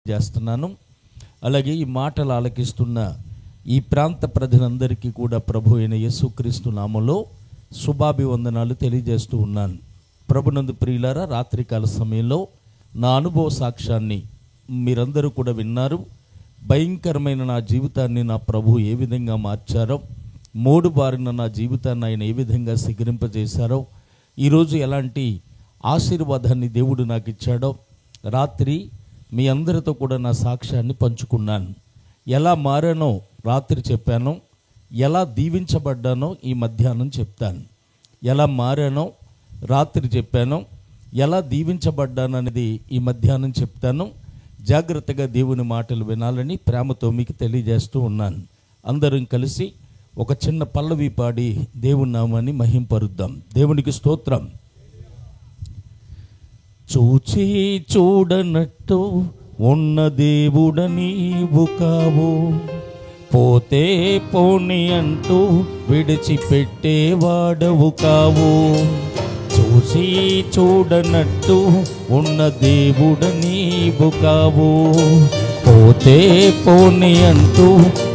చేస్తున్నాను. అలాగే ఈ మాటలు ఆలకిస్తున్న ఈ ప్రాంత ప్రజలందరికీ కూడా ప్రభు అయిన యేసుక్రీస్తు నామములో శుభాభివందనాలు తెలియజేస్తూ ఉన్నాను. ప్రభునందు ప్రియులారా, రాత్రికాల సమయంలో నా అనుభవ సాక్ష్యాన్ని మీరందరూ కూడా విన్నారు. భయంకరమైన నా జీవితాన్ని నా ప్రభు ఏ విధంగా మార్చారో, మూడు బారిన నా జీవితాన్ని ఆయన ఏ విధంగా సిగరింపజేశారో, ఈరోజు ఎలాంటి ఆశీర్వాదాన్ని దేవుడు నాకు ఇచ్చాడో రాత్రి మీ అందరితో కూడా నా సాక్ష్యాన్ని పంచుకున్నాను. ఎలా మారానో రాత్రి చెప్పాను, ఎలా దీవించబడ్డానో ఈ మధ్యాహ్నం చెప్తాను. ఎలా మారానో రాత్రి చెప్పాను, ఎలా దీవించబడ్డాననేది ఈ మధ్యాహ్నం చెప్తాను. జాగ్రత్తగా దేవుని మాటలు వినాలని ప్రేమతో మీకు తెలియజేస్తూ ఉన్నాను. అందరం కలిసి ఒక చిన్న పల్లవి పాడి దేవుని నామాన్ని మహింపరుద్దాం. దేవునికి స్తోత్రం. చూచి చూడనట్టు ఉన్న దేవుడ నీవు కావు, పోతే పోని అంటూ విడిచిపెట్టేవాడవు కావు. చూసి చూడనట్టు ఉన్న దేవుడ నీవు కావు, పోతే పోని అంటూ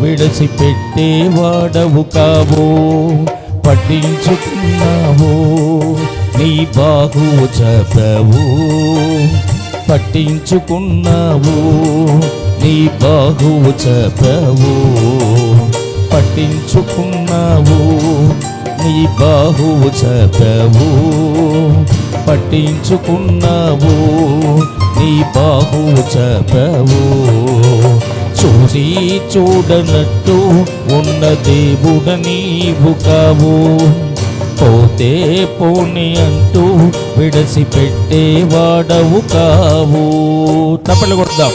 విడిచిపెట్టేవాడవు కావు. పట్టించుకున్నావు నీ బాహువు చపవు, పట్టించుకున్నావు నీ బాహువు చపవు, పట్టించుకున్నావు నీ బాహువు చపవు, పట్టించుకున్నావు నీ బాహువు చపవు. చూసి చూడనట్టు ఉన్న దేవుడ నీవు కావు, పోతే పోని అంటూ విడిచిపెట్టేవాడవు కావు. తప్పలు కొడదాం.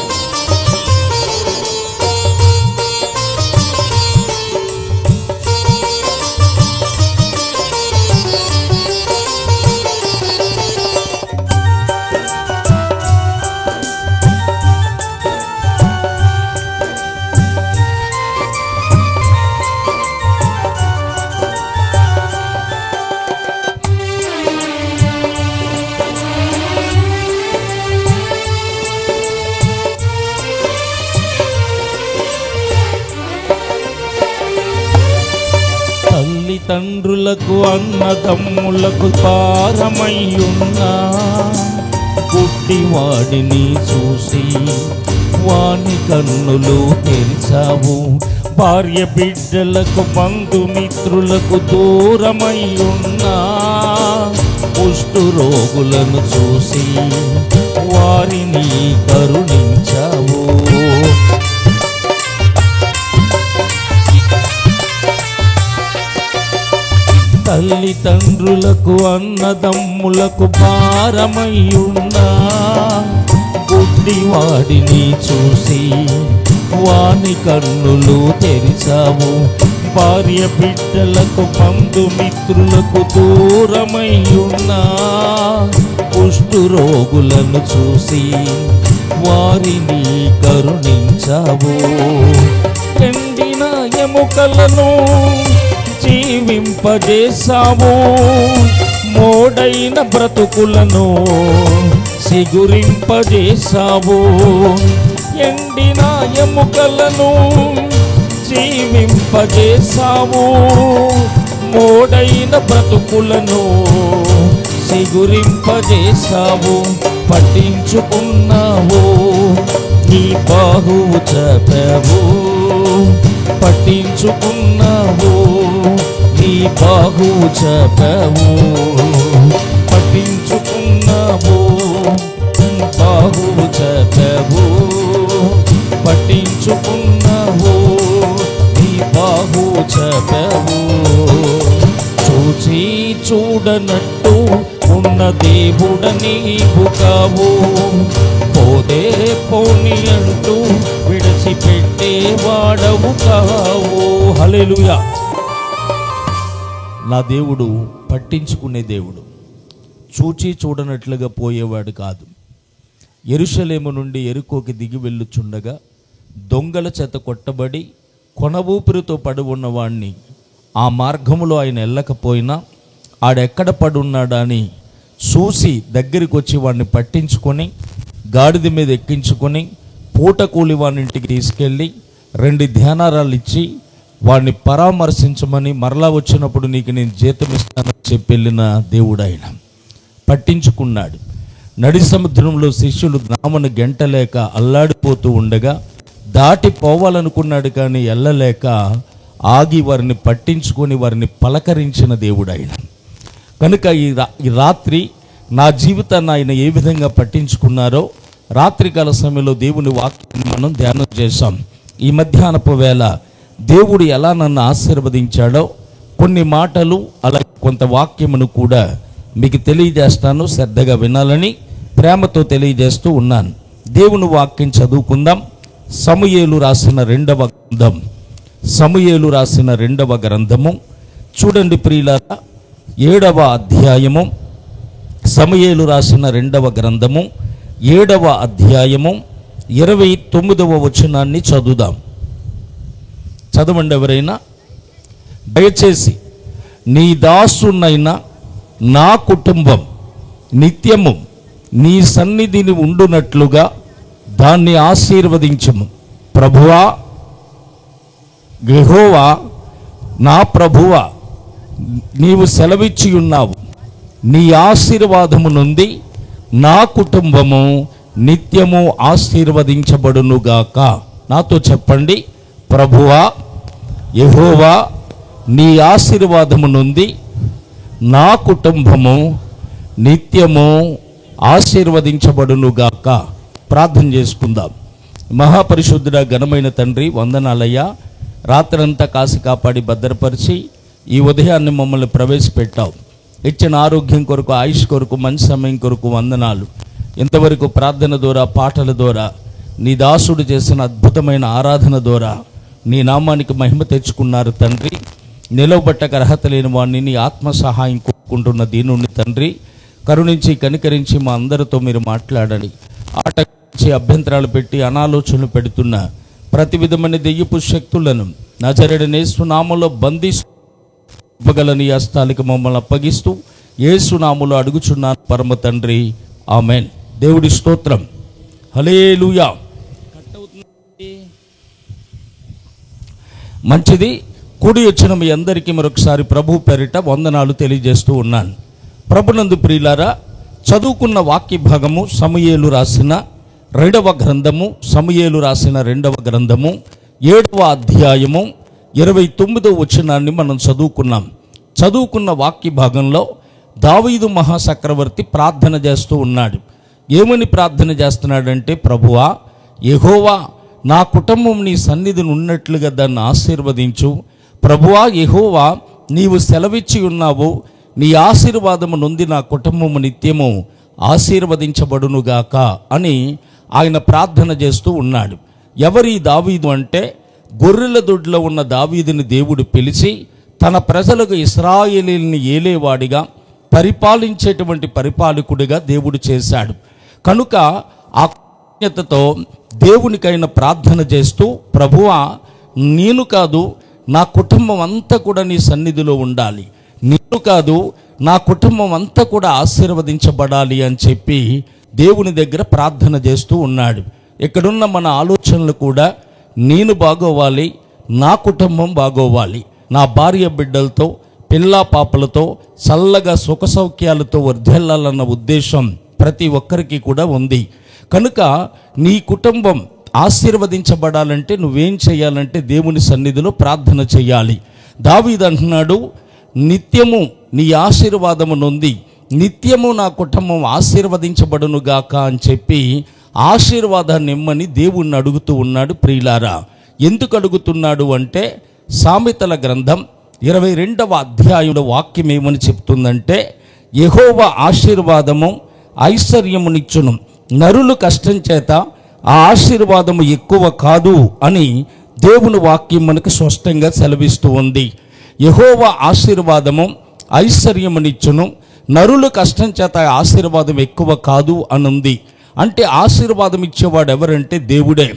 తండ్రులకు అన్నదమ్ములకు పారమయ్యున్నా, గుడ్డివాడిని చూసి వాని కన్నులు తెరిచావు. భార్య బిడ్డలకు బంధుమిత్రులకు దూరమయ్యున్నా, కుష్టు రోగులను చూసి వారిని కరుణించావు. తల్లిదండ్రులకు అన్నదమ్ములకు భారమయ్యున్నా, గుడ్డివాడిని చూసి వాని కన్నులు తెరిచావు. భార్య బిడ్డలకు బంధుమిత్రులకు దూరమయ్యున్నా, కుష్టు రోగులను చూసి వారిని కరుణించావు. ఎండిన ఎముకలను జీవింపజేసావు, మోడైన బ్రతుకులను సిగురింపజేసావు. ఎండిన ఎముకలను జీవింపజేసావు, మోడైన బ్రతుకులను సిగురింపజేసావు. పట్టించుకున్నావు నీ బాహువు చపవు, పట్టించుకున్నావు నీ బాహువు చపవు, పట్టించుకున్నావు బాహువు చపవు, పట్టించుకున్నావు నీ బాహువు చపవు. చూచి చూడనట్టు ఉన్న దేవుడ నీవు కావు, పోతే పోని అంటూ విడిచిపెట్టేవాడవు కావు. హల్లెలూయా. నా దేవుడు పట్టించుకునే దేవుడు, చూచి చూడనట్లుగా పోయేవాడు కాదు. యెరూషలేము నుండి యెరికోకి దిగి వెళ్ళుచుండగా దొంగల చేత కొట్టబడి కొన ఊపిరితో పడి ఉన్నవాణ్ణి ఆ మార్గములో ఆయన వెళ్ళకపోయినా ఆడెక్కడ పడున్నాడా అని చూసి దగ్గరికి వచ్చి వాడిని పట్టించుకొని గాడిద మీద ఎక్కించుకొని పూట కూలి వాని ఇంటికి తీసుకెళ్ళి 2 ధ్యానారాలు ఇచ్చి వాడిని పరామర్శించమని, మరలా వచ్చినప్పుడు నీకు నేను జీతం ఇస్తానని చెప్పి వెళ్ళిన దేవుడు ఆయన. పట్టించుకున్నాడు. నడి సముద్రంలో శిష్యులు నామను గెంటలేక అల్లాడిపోతూ ఉండగా దాటిపోవాలనుకున్నాడు, కానీ వెళ్ళలేక ఆగి వారిని పట్టించుకొని వారిని పలకరించిన దేవుడు ఆయన. కనుక ఈ రాత్రి నా జీవితాన్ని ఆయన ఏ విధంగా పట్టించుకున్నారో రాత్రికాల సమయంలో దేవుని వాక్యాన్ని మనం ధ్యానం చేశాం. ఈ మధ్యాహ్నపు వేళ దేవుడు ఎలా నన్ను ఆశీర్వదించాడో కొన్ని మాటలు, అలాగే కొంత వాక్యమును కూడా మీకు తెలియజేస్తాను. శ్రద్ధగా వినాలని ప్రేమతో తెలియజేస్తూ ఉన్నాను. దేవుని వాక్యం చదువుకుందాం. సమూయేలు రాసిన 2వ గ్రంథం, సమూయేలు రాసిన 2వ గ్రంథము చూడండి ప్రియులారా, 7వ అధ్యాయము. సమూయేలు రాసిన 2వ గ్రంథము 7వ అధ్యాయము 29వ వచనాన్ని చదువుదాం. చదవండి ఎవరైనా. దయచేసి నీ దాసునైన నా కుటుంబం నిత్యము నీ సన్నిధిని ఉండునట్లుగా దాన్ని ఆశీర్వదించుము. ప్రభువా, యెహోవా, నా ప్రభువా, నీవు సెలవిచ్చి ఉన్నావు, నీ ఆశీర్వాదము నుండి నా కుటుంబము నిత్యము ఆశీర్వదించబడునుగాక. నాతో చెప్పండి. ప్రభువా, యెహోవా, నీ ఆశీర్వాదము నుండి నా కుటుంబము నిత్యము ఆశీర్వదించబడునుగాక. ప్రార్థన చేసుకుందాం. మహాపరిశుద్ధుడ ఘనమైన తండ్రి, వందనాలయ్యా. రాత్రంతా కాసి కాపాడి భద్రపరిచి ఈ ఉదయాన్ని మమ్మల్ని ప్రవేశపెట్టావు. ఇచ్చిన ఆరోగ్యం కొరకు, ఆయుష్ కొరకు, మంచి సమయం కొరకు వందనాలు. ఇంతవరకు ప్రార్థన ద్వారా, పాటల ద్వారా, నీ దాసుడు చేసిన అద్భుతమైన ఆరాధన ద్వారా నీ నామానికి మహిమ తెచ్చుకున్నారు తండ్రి. నిలవబట్టక అర్హత లేని వాడిని నీ ఆత్మ సహాయం కోరుకుంటున్న దీనుని తండ్రి, కరుణించి కనికరించి మా అందరితో మీరు మాట్లాడండి. ఆటంకించి అభ్యంతరాలు పెట్టి అనాలోచనలు పెడుతున్న ప్రతి విధమైన దెయ్యపు శక్తులను నజరేయుడైన యేసు నామములో బంధించగల నీ హస్తాలకు మమ్మల్ని అప్పగిస్తూ యేసు నామములో అడుగుచున్నాను పరమ తండ్రి, ఆమేన్. దేవుడి స్తోత్రం. హల్లెలూయా. మంచిది. కూడి వచ్చిన మీ అందరికీ మరొకసారి ప్రభు పేరిట వందనాలు తెలియజేస్తూ ఉన్నాను. ప్రభునందు ప్రియులారా, చదువుకున్న వాక్య భాగము సమూయేలు రాసిన 2వ గ్రంథము, సమూయేలు రాసిన 2వ గ్రంథము 7వ అధ్యాయము 29వ వచనాన్ని మనం చదువుకున్నాం. చదువుకున్న వాక్య భాగంలో దావీదు మహాచక్రవర్తి ప్రార్థన చేస్తూ ఉన్నాడు. ఏమని ప్రార్థన చేస్తున్నాడంటే, ప్రభువా, యెహోవా, నా కుటుంబం నీ సన్నిధిని ఉన్నట్లుగా దాన్ని ఆశీర్వదించు. ప్రభువా, యెహోవా, నీవు సెలవిచ్చి ఉన్నావు, నీ ఆశీర్వాదము నుండి నా కుటుంబము నిత్యము ఆశీర్వదించబడునుగాక అని ఆయన ప్రార్థన చేస్తూ ఉన్నాడు. ఎవరి దావీదు అంటే, గొర్రెల దొడ్లో ఉన్న దావీదుని దేవుడు పిలిచి తన ప్రజలకు ఇశ్రాయేలీయుల్ని ఏలేవాడిగా, పరిపాలించేటువంటి పరిపాలకుడిగా దేవుడు చేశాడు. కనుక ఆ కృతజ్ఞతతో దేవునికైన ప్రార్థన చేస్తూ, ప్రభువా, నేను కాదు, నా కుటుంబం అంతా కూడా నీ సన్నిధిలో ఉండాలి, నేను కాదు, నా కుటుంబం అంతా కూడా ఆశీర్వదించబడాలి అని చెప్పి దేవుని దగ్గర ప్రార్థన చేస్తూ ఉన్నాడు. ఇక్కడున్న మన ఆలోచనలు కూడా, నేను బాగోవాలి, నా కుటుంబం బాగోవాలి, నా భార్య బిడ్డలతో, పిల్లా పాపలతో చల్లగా సుఖ సౌఖ్యాలతో వర్ధిల్లాలన్న ఉద్దేశం ప్రతి ఒక్కరికి కూడా ఉంది. కనుక నీ కుటుంబం ఆశీర్వదించబడాలంటే నువ్వేం చేయాలంటే దేవుని సన్నిధిలో ప్రార్థన చేయాలి. దావీదు అంటున్నాడు, నిత్యము నీ ఆశీర్వాదము నొంది నిత్యము నా కుటుంబం ఆశీర్వదించబడునుగాక అని చెప్పి ఆశీర్వాదాన్ని ఇమ్మని దేవుణ్ణి అడుగుతూ ఉన్నాడు. ప్రియులారా, ఎందుకు అడుగుతున్నాడు అంటే, సామెతల గ్రంథం 22వ అధ్యాయంలో వాక్యం ఏమని చెప్తుందంటే, యెహోవా ఆశీర్వాదము ఐశ్వర్యమునిచ్చును, నరులు కష్టం చేత ఆ ఆశీర్వాదము ఎక్కువ కాదు అని దేవుని వాక్యం మనకు స్పష్టంగా సెలవిస్తూ ఉంది. యెహోవా ఆశీర్వాదము ఐశ్వర్యమునిచ్చును, నరులు కష్టం చేత ఆశీర్వాదం ఎక్కువ కాదు అని ఉంది. అంటే ఆశీర్వాదం ఇచ్చేవాడు ఎవరంటే దేవుడే,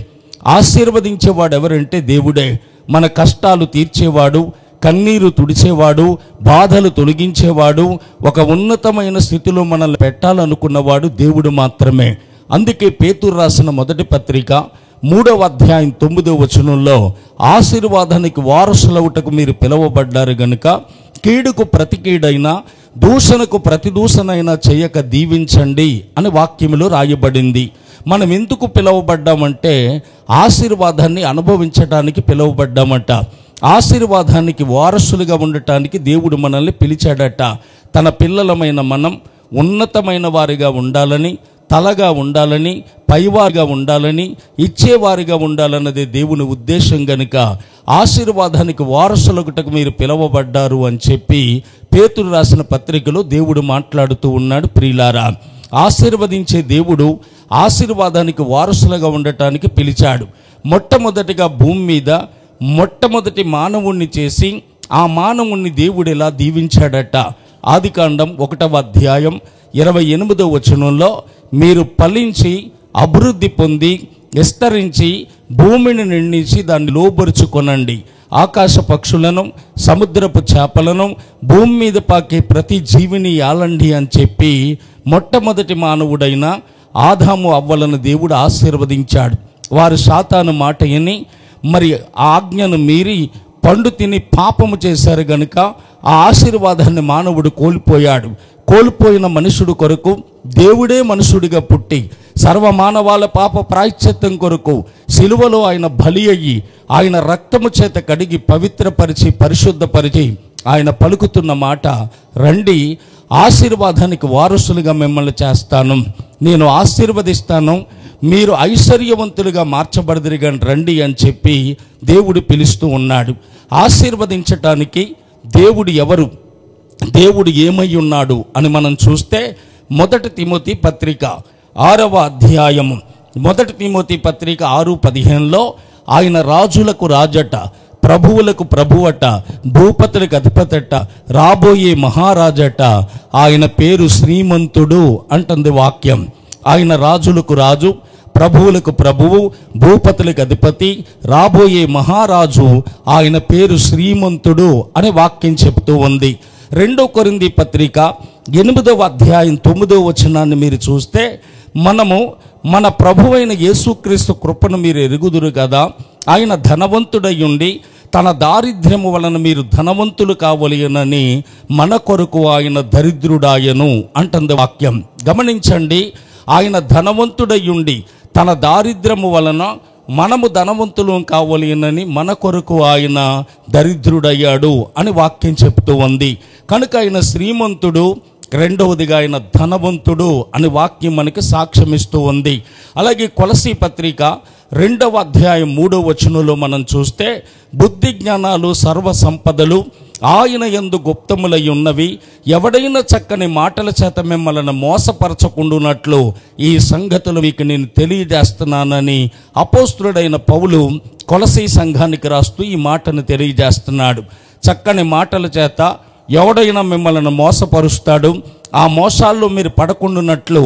ఆశీర్వదించేవాడు ఎవరంటే దేవుడే. మన కష్టాలు తీర్చేవాడు, కన్నీరు తుడిచేవాడు, బాధలు తొలగించేవాడు, ఒక ఉన్నతమైన స్థితిలో మనల్ని పెట్టాలనుకున్నవాడు దేవుడు మాత్రమే. అందుకే పేతురు రాసిన మొదటి పత్రిక 3వ అధ్యాయం 9వ వచనంలో ఆశీర్వాదానికి వారసులవుటకు మీరు పిలువబడ్డారు గనుక కీడుకు ప్రతి కీడైనా దూషణకు ప్రతి దూషణైనా చేయక దీవించండి అని వాక్యములో రాయబడింది. మనం ఎందుకు పిలువబడ్డామంటే ఆశీర్వాదాన్ని అనుభవించడానికి పిలువబడ్డామట. ఆశీర్వాదానికి వారసులుగా ఉండటానికి దేవుడు మనల్ని పిలిచాడట. తన పిల్లలమైన మనం ఉన్నతమైన వారిగా ఉండాలని, తలగా ఉండాలని, పైవారిగా ఉండాలని, ఇచ్చేవారిగా ఉండాలన్నది దేవుని ఉద్దేశం గనుక ఆశీర్వాదానికి వారసులగుటకు మీరు పిలువబడ్డారు అని చెప్పి పేతురు రాసిన పత్రికలో దేవుడు మాట్లాడుతూ ఉన్నాడు. ప్రియులారా, ఆశీర్వదించే దేవుడు ఆశీర్వాదానికి వారసులుగా ఉండటానికి పిలిచాడు. మొట్టమొదటిగా భూమి మీద మొట్టమొదటి మానవుణ్ణి చేసి ఆ మానవుణ్ణి దేవుడు ఎలా దీవించాడట. ఆదికాండం 1వ అధ్యాయం 28వ వచనంలో మీరు ఫలించి అభివృద్ధి పొంది విస్తరించి భూమిని నిండించి దాన్ని లోబరుచుకొనండి, ఆకాశ పక్షులను సముద్రపు చేపలను భూమి మీద పాకే ప్రతి జీవిని ఆలండి అని చెప్పి మొట్టమొదటి మానవుడైన ఆదాము అవ్వలను దేవుడు ఆశీర్వదించాడు. వారు సాతాను మాట విని మరి ఆ ఆజ్ఞను మీరి పండు తిని పాపము చేశారు గనుక ఆ ఆశీర్వాదాన్ని మానవుడు కోల్పోయాడు. కోల్పోయిన మనుషుడు కొరకు దేవుడే మనుషుడిగా పుట్టి సర్వమానవాళ పాప ప్రాయశ్చిత్తం కొరకు సిలువలో ఆయన బలి అయ్యి ఆయన రక్తము చేత కడిగి పవిత్రపరిచి పరిశుద్ధపరిచి ఆయన పలుకుతున్న మాట, రండి ఆశీర్వాదానికి వారసులుగా మిమ్మల్ని చేస్తాను, నేను ఆశీర్వదిస్తాను, మీరు ఐశ్వర్యవంతులుగా మార్చబడదిరిగా రండి అని చెప్పి దేవుడు పిలుస్తూ ఉన్నాడు. ఆశీర్వదించటానికి దేవుడు ఎవరు, దేవుడు ఏమై ఉన్నాడు అని మనం చూస్తే 1 తిమోతి పత్రిక 6వ అధ్యాయము 1 తిమోతి పత్రిక 6:15లో ఆయన రాజులకు రాజట, ప్రభువులకు ప్రభువట, భూపతులకు అధిపతట, రాబోయే మహారాజట, ఆయన పేరు శ్రీమంతుడు అంటుంది వాక్యం. ఆయన రాజులకు రాజు, ప్రభువులకు ప్రభువు, భూపతులకు అధిపతి, రాబోయే మహారాజు, ఆయన పేరు శ్రీమంతుడు అనే వాక్యం చెబుతూ ఉంది. 2 కొరింథీ పత్రిక 8వ అధ్యాయం 9వ వచనాన్ని మీరు చూస్తే మనము మన ప్రభువైన యేసుక్రీస్తు కృపను మీరు ఎరుగుదురు కదా, ఆయన ధనవంతుడై ఉండి తన దారిద్ర్యము వలన మీరు ధనవంతులు కావలెనని మన కొరకు ఆయన దరిద్రుడాయను అంటుంది వాక్యం. గమనించండి, ఆయన ధనవంతుడై ఉండి తన దారిద్ర్యము వలన మనము ధనవంతులు కావలెనని మన కొరకు ఆయన దరిద్రుడయ్యాడు అని వాక్యం చెప్తూ ఉంది. కనుక ఆయన శ్రీమంతుడు, రెండవదిగా ఆయన ధనవంతుడు అని వాక్యం మనకి సాక్ష్యం ఇస్తూ ఉంది. అలాగే కొలసీ పత్రిక 2వ అధ్యాయం 3వ వచనంలో మనం చూస్తే బుద్ధి జ్ఞానాలు సర్వ సంపదలు ఆయన యందు గుప్తములై ఉన్నవి, ఎవడైనా చక్కని మాటల చేత మిమ్మల్ని మోసపరచకుండునట్లు ఈ సంగతులు మీకు నేను తెలియజేస్తున్నానని అపోస్తులుడైన పౌలు కొలసీ సంఘానికి రాస్తూ ఈ మాటను తెలియజేస్తున్నాడు. చక్కని మాటల చేత ఎవడైనా మిమ్మల్ని మోసపరుస్తాడు, ఆ మోసాల్లో మీరు పడకుండానట్లు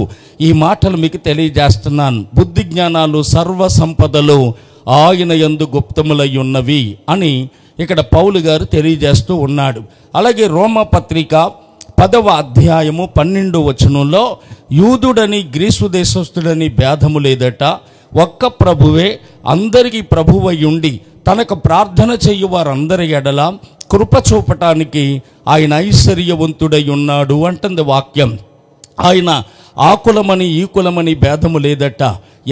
ఈ మాటలు మీకు తెలియజేస్తున్నాను. బుద్ధి జ్ఞానాలు సర్వ సంపదలు ఆయన యందు గుప్తములై ఉన్నవి అని ఇక్కడ పౌలు గారు తెలియజేస్తూ ఉన్నాడు. అలాగే రోమా పత్రిక 10వ అధ్యాయము 12వ వచనంలో యూదుడని గ్రీసు దేశస్థుడని భేదము లేదట, ఒక్క ప్రభువే అందరికీ ప్రభువై ఉండి తనకు ప్రార్థన చేయు వారందరి ఎడల కృప చూపటానికి ఆయన ఐశ్వర్యవంతుడై ఉన్నాడు అంటుంది వాక్యం. ఆయన ఆ కులమని ఈ కులమని భేదము లేదట,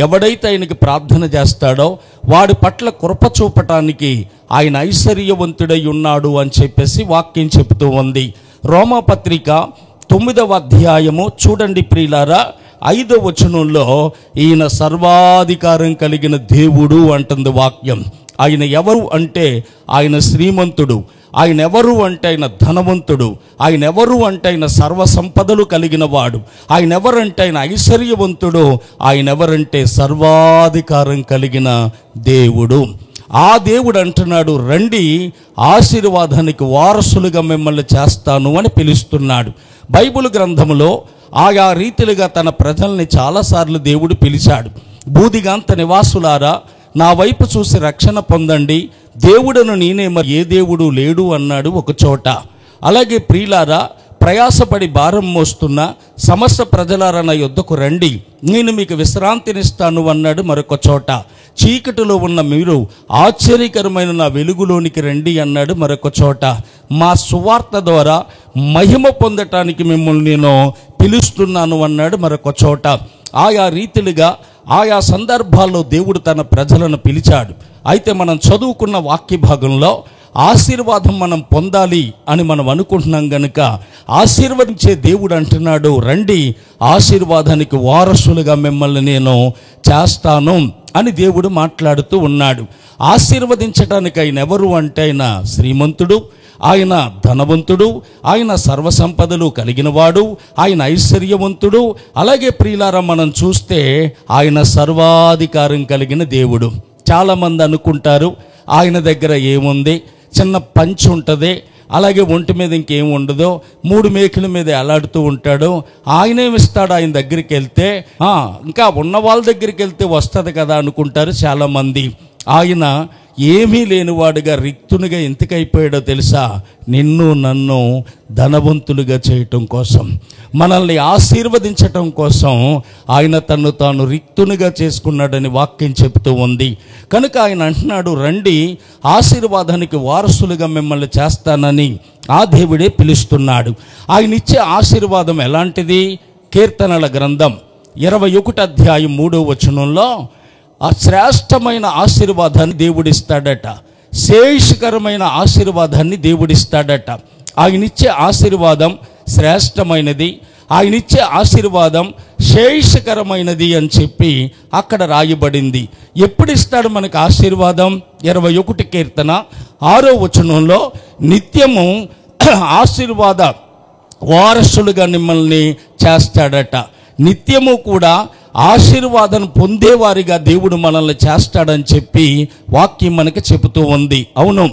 ఎవడైతే ఆయనకి ప్రార్థన చేస్తాడో వాడి పట్ల కృప చూపటానికి ఆయన ఐశ్వర్యవంతుడై ఉన్నాడు అని చెప్పేసి వాక్యం చెబుతూ ఉంది. రోమాపత్రిక 9వ అధ్యాయము చూడండి ప్రియులారా, 5వ వచనంలో ఈయన సర్వాధికారం కలిగిన దేవుడు అంటుంది వాక్యం. ఆయన ఎవరు అంటే ఆయన శ్రీమంతుడు, ఆయన ఎవరు అంటే ఆయన ధనవంతుడు, ఆయన ఎవరు అంటే ఆయన సర్వసంపదలు కలిగిన వాడు, ఆయన ఎవరంటే ఆయన ఐశ్వర్యవంతుడు, ఆయన ఎవరంటే సర్వాధికారం కలిగిన దేవుడు. ఆ దేవుడు అంటున్నాడు, రండి ఆశీర్వాదానికి వారసులుగా మిమ్మల్ని చేస్తాను అని పిలుస్తున్నాడు. బైబిల్ గ్రంథంలో ఆయా రీతిలుగా తన ప్రజల్ని చాలాసార్లు దేవుడు పిలిచాడు. బూదిగాంత నివాసులారా నా వైపు చూసి రక్షణ పొందండి, దేవుడును నేనే మరి ఏ దేవుడు లేడు అన్నాడు ఒక చోట. అలాగే ప్రియులారా ప్రయాసపడి భారం మోస్తున్న సమస్త ప్రజలారా నా యొద్దకు రండి, నేను మీకు విశ్రాంతినిస్తాను అన్నాడు. మరొక చోట చీకటిలో ఉన్న మీరు ఆశ్చర్యకరమైన నా వెలుగులోనికి రండి అన్నాడు. మరొక చోట మా సువార్త ద్వారా మహిమ పొందటానికి మిమ్మల్ని నేను పిలుస్తున్నాను అన్నాడు. మరొక చోట ఆయా రీతిలుగా ఆయా సందర్భాల్లో దేవుడు తన ప్రజలను పిలిచాడు. అయితే మనం చదువుకున్న వాక్య భాగంలో ఆశీర్వాదం మనం పొందాలి అని మనం అనుకుంటున్నాం గనుక ఆశీర్వదించే దేవుడు అంటున్నాడు, రండి ఆశీర్వాదానికి వారసులుగా మిమ్మల్ని నేను చేస్తాను అని దేవుడు మాట్లాడుతూ ఉన్నాడు. ఆశీర్వదించడానికి ఆయన ఎవరు అంటే ఆయన శ్రీమంతుడు, ఆయన ధనవంతుడు, ఆయన సర్వసంపదలు కలిగినవాడు, ఆయన ఐశ్వర్యవంతుడు. అలాగే ప్రియులారా మనం చూస్తే ఆయన సర్వాధికారం కలిగిన దేవుడు. చాలామంది అనుకుంటారు ఆయన దగ్గర ఏముంది, చిన్న పంచి ఉంటుంది, అలాగే ఒంటి మీద ఇంకేం ఉండదో, 3 మేకుల మీద ఎలాడుతూ ఉంటాడు, ఆయనేమిస్తాడు ఆయన దగ్గరికి వెళ్తే, ఇంకా ఉన్న వాళ్ళ దగ్గరికి వెళ్తే వస్తుంది కదా అనుకుంటారు చాలామంది. ఆయన ఏమీ లేనివాడుగా రిక్తునిగా ఎందుకైపోయాడో తెలుసా? నిన్ను నన్ను ధనవంతులుగా చేయటం కోసం, మనల్ని ఆశీర్వదించటం కోసం ఆయన తన్ను తాను రిక్తునిగా చేసుకున్నాడని వాక్యం చెబుతూ ఉంది. కనుక ఆయన అంటున్నాడు, రండి ఆశీర్వాదానికి వారసులుగా మిమ్మల్ని చేస్తానని ఆ దేవుడే పిలుస్తున్నాడు. ఆయన ఇచ్చే ఆశీర్వాదం ఎలాంటిది? కీర్తనల గ్రంథం 21 అధ్యాయం 3వ వచనంలో ఆ శ్రేష్టమైన ఆశీర్వాదాన్ని దేవుడిస్తాడట, శేషకరమైన ఆశీర్వాదాన్ని దేవుడిస్తాడట. ఆయనిచ్చే ఆశీర్వాదం శ్రేష్టమైనది, ఆయనిచ్చే ఆశీర్వాదం శేషకరమైనది అని చెప్పి అక్కడ రాయబడింది. ఎప్పుడు ఇస్తాడు మనకు ఆశీర్వాదం? 21 కీర్తన 6వ వచనంలో నిత్యము ఆశీర్వాద వారసులుగా మిమ్మల్ని చేస్తాడట. నిత్యము కూడా ఆశీర్వాదం పొందేవారిగా దేవుడు మనల్ని చేస్తాడని చెప్పి వాక్యం మనకి చెబుతూ ఉంది. అవును,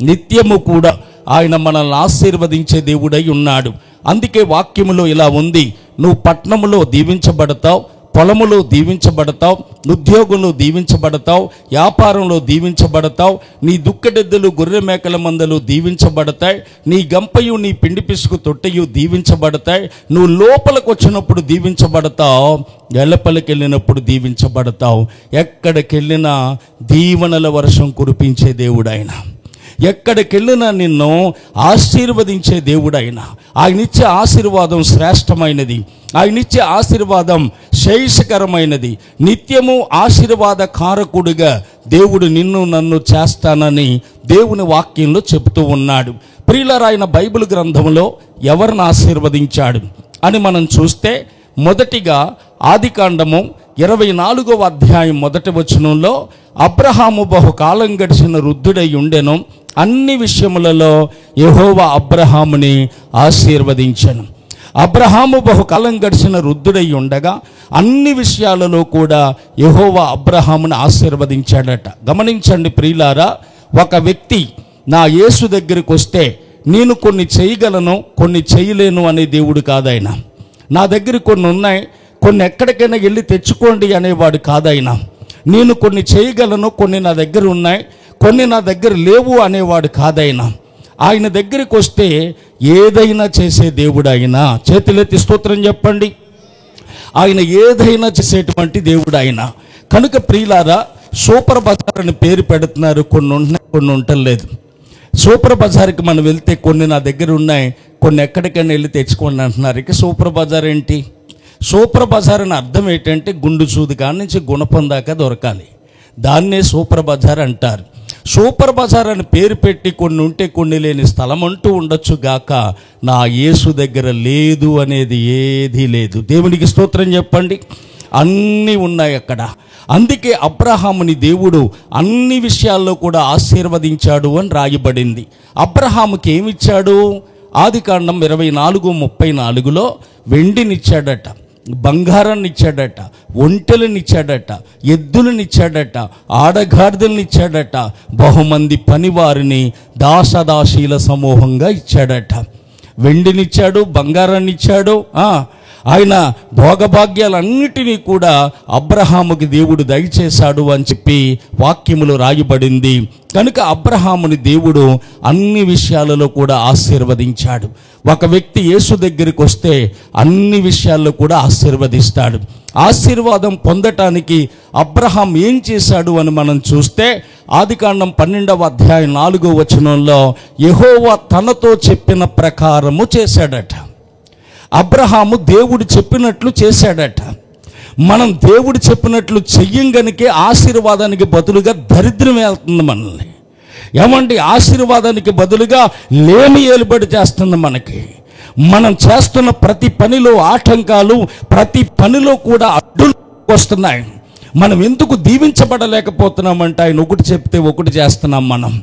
నిత్యము కూడా ఆయన మనల్ని ఆశీర్వదించే దేవుడై ఉన్నాడు. అందుకే వాక్యములో ఇలా ఉంది, నువ్వు పట్టణములో దీవించబడతావు, పొలములో దీవించబడతావు, ఉద్యోగంలో దీవించబడతావు, వ్యాపారంలో దీవించబడతావు, నీ దుక్కడెద్దులు గొర్రె మేకల మందలు దీవించబడతాయి, నీ గంపయు నీ పిండి పిసుకు తొట్టెయు దీవించబడతాయి, నువ్వు లోపలికి వచ్చినప్పుడు దీవించబడతావు, వెల్లపలికి వెళ్ళినప్పుడు దీవించబడతావు. ఎక్కడికి వెళ్ళినా దీవెనల వర్షం కురిపించే దేవుడు ఆయన. ఎక్కడికెళ్ళినా నిన్ను ఆశీర్వదించే దేవుడైన ఆయనిచ్చే ఆశీర్వాదం శ్రేష్టమైనది, ఆయనిచ్చే ఆశీర్వాదం శేషకరమైనది. నిత్యము ఆశీర్వాద కారకుడిగా దేవుడు నిన్ను నన్ను చేస్తానని దేవుని వాక్యంలో చెబుతూ ఉన్నాడు. ప్రియులారా, ఆయన బైబిల్ గ్రంథంలో ఎవరిని ఆశీర్వదించాడు అని మనం చూస్తే, మొదటిగా ఆదికాండము 24వ అధ్యాయం 1వ వచనంలో అబ్రహాము బహుకాలం గడిచిన వృద్ధుడై ఉండెను, అన్ని విషయములలో యెహోవా అబ్రహాముని ఆశీర్వదించెను. అబ్రహాము బహుకాలం గడిచిన వృద్ధుడై ఉండగా అన్ని విషయాలలో కూడా యెహోవా అబ్రహాముని ఆశీర్వదించాడట. గమనించండి ప్రియులారా, ఒక వ్యక్తి నా యేసు దగ్గరికి వస్తే నేను కొన్ని చేయగలను, కొన్ని చేయలేను అనే దేవుడు కాదాయన. నా దగ్గర కొన్ని ఉన్నాయి, కొన్ని ఎక్కడికైనా వెళ్ళి తెచ్చుకోండి అనేవాడు కాదాయన. నేను కొన్ని చేయగలను, కొన్ని నా దగ్గర ఉన్నాయి, కొన్ని నా దగ్గర లేవు అనేవాడు కాదాయన. ఆయన దగ్గరికి వస్తే ఏదైనా చేసే దేవుడు ఆయన. చేతులెత్తి స్తోత్రం చెప్పండి. ఆయన ఏదైనా చేసేటువంటి దేవుడు ఆయన. కనుక ప్రియులారా, సూపర్ బజార్ అని పేరు పెడుతున్నారు, కొన్ని ఉన్నాయి, కొన్ని ఉండలేదు. సూపర్ బజార్కి మనం వెళ్తే కొన్ని నా దగ్గర ఉన్నాయి, కొన్ని ఎక్కడికైనా వెళ్ళి తెచ్చుకోండి అంటున్నారు. ఇక సూపర్ బజార్ ఏంటి? సూపర్ బజార్ అని అర్థం ఏంటంటే గుండు సూది కాడి నుంచి గుణపం దాకా దొరకాలి, దాన్నే సూపర్ బజార్ అంటారు. సూపర్ బజార్ అని పేరు పెట్టి కొన్ని ఉంటే కొన్ని లేని స్థలం అంటూ ఉండొచ్చు గాక, నా యేసు దగ్గర లేదు అనేది ఏదీ లేదు. దేవునికి స్తోత్రం చెప్పండి. అన్నీ ఉన్నాయి అక్కడ. అందుకే అబ్రహాముని దేవుడు అన్ని విషయాల్లో కూడా ఆశీర్వదించాడు అని రాయబడింది. అబ్రహాముకి ఏమిచ్చాడు? ఆదికాండం 24:34లో వెండినిచ్చాడట, బంగారాన్ని ఇచ్చాడట, ఒంటెలను ఇచ్చాడట, ఎద్దులను ఇచ్చాడట, ఆడగాడిదలను ఇచ్చాడట, బహుమంది పనివారిని దాసదాసీల సమూహంగా ఇచ్చాడట. వెండినిచ్చాడు, బంగారాన్ని ఇచ్చాడు, ఆయన భోగభాగ్యాలన్నిటినీ కూడా అబ్రహాముకి దేవుడు దయచేశాడు అని చెప్పి వాక్యములో రాయబడింది. కనుక అబ్రహాముని దేవుడు అన్ని విషయాలలో కూడా ఆశీర్వదించాడు. ఒక వ్యక్తి యేసు దగ్గరికి వస్తే అన్ని విషయాల్లో కూడా ఆశీర్వదిస్తాడు. ఆశీర్వాదం పొందటానికి అబ్రహాం ఏం చేశాడు అని మనం చూస్తే ఆదికాండం 12వ అధ్యాయం 4వ వచనంలో యెహోవా తనతో చెప్పిన ప్రకారము చేశాడట. అబ్రహాము దేవుడు చెప్పినట్లు చేశాడట. మనం దేవుడు చెప్పినట్లు చెయ్యంగనికే ఆశీర్వాదానికి బదులుగా దరిద్రం వెళ్తుంది మనల్ని. ఏమండి, ఆశీర్వాదానికి బదులుగా లేమి ఏలుబడి చేస్తుంది మనకి. మనం చేస్తున్న ప్రతి పనిలో ఆటంకాలు, ప్రతి పనిలో కూడా అడ్డులు వస్తున్నాయి. మనం ఎందుకు దీవించబడలేకపోతున్నామంటే ఆయన ఒకటి చెప్తే ఒకటి చేస్తున్నాం మనం.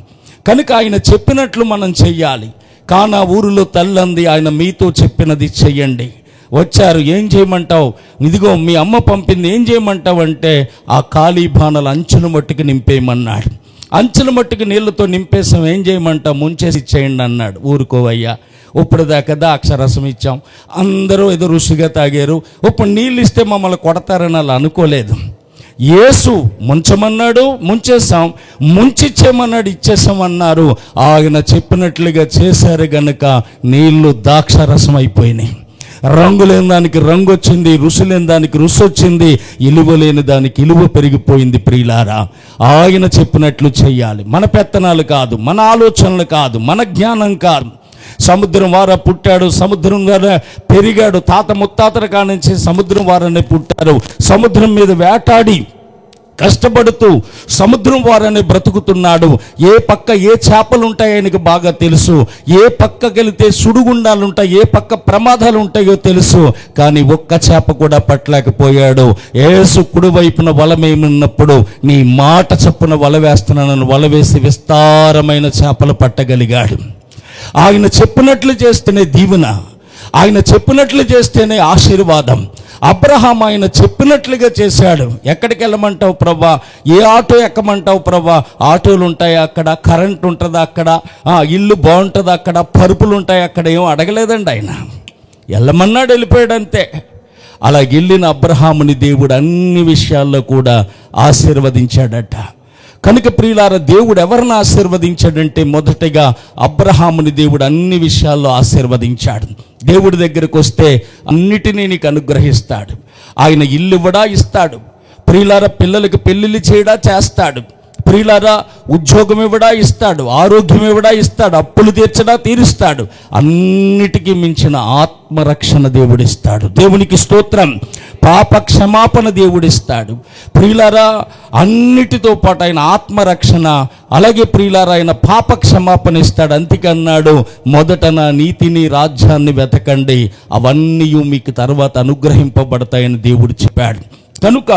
కనుక ఆయన చెప్పినట్లు మనం చెయ్యాలి. కానా ఊరిలో తల్లంది, ఆయన మీతో చెప్పినది చెయ్యండి. వచ్చారు, ఏం చేయమంటావు? ఇదిగో మీ అమ్మ పంపింది, ఏం చేయమంటావు అంటే ఆ ఖాళీ బాణాలు అంచుల మట్టుకు నింపేయమన్నాడు. అంచుల మట్టుకు నీళ్లతో నింపేసాం, ఏం చేయమంటావు? ముంచేసి ఇచ్చేయండి అన్నాడు. ఊరుకోవయ్యా, ఇప్పుడు దాకా ద్రాక్షరసం ఇచ్చాం, అందరూ ఏదో రుచిగా తాగారు, ఇప్పుడు నీళ్ళు ఇస్తే మమ్మల్ని కొడతారని అలా అనుకోలేదు. యేసు ముంచమన్నాడు, ముంచేసాం, ముంచిచ్చేమన్నాడు, ఇచ్చేసామన్నారు. ఆయన చెప్పినట్లుగా చేశారు గనుక నీళ్లు ద్రాక్షరసం అయిపోయినాయి. రంగు లేని దానికి రంగు వచ్చింది, రుచి లేని దానికి రుచి వచ్చింది, ఇలువ లేని దానికి ఇలువ పెరిగిపోయింది. ప్రియులారా, ఆయన చెప్పినట్లు చెయ్యాలి. మన పెత్తనాలు కాదు, మన ఆలోచనలు కాదు, మన జ్ఞానం కాదు. సముద్రం వార పుట్టాడు, సముద్రం వార పెరిగాడు. తాత ముత్తాతల కానించి సముద్రం వారనే పుట్టారు. సముద్రం మీద వేటాడి కష్టపడుతూ సముద్రం వారనే బ్రతుకుతున్నాడు. ఏ పక్క ఏ చేపలు ఉంటాయో ఆయనకు బాగా తెలుసు. ఏ పక్కకి వెళితే సుడిగుండాలు ఉంటాయి, ఏ పక్క ప్రమాదాలు ఉంటాయో తెలుసు. కానీ ఒక్క చేప కూడా పట్టలేకపోయాడు. యేసు కుడి వైపున వలమేమున్నప్పుడు నీ మాట చప్పున వల వేస్తున్నానని వల వేసి విస్తారమైన చేపలు పట్టగలిగాడు. ఆయన చెప్పినట్లు చేస్తేనే దీవెన, ఆయన చెప్పినట్లు చేస్తేనే ఆశీర్వాదం. అబ్రహాం ఆయన చెప్పినట్లుగా చేశాడు. ఎక్కడికి వెళ్ళమంటావు ప్రభా? ఏ ఆటో ఎక్కమంటావు ప్రభా? ఆటోలు ఉంటాయి అక్కడ, కరెంట్ ఉంటుందా అక్కడ, ఇల్లు బాగుంటుందా అక్కడ, పరుపులు ఉంటాయి అక్కడ. ఏం అడగలేదండి ఆయన, వెళ్ళమన్నాడు, వెళ్ళిపోయాడు అంతే. అలా వెళ్ళిన అబ్రహాముని దేవుడు అన్ని విషయాల్లో కూడా ఆశీర్వదించాడట. కనుక ప్రియులారా, దేవుడు ఎవరిని ఆశీర్వదించాడంటే మొదటగా అబ్రహాముని దేవుడు అన్ని విషయాల్లో ఆశీర్వదించాడు. దేవుడి దగ్గరకు వస్తే అన్నిటినీ నీకు అనుగ్రహిస్తాడు. ఆయన ఇల్లు ఇవ్వడా ఇస్తాడు. ప్రియులారా, పిల్లలకి పెళ్ళిళ్ళు చేయడా చేస్తాడు. ప్రియులారా, ఉద్యోగం ఇవ్వడా ఇస్తాడు, ఆరోగ్యం ఇవ్వడా ఇస్తాడు, అప్పులు తీర్చడా తీరుస్తాడు. అన్నిటికీ మించిన ఆత్మరక్షణ దేవుడిస్తాడు. దేవునికి స్తోత్రం. పాప క్షమాపణ దేవుడిస్తాడు. ప్రియులారా, అన్నిటితో పాటు ఆయన ఆత్మరక్షణ, అలాగే ప్రియులారా ఆయన పాప క్షమాపణ ఇస్తాడు. అందుకన్నాడు, మొదట నా నీతిని రాజ్యాన్ని వెతకండి, అవన్నీ మీకు తర్వాత అనుగ్రహింపబడతాయని దేవుడు చెప్పాడు. కనుక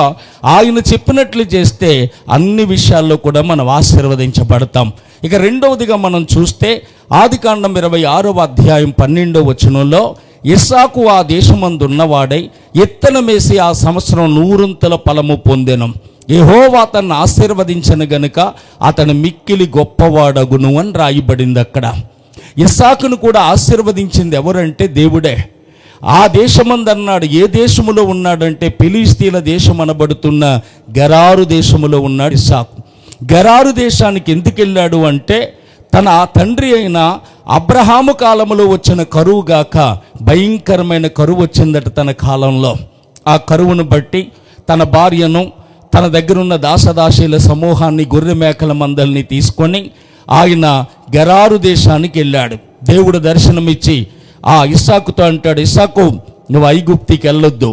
ఆయన చెప్పినట్లు చేస్తే అన్ని విషయాల్లో కూడా మనం ఆశీర్వదించబడతాం. ఇక రెండవదిగా మనం చూస్తే ఆదికాండం 26వ అధ్యాయం 12వ వచనంలో ఇస్సాకు ఆ దేశమందున్నవాడై ఇత్తనమేసి ఆ సంవత్సరం 100 ఫలము పొందెను. యెహోవా అతన్ని ఆశీర్వదించను గనుక అతను మిక్కిలి గొప్పవాడగును అని రాయబడింది అక్కడ. ఇస్సాకును కూడా ఆశీర్వదించింది ఎవరంటే దేవుడే. ఆ దేశమందన్నాడు. ఏ దేశములో ఉన్నాడంటే ఫిలిస్తీన్ల దేశం అనబడుతున్న గెరారు దేశములో ఉన్నాడు ఇస్సాకు. గెరారు దేశానికి ఎందుకు వెళ్ళాడు అంటే తన తండ్రి అయిన అబ్రహాము కాలంలో వచ్చిన కరువు గాక భయంకరమైన కరువు వచ్చిందట తన కాలంలో. ఆ కరువును బట్టి తన భార్యను, తన దగ్గరున్న దాసదాసీల సమూహాన్ని, గొర్రె మేకల మందల్ని తీసుకొని ఆయన గెరారు దేశానికి వెళ్ళాడు. దేవుడు దర్శనమిచ్చి ఆ ఇస్సాకుతో అంటాడు, ఇస్సాకు, నువ్వు ఐగుప్తికి వెళ్ళొద్దు,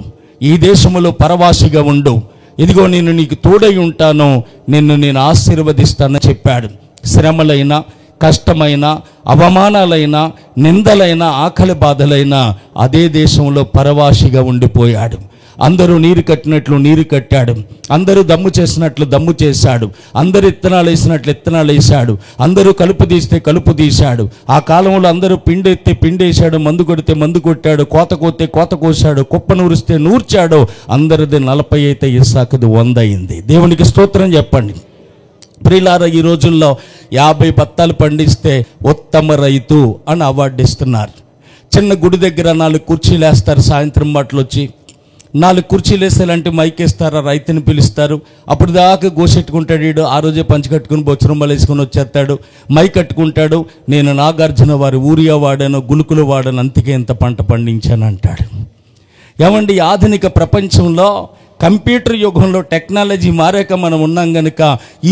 ఈ దేశంలో పరవాసిగా ఉండు, ఇదిగో నేను నీకు తోడై ఉంటాను, నేను ఆశీర్వదిస్తానని చెప్పాడు. శ్రమలైనా, కష్టమైన, అవమానాలైనా, నిందలైనా, ఆకలి బాధలైనా అదే దేశంలో పరవాసిగా ఉండిపోయాడు. అందరూ నీరు కట్టినట్లు నీరు కట్టాడు, అందరూ దమ్ము చేసినట్లు దమ్ము చేశాడు, అందరూ ఇత్తనాలు వేసినట్లు ఇత్తనాలు వేశాడు, అందరూ కలుపు తీస్తే కలుపు తీశాడు. ఆ కాలంలో అందరూ పిండెత్తే పిండేశాడు, మందు కొడితే మందు కొట్టాడు, కోత కోస్తే కోత కోశాడు, కుప్ప నూరిస్తే నూర్చాడు. అందరిది 40 అయితే ఇస్సాకుది 100 అయింది. దేవునికి స్తోత్రం చెప్పండి. ప్రియులారా, ఈ రోజుల్లో 50 బత్తాలు పండిస్తే ఉత్తమ రైతు అని అవార్డు ఇస్తున్నారు. చిన్న గుడి దగ్గర 4 కుర్చీలు వేస్తారు, సాయంత్రం మాటలు వచ్చి 4 కుర్చీలు వేసేలాంటి మైక్ వేస్తారు, రైతుని పిలుస్తారు. అప్పుడు దాకా గోసెట్టుకుంటాడు వీడు. ఆ రోజే పంచి కట్టుకుని బొచ్చరంబలు వేసుకొని వచ్చేస్తాడు, మైక్ కట్టుకుంటాడు. నేను నాగార్జున వారి ఊరియా వాడాను, గులుకులు వాడాను, అందుకే ఇంత పంట పండించాను అంటాడు. ఏమండి, ఆధునిక ప్రపంచంలో కంప్యూటర్ యుగంలో టెక్నాలజీ మారాక మనం ఉన్నాం కనుక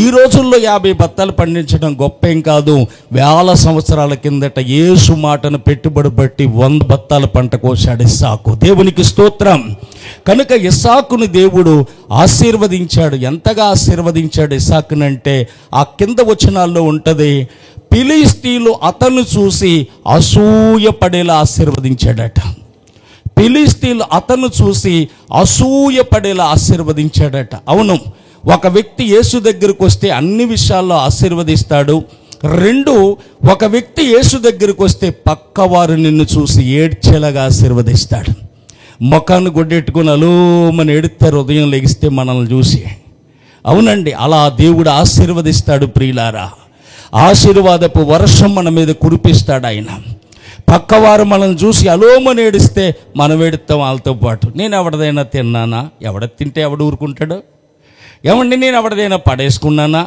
ఈ రోజుల్లో 50 బత్తాలు పండించడం గొప్ప ఏం కాదు. వేల సంవత్సరాల కిందట యేసు మాటను పెట్టుబడి బట్టి 100 బత్తాల పంట కోశాడు ఇస్సాకు. దేవునికి స్తోత్రం. కనుక ఇస్సాకుని దేవుడు ఆశీర్వదించాడు. ఎంతగా ఆశీర్వదించాడు ఇస్సాకునంటే ఆ కింద వచనాల్లో ఉంటుంది, ఫిలిష్తీయులు అతను చూసి అసూయపడేలా ఆశీర్వదించాడట. ఫిలిష్తీయులు అతను చూసి అసూయపడేలా ఆశీర్వదించాడట. అవును, ఒక వ్యక్తి యేసు దగ్గరకు వస్తే అన్ని విషయాల్లో ఆశీర్వదిస్తాడు. 2, ఒక వ్యక్తి యేసు దగ్గరకు వస్తే పక్కవారు నిన్ను చూసి ఏడ్చేలాగా ఆశీర్వదిస్తాడు. ముఖాన్ని గొడ్డెట్టుకుని అలోమని ఏడుస్తారు ఉదయం లెగిస్తే మనల్ని చూసి. అవునండి, అలా దేవుడు ఆశీర్వదిస్తాడు. ప్రియులారా, ఆశీర్వాదపు వర్షం మన మీద కురిపిస్తాడు ఆయన. పక్కవారు మనల్ని చూసి అలోమని ఏడిస్తే మనం ఏడుస్తాం వాళ్ళతో పాటు. నేను ఎవరిదైనా తిన్నానా? ఎవడ తింటే ఎవడు ఊరుకుంటాడు? ఏమండి, నేను ఎవరిదైనా పడేసుకున్నానా?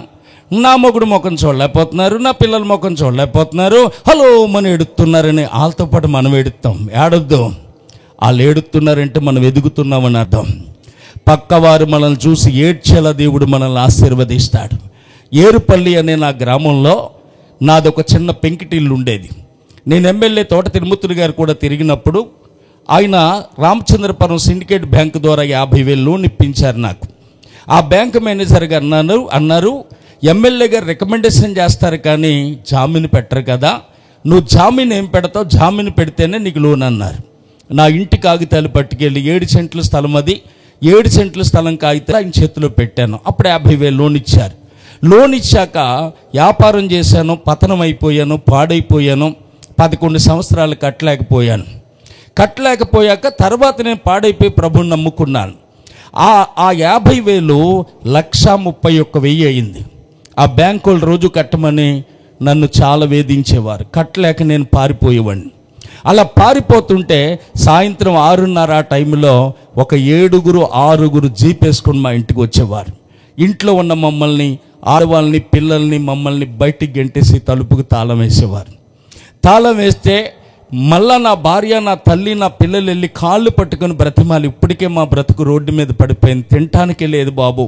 నా మొగుడు ముఖం చూడలేకపోతున్నారు, నా పిల్లల ముఖం చూడలేకపోతున్నారు, హలోమని ఏడుస్తున్నారని వాళ్ళతో పాటు మనం ఏడుస్తాం. ఏడొద్దు. వాళ్ళు ఏడుతున్నారంటే మనం ఎదుగుతున్నామని అర్థం. పక్కవారు మనల్ని చూసి ఏడ్చేలా దేవుడు మనల్ని ఆశీర్వదిస్తాడు. ఏరుపల్లి అనే నా గ్రామంలో నాదొక చిన్న పెంకిటిల్లు ఉండేది. నేను ఎమ్మెల్యే తోట తిరుమూర్తులు గారు కూడా తిరిగినప్పుడు ఆయన రామచంద్రపురం సిండికేట్ బ్యాంకు ద్వారా 50,000 లోన్ ఇప్పించారు నాకు. ఆ బ్యాంకు మేనేజర్ గారు అన్నారు, ఎమ్మెల్యే గారు రికమెండేషన్ చేస్తారు కానీ జామీను పెట్టరు కదా, నువ్వు జామీన్ ఏం పెడతావు, జామీన్ పెడితేనే నీకు లోన్ అన్నారు. నా ఇంటి కాగితాలు పట్టుకెళ్ళి 7 సెంట్ల స్థలం, అది 7 సెంట్ల స్థలం కాగితాలు ఆయన చేతిలో పెట్టాను. అప్పుడు 50,000 లోన్ ఇచ్చారు. లోన్ ఇచ్చాక వ్యాపారం చేశాను, పతనం అయిపోయాను, పాడైపోయాను. 11 సంవత్సరాలు కట్టలేకపోయాక తర్వాత నేను పాడైపోయి ప్రభువుని నమ్ముకున్నాను. ఆ 50,000 1,31,000 అయింది. ఆ బ్యాంకు వాళ్ళు రోజు కట్టమని నన్ను చాలా వేధించేవారు. కట్టలేక నేను పారిపోయేవాడిని. అలా పారిపోతుంటే సాయంత్రం 6:30 ఆ టైంలో ఒక 7-6 జీప్ వేసుకొని మా ఇంటికి వచ్చేవారు. ఇంట్లో ఉన్న మమ్మల్ని, ఆడవాళ్ళని, పిల్లల్ని, మమ్మల్ని బయటికి గెంటేసి తలుపుకు తాళం వేసేవారు. తాళం వేస్తే మళ్ళా నా భార్య, నా తల్లి, నా పిల్లలు వెళ్ళి కాళ్ళు పట్టుకొని బ్రతిమాలి, ఇప్పటికే మా బ్రతుకు రోడ్డు మీద పడిపోయింది, తినటానికే లేదు బాబు,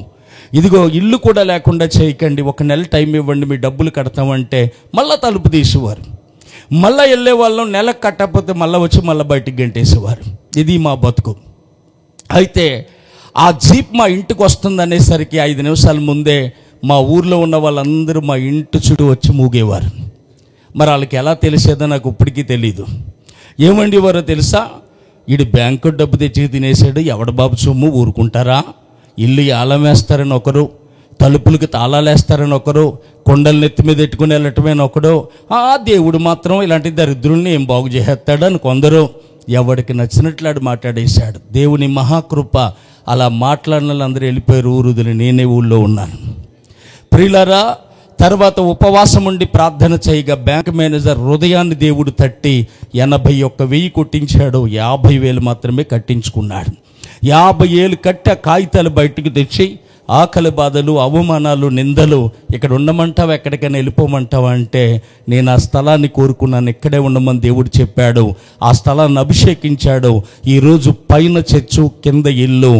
ఇదిగో ఇల్లు కూడా లేకుండా చేయకండి, 1 నెల టైం ఇవ్వండి, మీ డబ్బులు కడతామంటే మళ్ళీ తలుపు తీసేవారు. మళ్ళీ వెళ్ళే వాళ్ళం, నెలకు కట్టకపోతే మళ్ళీ వచ్చి మళ్ళీ బయటికి గెంటేసేవారు. ఇది మా బతుకు. అయితే ఆ జీప్ మా ఇంటికి వస్తుంది అనేసరికి 5 నిమిషాల ముందే మా ఊర్లో ఉన్న వాళ్ళందరూ మా ఇంటి చుట్టూ వచ్చి మూగేవారు. మరి వాళ్ళకి ఎలా తెలిసేదో నాకు ఇప్పటికీ తెలీదు. ఏమండి వారో తెలుసా, వీడు బ్యాంకు డబ్బు తెచ్చి తినేసాడు, ఎవడ బాబు సొమ్ము ఊరుకుంటారా, ఇల్లు ఆలం వేస్తారని ఒకరు, తలుపులకు తాళాలు వేస్తారని ఒకరు, కొండలు నెత్తి మీద పెట్టుకుని వెళ్ళటమని ఒకడు, ఆ దేవుడు మాత్రం ఇలాంటి దరిద్రుల్ని ఏం బాగు చేసేస్తాడని కొందరు. ఎవడికి నచ్చినట్లాడు మాట్లాడేశాడు. దేవుని మహాకృప, అలా మాట్లాడిన వాళ్ళందరూ వెళ్ళిపోయారు ఊరుదులు. నేనే ఊళ్ళో ఉన్నాను. ప్రియులారా, తర్వాత ఉపవాసం ఉండి ప్రార్థన చేయగా బ్యాంక్ మేనేజర్ హృదయాన్ని దేవుడు తట్టి 81,000 కొట్టించాడు. 50,000 మాత్రమే కట్టించుకున్నాడు. 50,000 కట్టి ఆ కాగితాలు బయటికి తెచ్చి ఆకలి బాధలు, అవమానాలు, నిందలు, ఇక్కడ ఉండమంటావా, ఎక్కడికైనా వెళ్ళిపోమంటావా అంటే నేను ఆ స్థలాన్ని కోరుకున్నాను, ఇక్కడే ఉండమని దేవుడు చెప్పాడు. ఆ స్థలాన్ని అభిషేకించాడు. ఈరోజు పైన చర్చు, కింద ఇల్లు,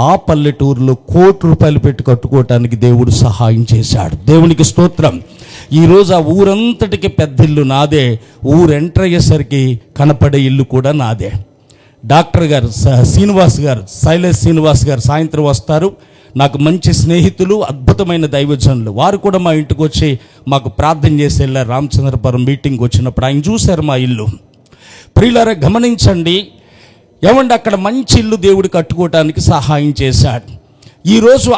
ఆ పల్లెటూరులో ₹1,00,00,000 పెట్టి కట్టుకోవటానికి దేవుడు సహాయం చేశాడు. దేవునికి స్తోత్రం. ఈరోజు ఆ ఊరంతటికి పెద్ద ఇల్లు నాదే. ఊరు ఎంటర్ అయ్యేసరికి కనపడే ఇల్లు కూడా నాదే. డాక్టర్ గారు శైలేష్ శ్రీనివాస్ గారు సాయంత్రం వస్తారు. నాకు మంచి స్నేహితులు, అద్భుతమైన దైవజనులు. వారు కూడా మా ఇంటికి వచ్చి మాకు ప్రార్థన చేసి వెళ్ళారు. రామచంద్రపురం మీటింగ్ వచ్చినప్పుడు ఆయన చూశారు మా ఇల్లు. ప్రియులారా, గమనించండి, ఏమండి అక్కడ మంచి ఇల్లు దేవుడు కట్టుకోవటానికి సహాయం చేశాడు. ఈరోజు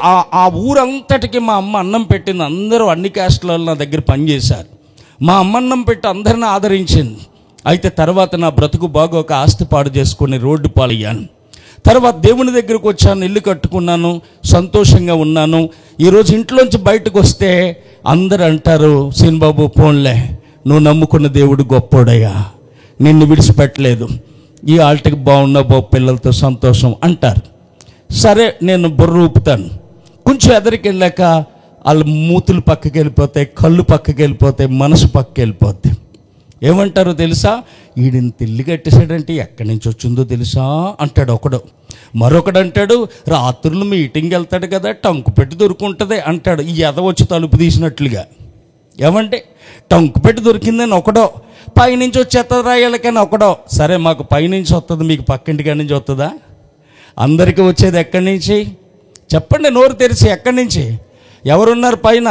ఆ ఊరంతటికి మా అమ్మ అన్నం పెట్టింది. అందరూ అన్ని క్యాస్ట్లలో నా దగ్గర పనిచేశారు. మా అమ్మ అన్నం పెట్టి అందరిని ఆదరించింది. అయితే తర్వాత నా బ్రతుకు బాగా ఒక ఆస్తి పాడు చేసుకుని రోడ్డు పాలయ్యాను. తర్వాత దేవుని దగ్గరకు వచ్చాను, ఇల్లు కట్టుకున్నాను, సంతోషంగా ఉన్నాను. ఈరోజు ఇంట్లోంచి బయటకు వస్తే అందరూ అంటారు, సీన్ బాబు పోన్లే, నువ్వు నమ్ముకున్న దేవుడు గొప్పోడయ్యా, నిన్ను విడిచిపెట్టలేదు, ఈ ఆల్టకి బాగున్నా బాబు, పిల్లలతో సంతోషం అంటారు. సరే, నేను బుర్ర ఊపుతాను. కొంచెం ఎదరికి వెళ్ళాక వాళ్ళ మూతులు పక్కకి వెళ్ళిపోతాయి, కళ్ళు పక్కకి వెళ్ళిపోతాయి, మనసు పక్కకి వెళ్ళిపోద్ది. ఏమంటారో తెలుసా? ఈడిని తిల్లి కట్టేసాడంటే ఎక్కడి నుంచి వచ్చిందో తెలుసా అంటాడు ఒకడు. మరొకడు అంటాడు, రాత్రులు మీటింగ్ వెళ్తాడు కదా, టంకు పెట్టి దొరుకుంటుంది అంటాడు. ఈ ఎద వచ్చి తలుపు తీసినట్లుగా. ఏమంటే టంకు పెట్టి దొరికిందని ఒకడో, పైనుంచి వచ్చేస్తుంది రాయాలకని ఒకడో. సరే, మాకు పైనుంచి వస్తుంది, మీకు పక్కింటికాడి నుంచి వస్తుందా? అందరికీ వచ్చేది ఎక్కడి నుంచి చెప్పండి, నోరు తెరిచి. ఎక్కడి నుంచి? ఎవరున్నారు పైన?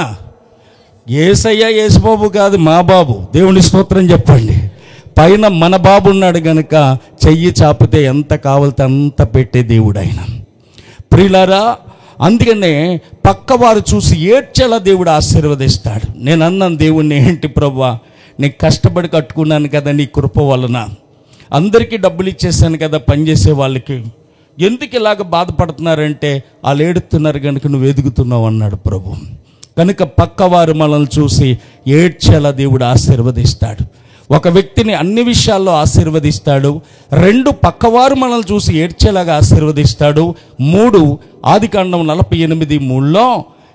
యేసయ్య, యేసుబాబు కాదు, మా బాబు. దేవుని స్తోత్రం చెప్పండి. పైన మన బాబు ఉన్నాడు గనుక చెయ్యి చాపితే ఎంత కావాలితే అంత పెట్టే దేవుడు ఆయన. ప్రియులారా, అందుకనే పక్కవారు చూసి ఏడ్చేలా దేవుడు ఆశీర్వదిస్తాడు. నేను అన్నాను దేవుణ్ణి, ఏంటి ప్రభువా, నేను కష్టపడి కట్టుకున్నాను కదా నీ కృప వలన, అందరికీ డబ్బులు ఇచ్చేసాను కదా పనిచేసే వాళ్ళకి, ఎందుకు ఇలాగ బాధపడుతున్నారంటే వాళ్ళు ఏడుతున్నారు కనుక నువ్వు ఎదుగుతున్నావు అన్నాడు ప్రభు. కనుక పక్కవారు మనల్ని చూసి ఏడ్చేలా దేవుడు ఆశీర్వదిస్తాడు. ఒక వ్యక్తిని అన్ని విషయాల్లో ఆశీర్వదిస్తాడు. 2, పక్కవారు మనల్ని చూసి ఏడ్చేలాగా ఆశీర్వదిస్తాడు. 3, ఆదికాండం 48:3లో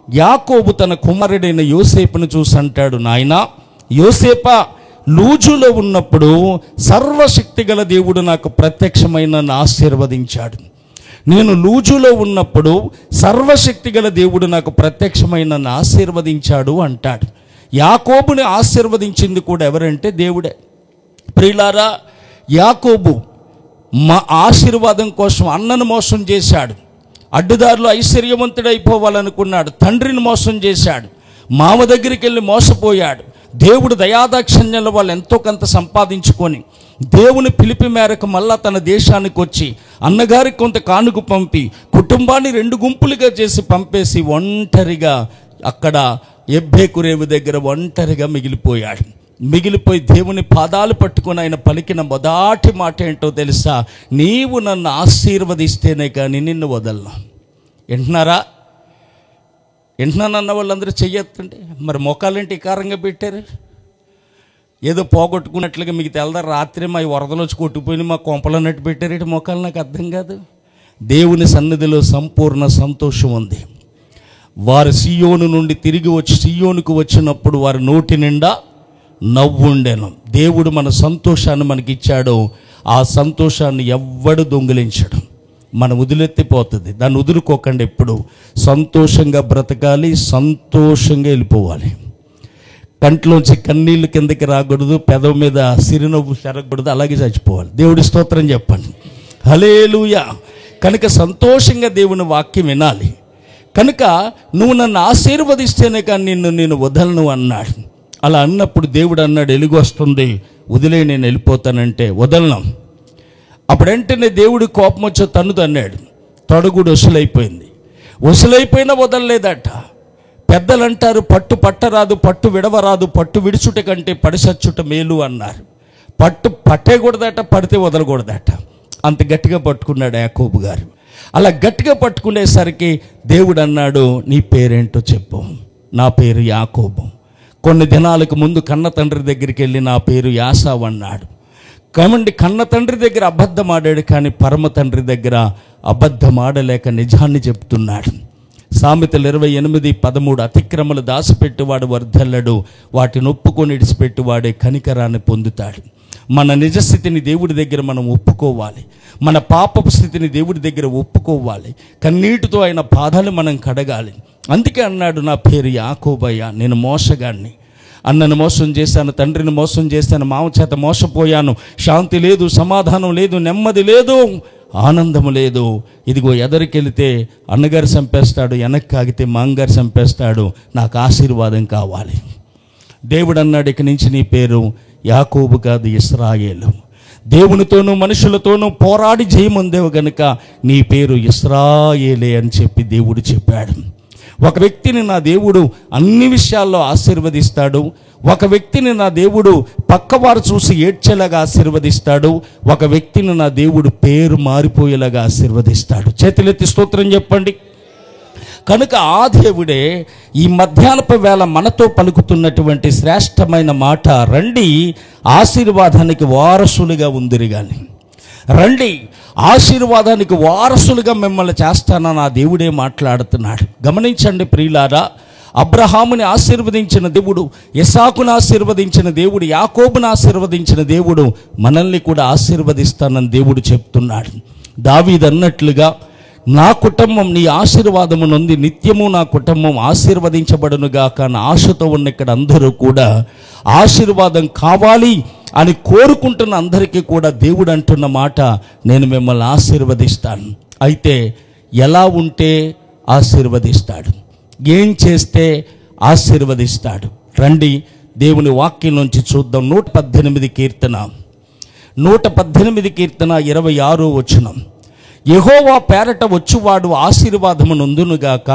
యాకోబు తన కుమారుడైన యోసేపును చూసి అంటాడు, నాయనా యోసేపా, లూజులో ఉన్నప్పుడు సర్వశక్తి గల దేవుడు నాకు ప్రత్యక్షమైన నన్ను ఆశీర్వదించాడు. నేను లూజులో ఉన్నప్పుడు సర్వశక్తి గల దేవుడు నాకు ప్రత్యక్షమైన నన్ను ఆశీర్వదించాడు అంటాడు. యాకోబుని ఆశీర్వదించింది కూడా ఎవరంటే దేవుడే. ప్రియులారా, యాకోబు మా ఆశీర్వాదం కోసం అన్నను మోసం చేశాడు. అడ్డుదారులు ఐశ్వర్యవంతుడైపోవాలనుకున్నాడు, తండ్రిని మోసం చేశాడు. మామ దగ్గరికి వెళ్ళి మోసపోయాడు. దేవుడు దయాదాక్షిణ్యంలో వాళ్ళు ఎంతో కొంత సంపాదించుకొని దేవుని పిలిపి మేరకు మళ్ళా తన దేశానికి వచ్చి అన్నగారికి కొంత కానుక పంపి కుటుంబాన్ని 2 గుంపులుగా చేసి పంపేసి ఒంటరిగా అక్కడ ఎబ్బేకురేవు దగ్గర ఒంటరిగా మిగిలిపోయాడు. మిగిలిపోయి దేవుని పాదాలు పట్టుకొని ఆయన పలికిన మొదటి మాట ఏంటో తెలుసా? నీవు నన్ను ఆశీర్వదిస్తేనే కానీ నిన్ను వదలను. వింటున్నారా? వింటున్నానన్న వాళ్ళందరూ చెయ్యొద్దండి. మరి మొక్కలేంటి ఇకారంగా పెట్టారు? ఏదో పోగొట్టుకున్నట్లుగా మీకు తెలదా, రాత్రి మా వరదలు వచ్చి కొట్టుకుపోయి మా కొంపలన్నట్టు పెట్టారు. ఇటు మొక్కలు నాకు అర్థం కాదు. దేవుని సన్నిధిలో సంపూర్ణ సంతోషం ఉంది. వారు సియోను నుండి తిరిగి వచ్చి సియోనుకు వచ్చినప్పుడు వారి నోటి నిండా నవ్వుండెను. దేవుడు మన సంతోషాన్ని మనకిచ్చాడు. ఆ సంతోషాన్ని ఎవ్వడు దొంగిలించడు. మనం వదిలెత్తిపోతుంది, దాన్ని వదులుకోకండి. ఎప్పుడు సంతోషంగా బ్రతకాలి, సంతోషంగా వెళ్ళిపోవాలి. కంట్లోంచి కన్నీళ్ళు కిందకి రాకూడదు, పెదవి మీద సిరినవ్వు చెరగకూడదు, అలాగే చచ్చిపోవాలి. దేవుడి స్తోత్రం చెప్పండి. హల్లెలూయా. కనుక సంతోషంగా దేవుని వాక్యం వినాలి. కనుక నువ్వు నన్ను ఆశీర్వదిస్తేనే కానీ నేను వదలను అన్నాడు. అలా అన్నప్పుడు దేవుడు అన్నాడు, ఎలుగు వస్తుంది, వదిలే, నేను వెళ్ళిపోతానంటే వదలను. అప్పుడంటేనే దేవుడి కోపం వచ్చి తన్నుదు అన్నాడు. తొడగుడు వసులైపోయింది. వసులైపోయినా వదలలేదట. పెద్దలు అంటారు, పట్టు పట్టరాదు, పట్టు విడవరాదు, పట్టు విడుచుట కంటే పడిసచ్చుట మేలు అన్నారు. పట్టు పట్టేకూడదట, పడితే వదలకూడదట. అంత గట్టిగా పట్టుకున్నాడు యాకోబు గారు. అలా గట్టిగా పట్టుకునేసరికి దేవుడు అన్నాడు, నీ పేరేంటో చెప్పు. నా పేరు యాకోబు. కొన్ని దినాలకు ముందు కన్న తండ్రి దగ్గరికి వెళ్ళి నా పేరు యాసావు అన్నాడు. కామండి, కన్న తండ్రి దగ్గర అబద్ధం ఆడాడు, కానీ పరమ తండ్రి దగ్గర అబద్ధం ఆడలేక నిజాన్ని చెప్తున్నాడు. సామెతలు 28:13 అతిక్రమలు దాచిపెట్టువాడు వర్ధల్లడు, వాటిని ఒప్పుకొని ఇడిచిపెట్టువాడే కనికరాన్ని పొందుతాడు. మన నిజస్థితిని దేవుడి దగ్గర మనం ఒప్పుకోవాలి. మన పాపపు స్థితిని దేవుడి దగ్గర ఒప్పుకోవాలి. కన్నీటితో ఆయన పాదాలు మనం కడగాలి. అందుకే అన్నాడు, నా పేరు యాకోబయ్య, నేను మోసగాడిని. అన్నను మోసం చేశాను, తండ్రిని మోసం చేశాను, మామ చేత మోసపోయాను. శాంతి లేదు, సమాధానం లేదు, నెమ్మది లేదు, ఆనందము లేదు. ఇదిగో ఎదరికెళితే అన్నగారు చంపేస్తాడు, వెనక్కి ఆగితే మాంగారు చంపేస్తాడు. నాకు ఆశీర్వాదం కావాలి. దేవుడు అన్నాడు, ఇక నుంచి నీ పేరు యాకోబు కాదు, ఇశ్రాయేలు. దేవునితోనూ మనుషులతోనూ పోరాడి జయముందేవు గనుక నీ పేరు ఇశ్రాయేలే అని చెప్పి దేవుడు చెప్పాడు. ఒక వ్యక్తిని నా దేవుడు అన్ని విషయాల్లో ఆశీర్వదిస్తాడు. ఒక వ్యక్తిని నా దేవుడు పక్కవారు చూసి ఏడ్చేలాగా ఆశీర్వదిస్తాడు. ఒక వ్యక్తిని నా దేవుడు పేరు మారిపోయేలాగా ఆశీర్వదిస్తాడు. చేతులెత్తి స్తోత్రం చెప్పండి. కనుక ఆ దేవుడే ఈ మధ్యాహ్నపు వేళ మనతో పలుకుతున్నటువంటి శ్రేష్టమైన మాట, రండి ఆశీర్వాదానికి వారసులుగా ఉందిరి గాని, రండి ఆశీర్వాదానికి వారసులుగా మిమ్మల్ని చేస్తానని ఆ దేవుడే మాట్లాడుతున్నాడు. గమనించండి ప్రియులారా, అబ్రహాముని ఆశీర్వదించిన దేవుడు, ఇస్సాకును ఆశీర్వదించిన దేవుడు, యాకోబును ఆశీర్వదించిన దేవుడు మనల్ని కూడా ఆశీర్వదిస్తానని దేవుడు చెప్తున్నాడు. దావీదు అన్నట్లుగా, నా కుటుంబం నీ ఆశీర్వాదము నొంది నిత్యము నా కుటుంబం ఆశీర్వదించబడునుగాక అని ఆశతో ఉన్న ఇక్కడ అందరూ కూడా ఆశీర్వాదం కావాలి అని కోరుకుంటున్న అందరికీ కూడా దేవుడు అంటున్న మాట, నేను మిమ్మల్ని ఆశీర్వదిస్తాను. అయితే ఎలా ఉంటే ఆశీర్వదిస్తాడు, ఏం చేస్తే ఆశీర్వదిస్తాడు? రండి దేవుని వాక్యం నుంచి చూద్దాం. 118 కీర్తన 26 వచనం. యెహోవా పేరట వచ్చువాడు ఆశీర్వాదము నొందునుగాక,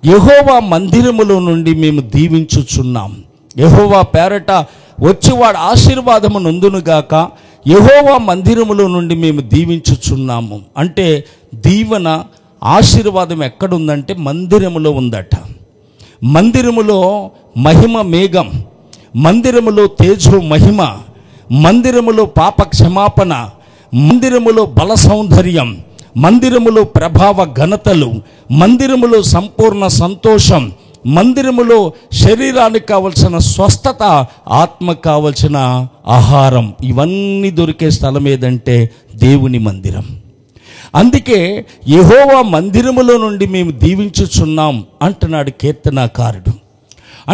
యెహోవా మందిరములో నుండి మేము దీవించుచున్నాం. యెహోవా పేరట వచ్చువాడు ఆశీర్వాదము నొందునుగాక, యెహోవా మందిరములో నుండి మేము దీవించుచున్నాము. అంటే దీవెన, ఆశీర్వాదం ఎక్కడుందంటే మందిరములో ఉందట. మందిరములో మహిమ మేఘం, మందిరములో తేజో మహిమ, మందిరములో పాప క్షమాపణ, మందిరములో బల సౌందర్యం, మందిరములో ప్రభావ ఘనతలు, మందిరములో సంపూర్ణ సంతోషం, మందిరములో శరీరానికి కావలసిన స్వస్థత, ఆత్మకు కావలసిన ఆహారం, ఇవన్నీ దొరికే స్థలం ఏదంటే దేవుని మందిరం. అందుకే యెహోవా మందిరములో నుండి మేము దీవించుచున్నాం అంటున్నాడు కీర్తనాకారుడు.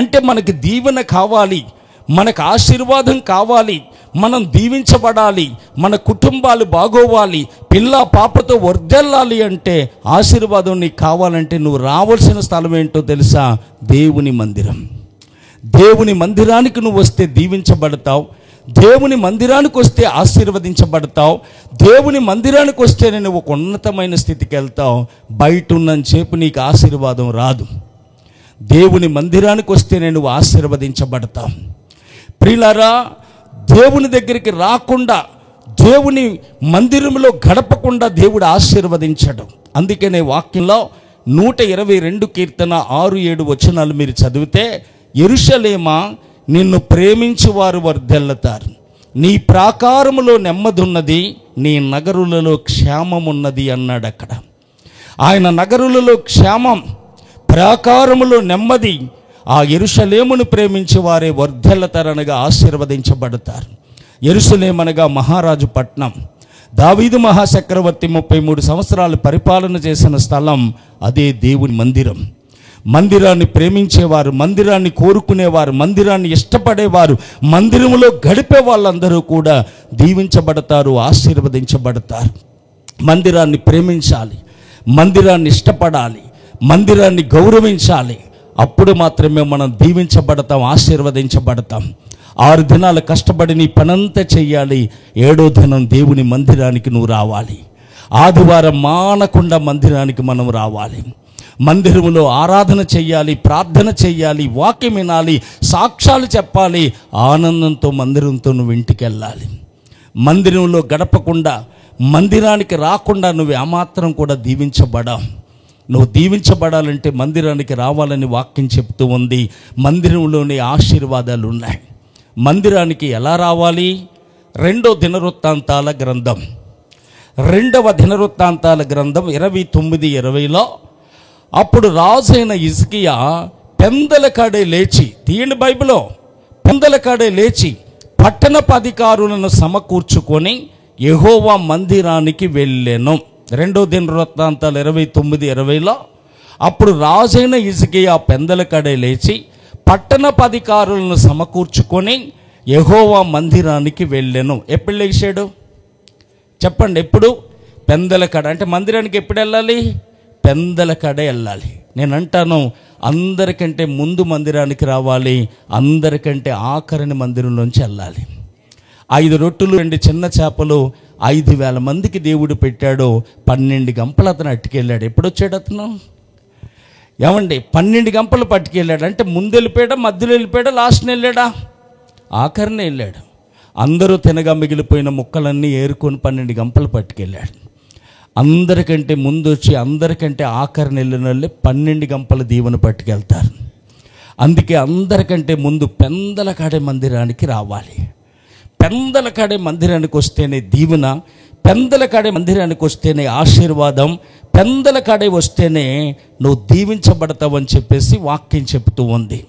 అంటే మనకి దీవెన కావాలి, మనకు ఆశీర్వాదం కావాలి, మనం దీవించబడాలి, మన కుటుంబాలు బాగోవాలి, పిల్ల పాపతో వర్ధిల్లాలి అంటే, ఆశీర్వాదం నీకు కావాలంటే నువ్వు రావాల్సిన స్థలం ఏంటో తెలుసా? దేవుని మందిరం. దేవుని మందిరానికి నువ్వు వస్తే దీవించబడతావు, దేవుని మందిరానికి వస్తే ఆశీర్వదించబడతావు, దేవుని మందిరానికి వస్తేనే నువ్వు ఒక ఉన్నతమైన స్థితికి వెళ్తావు. బయట ఉన్నని చెప్పు నీకు ఆశీర్వాదం రాదు. దేవుని మందిరానికి వస్తేనే నువ్వు ఆశీర్వదించబడతావు. ప్రియులారా, దేవుని దగ్గరికి రాకుండా, దేవుని మందిరంలో గడపకుండా దేవుడు ఆశీర్వదించడు. అందుకనే వాక్యంలో 122 కీర్తన 6-7 వచనాలు మీరు చదివితే, యెరూషలేమా నిన్ను ప్రేమించువారు వర్ధిల్లుతారు, నీ ప్రాకారములో నెమ్మదున్నది, నీ నగరులలో క్షేమమున్నది అన్నాడు. అక్కడ ఆయన నగరులలో క్షేమం, ప్రాకారములో నెమ్మది, ఆ యెరూషలేమును ప్రేమించే వారే వర్ధిల్లుతారనగా ఆశీర్వదించబడతారు. యెరూషలేమనగా మహారాజు పట్నం. దావీదు మహాచక్రవర్తి 33 సంవత్సరాలు పరిపాలన చేసిన స్థలం అదే దేవుని మందిరం. మందిరాన్ని ప్రేమించేవారు, మందిరాన్ని కోరుకునేవారు, మందిరాన్ని ఇష్టపడేవారు, మందిరములో గడిపే వాళ్ళందరూ కూడా దీవించబడతారు, ఆశీర్వదించబడతారు. మందిరాన్ని ప్రేమించాలి, మందిరాన్ని ఇష్టపడాలి, మందిరాన్ని గౌరవించాలి. అప్పుడు మాత్రమే మనం దీవించబడతాం, ఆశీర్వదించబడతాం. 6 దినాలు కష్టపడి నీ పనంతా చెయ్యాలి, 7వ దినం దేవుని మందిరానికి నువ్వు రావాలి. ఆదివారం మానకుండా మందిరానికి మనం రావాలి. మందిరములో ఆరాధన చెయ్యాలి, ప్రార్థన చెయ్యాలి, వాక్యం వినాలి, సాక్ష్యాలు చెప్పాలి, ఆనందంతో మందిరంతో నువ్వు ఇంటికి వెళ్ళాలి. మందిరంలో గడపకుండా, మందిరానికి రాకుండా నువ్వు ఏమాత్రం కూడా దీవించబడావు. నువ్వు దీవించబడాలంటే మందిరానికి రావాలని వాక్యం చెప్తూ ఉంది. మందిరంలోని ఆశీర్వాదాలు ఉన్నాయి. మందిరానికి ఎలా రావాలి? 2వ దినవృత్తాంతాల గ్రంథం 29:20లో, అప్పుడు రాజైన హిజ్కియా పెందల కాడే లేచి, తీయండి బైబిల్లో, పెందల కాడే లేచి పట్టణపు అధికారులను సమకూర్చుకొని యెహోవా మందిరానికి వెళ్ళెను. 2వ దినవృత్తాంతాలు 29:20లో, అప్పుడు రాజైన హిజ్కియా పెందల కాడే లేచి పట్టణపు అధికారులను సమకూర్చుకొని యెహోవా మందిరానికి వెళ్ళెను. ఎప్పుడు లేచాడు చెప్పండి? ఎప్పుడు? పెందల కాడ. అంటే మందిరానికి ఎప్పుడు వెళ్ళాలి? పెందల కాడే వెళ్ళాలి. నేను అంటాను, అందరికంటే ముందు మందిరానికి రావాలి, అందరికంటే ఆఖరిని మందిరంలోంచి వెళ్ళాలి. 5 రొట్టెలు 2 చిన్న చేపలు 5,000 మందికి దేవుడు పెట్టాడు. 12 గంపలు అతను అట్టుకెళ్ళాడు. ఎప్పుడు వచ్చాడు అతను? ఏమండి, 12 గంపలు పట్టుకెళ్ళాడు. అంటే ముందు వెళ్ళిపోయాడా, మధ్యలో వెళ్ళిపోయాడా, లాస్ట్ని వెళ్ళాడా? ఆఖరిని వెళ్ళాడు. అందరూ తినగా మిగిలిపోయిన ముక్కలన్నీ ఏరుకొని 12 గంపలు పట్టుకెళ్ళాడు. అందరికంటే ముందు వచ్చి అందరికంటే ఆఖరిని వెళ్ళిన వాళ్ళే 12 గంపల దీవెన పట్టుకెళ్తారు. అందుకే అందరికంటే ముందు పెందలకాడే మందిరానికి రావాలి. పెందలకాడే మందిరానికి వస్తేనే దీవెన, పెందలకాడే మందిరానికి వస్తేనే ఆశీర్వాదం, పెందలకాడే వస్తేనే నువ్వు దీవించబడతావని చెప్పేసి వాక్యం చెబుతూ ఉంది.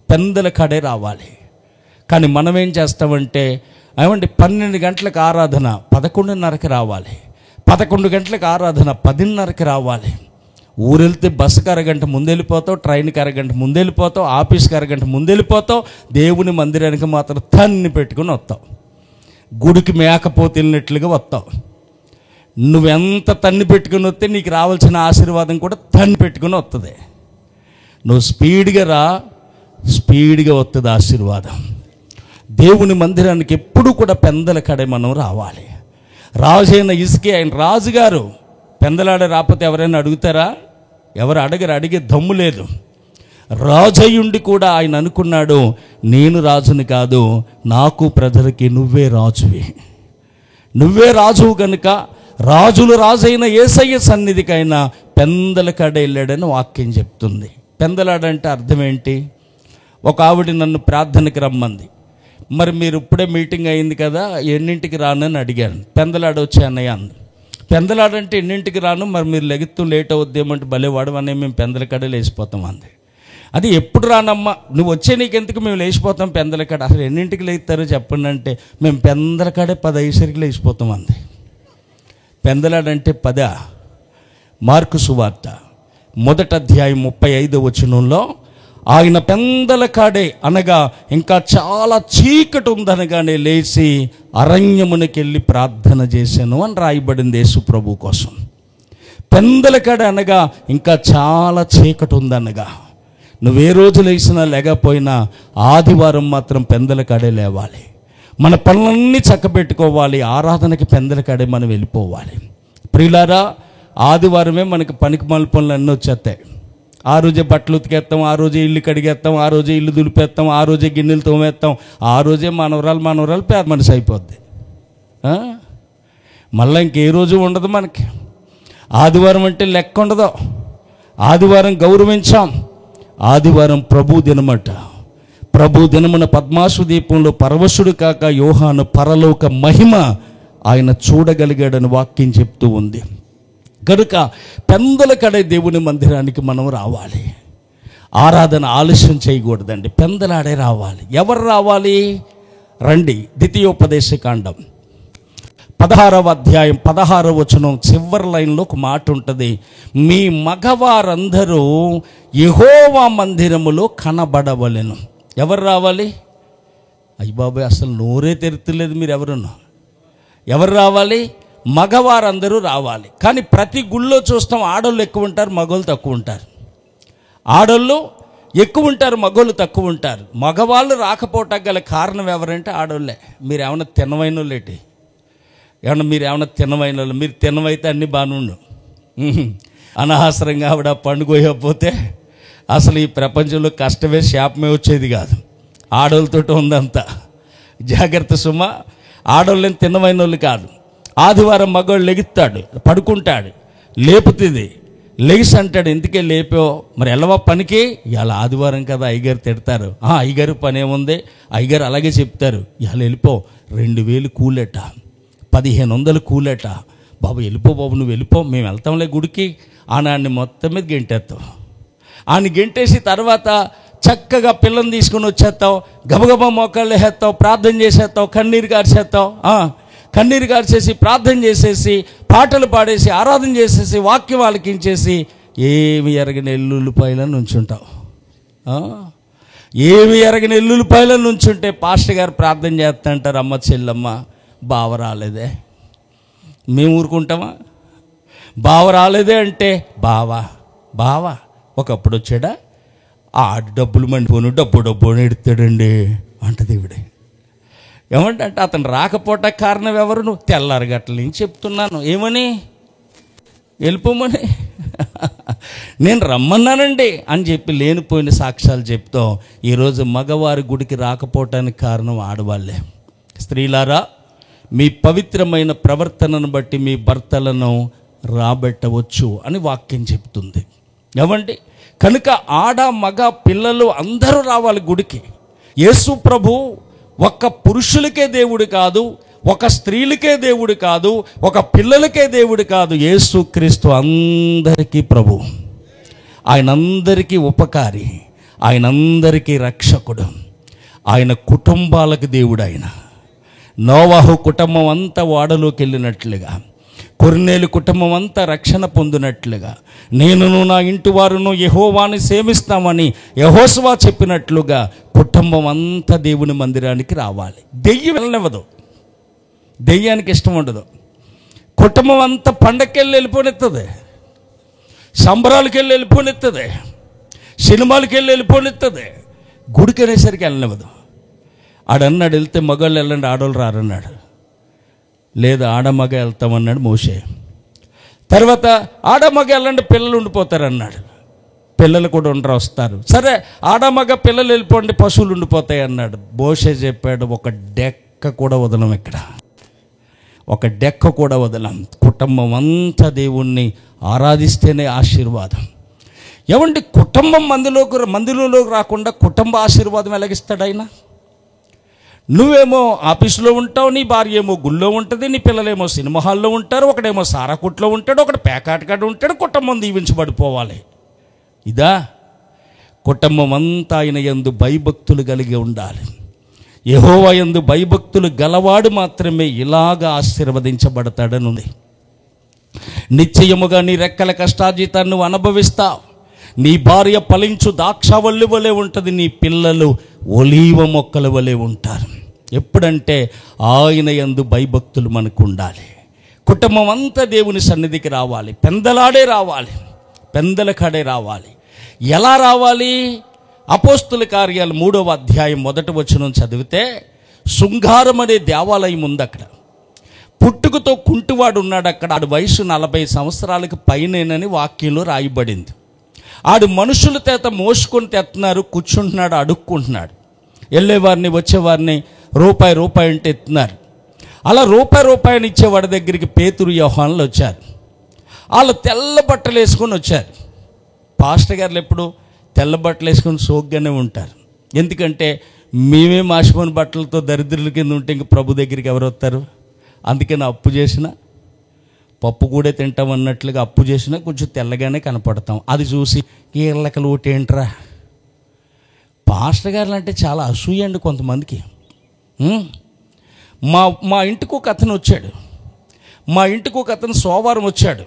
పెందలకాడే రావాలి. కానీ మనం ఏం చేస్తామంటే, ఏమంటే 12 గంటలకు ఆరాధన 11:30కి రావాలి, 11 గంటలకు ఆరాధన 10:30కి రావాలి. ఊరెళ్తే బస్సుకి అరగంట ముందు వెళ్ళిపోతావు, ట్రైన్కి అరగంట ముందు వెళ్ళిపోతావు, ఆఫీస్కి అరగంట ముందు వెళ్ళిపోతావు, దేవుని మందిరానికి మాత్రం తన్ని పెట్టుకుని వస్తావు. గుడికి మేకపోతే వెళ్ళినట్లుగా వస్తావు. నువ్వెంత తన్ని పెట్టుకుని వస్తే నీకు రావాల్సిన ఆశీర్వాదం కూడా తన్ని పెట్టుకుని వస్తుంది. నువ్వు స్పీడ్గా రా, స్పీడ్గా వస్తుంది ఆశీర్వాదం. దేవుని మందిరానికి ఎప్పుడు కూడా పెందలకాడే మనం రావాలి. రాజు అయిన హిజ్కియా, ఆయన రాజుగారు, పెందలాడే రాకపోతే ఎవరైనా అడుగుతారా? ఎవరు అడగరు, అడిగే దమ్ము లేదు. రాజయ్యుండి కూడా ఆయన అనుకున్నాడు, నేను రాజుని కాదు, నాకు ప్రజలకి నువ్వే రాజువి, నువ్వే రాజువు కనుక రాజులు రాజైన యేసయ్య సన్నిధికైనా పెందలకాడే వెళ్ళాడని వాక్యం చెప్తుంది. పెందలాడంటే అర్థం ఏంటి? ఒక ఆవిడ నన్ను ప్రార్థనకి రమ్మంది. మరి మీరు ఇప్పుడే మీటింగ్ అయింది కదా, ఎన్నింటికి రానని అడిగాను. పెందలాడ వచ్చానయ్య అంది. పెందలాడంటే ఎన్నింటికి రాను, మరి మీరు లెగుతూ లేట్ అవుద్దేమంటే భలేవాడు అనే మేము పెందలకాడే లేచిపోతాం అంది. అది ఎప్పుడు రానమ్మా, నువ్వు వచ్చే నీకెందుకు, మేము లేచిపోతాం పెందలకాడ. అసలు ఎన్నింటికి లేస్తారో చెప్పండి అంటే, మేము పెందలకాడే 10:05కి లేచిపోతాం అంది. పెందలాడంటే 10. మార్కు సువార్త 1వ అధ్యాయం 35వ వచనంలో ఆయన పెందలకాడే అనగా ఇంకా చాలా చీకటి ఉందనగానే లేచి అరణ్యమునికి వెళ్ళి ప్రార్థన చేశాను అని రాయబడింది యేసు ప్రభు కోసం. పెందలకాడే అనగా ఇంకా చాలా చీకటి ఉందనగా. నువ్వే రోజు లేచినా లేకపోయినా ఆదివారం మాత్రం పెందలకాడే లేవాలి. మన పనులన్నీ చక్కబెట్టుకోవాలి. ఆరాధనకి పెందలకాడే మనం వెళ్ళిపోవాలి. ప్రియులారా, ఆదివారమే మనకి పనికి మాల పనులు అన్నీ వచ్చేస్తాయి. ఆ రోజే బట్టలు ఉతికేస్తాం, ఆ రోజే ఇల్లు కడిగేస్తాం, ఆ రోజే ఇల్లు దులిపేస్తాం, ఆ రోజే గిన్నెలు తోమేస్తాం, ఆ రోజే మనవరాలు పేద మనిషి అయిపోద్ది. మళ్ళీ ఇంకే రోజు ఉండదు మనకి. ఆదివారం అంటే లెక్క ఉండదు. ఆదివారం గౌరవించాం. ఆదివారం ప్రభు దినమట. ప్రభు దినమున పద్మాసు దీపంలో పరవశుడు కాక యోహాను పరలోక మహిమ ఆయన చూడగలిగాడని వాక్యం చెప్తూ ఉంది. కనుక పెందలకాడే దేవుని మందిరానికి మనం రావాలి. ఆరాధన ఆలస్యం చేయకూడదండి, పెందలాడే రావాలి. ఎవరు రావాలి? రండి. ద్వితీయోపదేశకాండం 16వ అధ్యాయం 16వ వచనం చివరి లైన్లో ఒక మాట ఉంటుంది. మీ మగవారందరూ యెహోవా మందిరములో కనబడవలెను. ఎవరు రావాలి? అయ్య బాబాయ్, అసలు నోరే తెరుతులేదు. మీరు ఎవరు రావాలి? మగవారందరూ రావాలి. కానీ ప్రతి గుళ్ళో చూస్తాం, ఆడోళ్ళు ఎక్కువ ఉంటారు, మగోళ్ళు తక్కువ ఉంటారు. ఆడోళ్ళు ఎక్కువ ఉంటారు, మగోళ్ళు తక్కువ ఉంటారు. మగవాళ్ళు రాకపోవటానికి గల కారణం ఎవరంటే ఆడోళ్ళే. మీరు ఏమైనా తినవైన వాళ్ళేటి? మీరు ఏమైనా తినవైన వాళ్ళు? మీరు తినవైతే అన్నీ బాగానే ఉండు. అనవసరంగా ఆవిడ పండుగపోతే అసలు ఈ ప్రపంచంలో కష్టమే శాపమే వచ్చేది కాదు. ఆడోళ్ళతో ఉందంతా. జాగ్రత్త సుమ. ఆడోళ్ళని తినవైన వాళ్ళు కాదు. ఆదివారం మగవాళ్ళు లెగుతాడు, పడుకుంటాడు, లేపుతుంది, లెగిసి అంటాడు, ఎందుకే లేపో, మరి వెళ్ళవా పనికి? ఇవాళ ఆదివారం కదా, అయ్యగారు తిడతారు. అయ్యగారు పని ఏముంది? అయ్యగారు అలాగే చెప్తారు, ఇవాళ వెళ్ళిపో, 2000 కూలేట, 1500 కూలేట. బాబు వెళ్ళిపో బాబు, నువ్వు వెళ్ళిపో, మేము వెళ్తాంలే గుడికి. ఆనాన్ని మొత్తం మీద గెంటేస్తావు. ఆయన గెంటేసి తర్వాత చక్కగా పిల్లని తీసుకుని వచ్చేస్తావు, గబగబా మోకాళ్ళు వేసేస్తావు, ప్రార్థన చేసేస్తావు, కన్నీరు కార్చేస్తావు. కన్నీరు కార్చేసి ప్రార్థన చేసేసి పాటలు పాడేసి ఆరాధన చేసేసి వాక్యం ఆలకించేసి ఏమి ఎరగని ఎల్లుల్లిపాయలను నుంచుంటావు. ఏమి ఎరగని ఎల్లుల్లిపాయలను నుంచుంటే పాస్టర్ గారు ప్రార్థన చేస్తుంటారు, అమ్మ చెల్లమ్మ బావ రాలేదే. మేము ఊరుకుంటామా? బావ రాలేదే అంటే బావా ఒకప్పుడు వచ్చాడా, ఆడు డబ్బులు మండిపోను డబ్బు ఎడతాడండి అంటది ఈవిడే. ఏమంటే అతను రాకపోవట కారణం ఎవరు? నువ్వు తెల్లారగట్ల నుంచి చెప్తున్నాను, ఏమని? వెళ్ళిపోమని. నేను రమ్మన్నానండి అని చెప్పి లేనిపోయిన సాక్ష్యాలు చెప్తాం. ఈరోజు మగవారి గుడికి రాకపోవటానికి కారణం ఆడవాళ్ళే. స్త్రీలారా, మీ పవిత్రమైన ప్రవర్తనను బట్టి మీ భర్తలను రాబెట్టవచ్చు అని వాక్యం చెప్తుంది. ఏమండి, కనుక ఆడ మగ పిల్లలు అందరూ రావాలి గుడికి. యేసు ప్రభు ఒక్క పురుషులకే దేవుడు కాదు, ఒక స్త్రీలకే దేవుడు కాదు, ఒక పిల్లలకే దేవుడు కాదు. యేసు క్రీస్తు అందరికీ ప్రభు, ఆయన అందరికీ ఉపకారి, ఆయన అందరికీ రక్షకుడు, ఆయన కుటుంబాలకు దేవుడు. ఆయన నోవాహు కుటుంబం అంతా ఓడలోకి వెళ్ళినట్లుగా, కొర్నేలు కుటుంబం అంతా రక్షణ పొందినట్లుగా, నేనును నా ఇంటి వారును యెహోవాని సేవిస్తామని యెహోషువ చెప్పినట్లుగా కుటుంబం అంతా దేవుని మందిరానికి రావాలి. దెయ్యం వెళ్ళనివ్వదు, దెయ్యానికి ఇష్టం ఉండదు. కుటుంబం అంతా పండగకెళ్ళి వెళ్ళిపోనిస్తుంది, సంబరాలకి వెళ్ళిపోనిస్తుంది, సినిమాలకి వెళ్ళిపోనిస్తుంది. గుడికి అనేసరికి వెళ్ళనివ్వదు. ఆడన్నాడు వెళ్తే మగవాళ్ళు వెళ్ళండి, ఆడవాళ్ళు రారన్నాడు. లేదా ఆడమగ వెళ్తామన్నాడు మోషే. తర్వాత ఆడమగ వెళ్ళండి, పిల్లలు ఉండిపోతారన్నాడు. పిల్లలు కూడా ఉండరు, వస్తారు. సరే ఆడమగ పిల్లలు వెళ్ళిపోండి, పశువులు ఉండిపోతాయి అన్నాడు. మోషే చెప్పాడు, ఒక డెక్క కూడా వదలం, ఇక్కడ ఒక డెక్క కూడా వదలం. కుటుంబం అంతా దేవుణ్ణి ఆరాధిస్తేనే ఆశీర్వాదం. ఏమండి, కుటుంబం మందిలోకి రాకుండా కుటుంబ ఆశీర్వాదం ఎలాగిస్తాడు ఆయన? నువ్వేమో ఆఫీసులో ఉంటావు, నీ భార్య ఏమో గుళ్ళో ఉంటుంది, నీ పిల్లలేమో సినిమా హాల్లో ఉంటారు, ఒకడేమో సారాకుట్లో ఉంటాడు, ఒకటి పేకాటకాడ ఉంటాడు. కుటుంబం దీవించబడిపోవాలి. ఇదా? కుటుంబం అంతా ఆయన యందు భయభక్తులు కలిగి ఉండాలి. యెహోవా యందు భయభక్తులు గలవాడు మాత్రమే ఇలాగ ఆశీర్వదించబడతాడని ఉంది. నిశ్చయముగా నీ రెక్కల కష్టార్జితాన్ని నువ్వు అనుభవిస్తావు. నీ భార్య ఫలించు ద్రాక్షవల్లి వలె ఉంటుంది, నీ పిల్లలు ఒలీవ మొక్కల వలె ఉంటారు. ఎప్పుడంటే ఆయన యందు భయభక్తులు మనకు ఉండాలి. కుటుంబం అంతా దేవుని సన్నిధికి రావాలి, పెందలాడే రావాలి, పెందలకాడే రావాలి. ఎలా రావాలి? అపోస్తుల కార్యాలు 3వ అధ్యాయం 1వ వచనం చదివితే, శృంగారం అనే దేవాలయం ఉంది అక్కడ. పుట్టుకతో కుంటివాడు ఉన్నాడు అక్కడ. ఆడు వయసు 40 సంవత్సరాలకు పైనేనని వాక్యంలో రాయబడింది. ఆడు మనుషుల చేత మోసుకొని తెస్తున్నారు, కూర్చుంటున్నాడు, అడుక్కుంటున్నాడు. వెళ్ళేవారిని వచ్చేవారిని రూపాయి అంటే ఎత్తున్నారు. అలా రూపాయిని ఇచ్చేవాడి దగ్గరికి పేతురు యోహానులు వచ్చారు. వాళ్ళు తెల్ల బట్టలు వేసుకొని వచ్చారు. పాస్టర్ గారులు ఎప్పుడు తెల్ల బట్టలు వేసుకొని సోగ్గానే ఉంటారు. ఎందుకంటే మేమే మాసిపోని బట్టలతో దరిద్రుల కింద ఉంటే ఇంక ప్రభు దగ్గరికి ఎవరు వస్తారు? అందుకని అప్పు చేసిన పప్పు కూడా తింటాం అన్నట్లుగా అప్పు చేసినా కొంచెం తెల్లగానే కనపడతాం. అది చూసి కీళ్ళకలు ఒకటేంట్రా. పాస్టర్ గారులు అంటే చాలా అసూయ అండి కొంతమందికి. మా ఇంటికి ఒక అతను వచ్చాడు. మా ఇంటికి ఒక అతను సోమవారం వచ్చాడు.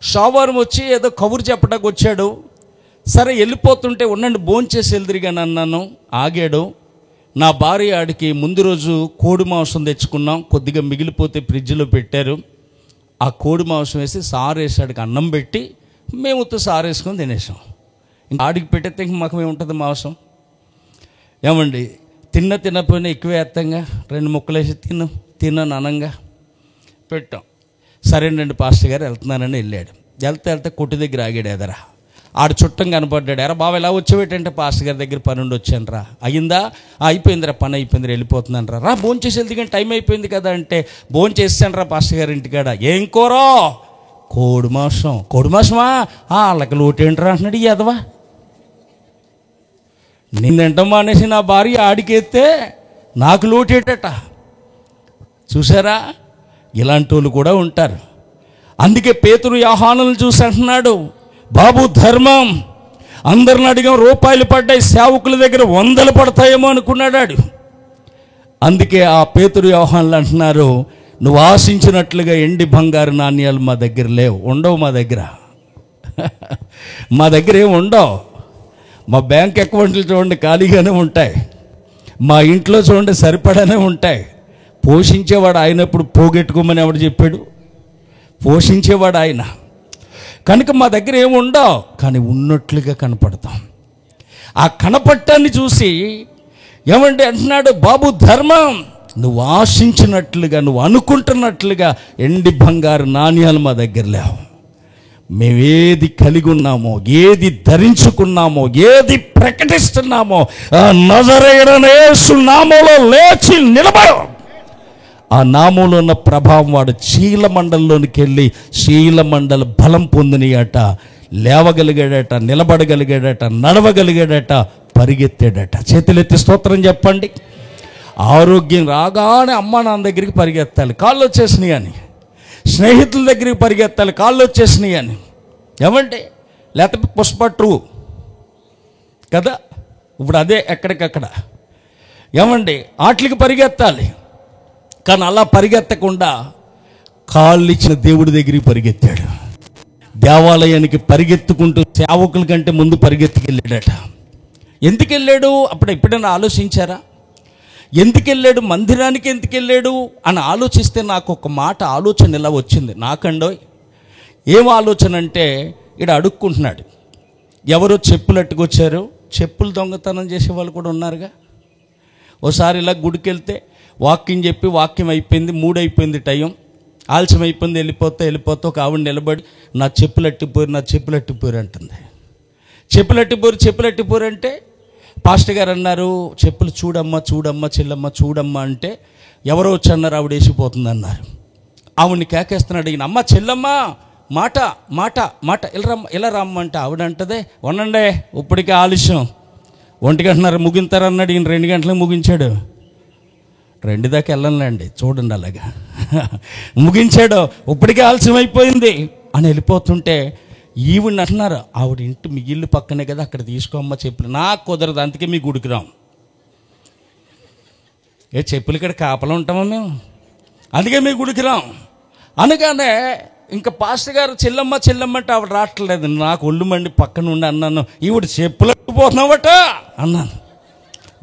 సోమవారం వచ్చి ఏదో కబురు చెప్పడానికి వచ్చాడు. సరే వెళ్ళిపోతుంటే ఉండండి భోంచేసి వెళ్దిరిగాను అన్నాను. ఆగాడు. నా భార్య ఆడికి ముందు రోజు కోడి మాంసం తెచ్చుకున్నాం, కొద్దిగా మిగిలిపోతే ఫ్రిడ్జ్లో పెట్టారు. ఆ కోడి మాంసం వేసి సారేసి ఆడికి అన్నం పెట్టి మేము సారేసుకొని తినేసాం. ఇంకా ఆడికి పెట్టేస్తే ఇంక మాకు ఏముంటుంది మాంసం? ఏమండి, తినపోయినా ఎక్కువ వేస్తాంగా, 2 ముక్కలు వేసి తినను అనంగా పెట్టాం. సరేనండి పాస్టర్ గారు వెళ్తున్నానని వెళ్ళాడు. వెళ్తే కొట్టు దగ్గర ఆగాడు. ఎదరా ఆడు చుట్టం కనపడ్డాడు. ఎరా బాబు ఎలా వచ్చేవేటంటే పాస్టర్ గారి దగ్గర పని ఉండి వచ్చాను రా. అయ్యిందా? అయిపోయిందిరా, పని అయిపోయింది, వెళ్ళిపోతున్నాను రా. భోంచేసి వెళ్తే కానీ టైం అయిపోయింది కదా అంటే భోంచేసాను రా పాస్టర్ గారి ఇంటికాడ. ఏం కూరో? కోడి మాంసం. కోడి మాంసమా? వాళ్ళకి లోటేంట్రా అంటున్నాడు ఈ ఎదవా. నేను తింటాం మానేసి నా భార్య ఆడికెత్తే నాకు లోటేటట. చూసారా, ఇలాంటి వాళ్ళు కూడా ఉంటారు. అందుకే పేతురు యోహానులను చూసి అంటున్నాడు, బాబు ధర్మం అందరిని అడిగాం, రూపాయలు పడ్డాయి, సేవకుల దగ్గర 100 పడతాయేమో అనుకున్నాడు. అందుకే ఆ పేతురు యోహానులు అంటున్నారు, నువ్వు ఆశించినట్లుగా ఎండి బంగారు నాణ్యాలు మా దగ్గర లేవు, ఉండవు. మా దగ్గర ఏమి ఉండవు. మా బ్యాంక్ అకౌంట్లు చూడండి ఖాళీగానే ఉంటాయి. మా ఇంట్లో చూడండి సరిపడానే ఉంటాయి. పోషించేవాడు ఆయనప్పుడు పోగొట్టుకోమని ఎవడు చెప్పాడు? పోషించేవాడు ఆయన. కనుక మా దగ్గర ఏమి ఉండవు, కానీ ఉన్నట్లుగా కనపడతాం. ఆ కనపడటాన్ని చూసి ఏమంటే అంటున్నాడు, బాబు ధర్మం నువ్వు ఆశించినట్లుగా, నువ్వు అనుకుంటున్నట్లుగా ఎండి బంగారు నాణ్యాలు మా దగ్గర లేవు. మేమేది కలిగి ఉన్నామో, ఏది ధరించుకున్నామో, ఏది ప్రకటిస్తున్నామో, ఆ నజరేయుడైన యేసు నామములో లేచి నిలబడు. ఆ నామంలో ఉన్న ప్రభావం వాడు చీలమండలంలోనికి వెళ్ళి చీలమండల బలం పొందినయట, లేవగలిగాడట, నిలబడగలిగాడట, నడవగలిగాడట, పరిగెత్తాడట. చేతులెత్తి స్తోత్రం చెప్పండి. ఆరోగ్యం రాగానే అమ్మ నాన్న దగ్గరికి పరిగెత్తాలి, కాళ్ళు వచ్చేసినాయి అని. స్నేహితుల దగ్గరికి పరిగెత్తాలి, కాళ్ళు వచ్చేసినాయి అని. ఏమండి, లేకపోతే పుష్పట్రు కదా, ఇప్పుడు అదే ఎక్కడికక్కడ. ఏమండి, ఆటలకి పరిగెత్తాలి. కానీ అలా పరిగెత్తకుండా కాళ్ళు ఇచ్చిన దేవుడి దగ్గరికి పరిగెత్తాడు. దేవాలయానికి పరిగెత్తుకుంటూ సేవకుల కంటే ముందు పరిగెత్తుకెళ్ళాడట. ఎందుకు వెళ్ళాడు? అప్పుడు ఎప్పుడైనా ఆలోచించారా? ఎందుకు వెళ్ళాడు, మందిరానికి ఎందుకు వెళ్ళాడు అని ఆలోచిస్తే నాకు ఒక మాట ఆలోచన ఇలా వచ్చింది నాకండో. ఏం ఆలోచన అంటే, ఇక్కడ అడుక్కుంటున్నాడు. ఎవరో చెప్పులు అట్టుకొచ్చారు, చెప్పులు దొంగతనం చేసే వాళ్ళు కూడా ఉన్నారుగా. ఓసారి ఇలా గుడికి వెళ్తే వాక్యం చెప్పి వాక్యం అయిపోయింది, 3 అయిపోయింది, టైం ఆలస్యం అయిపోయింది, వెళ్ళిపోతే ఒక ఆవిడ నిలబడి నా చెప్పులు అట్టిపోయారు అంటుంది. చెప్పులు అట్టిపోయారు అంటే పాస్టర్ గారు అన్నారు, చెప్పులు చూడమ్మా చెల్లమ్మ అంటే ఎవరో వచ్చి అన్నారు, ఆవిడ వేసిపోతుంది అన్నారు. ఆవిడ్ని కేకేస్తున్నాడు ఈయన, అమ్మ చెల్లమ్మ మాట ఇలా రమ్మ అంటే ఆవిడ అంటదే, ఉండండి ఇప్పటికే ఆలస్యం, 1 గంటన్నర ముగింతారన్నాడు. ఈయన 2 గంటలకు ముగించాడు. 2 దాకా వెళ్ళండి, చూడండి అలాగా ముగించాడు. ఇప్పటికే ఆలస్యం అయిపోయింది అని వెళ్ళిపోతుంటే ఈవిడ్ని అంటున్నారు, ఆవిడ ఇంటి మీ ఇల్లు పక్కనే కదా, అక్కడ తీసుకోమ్మ చెప్పులు. నాకు కుదరదు, అందుకే మీ గుడికి రాం. చెప్పులు ఇక్కడ కాపలా ఉంటామా మేము, అందుకే మీ గుడికి రాం అనగానే ఇంకా పాస్టర్ గారు చెల్లమ్మ అంటే ఆవిడ రావట్లేదు. నాకు ఒళ్ళు మండి పక్కన ఉండి అన్నాను, ఈవిడ చెప్పులు పోతున్నావట అన్నాను.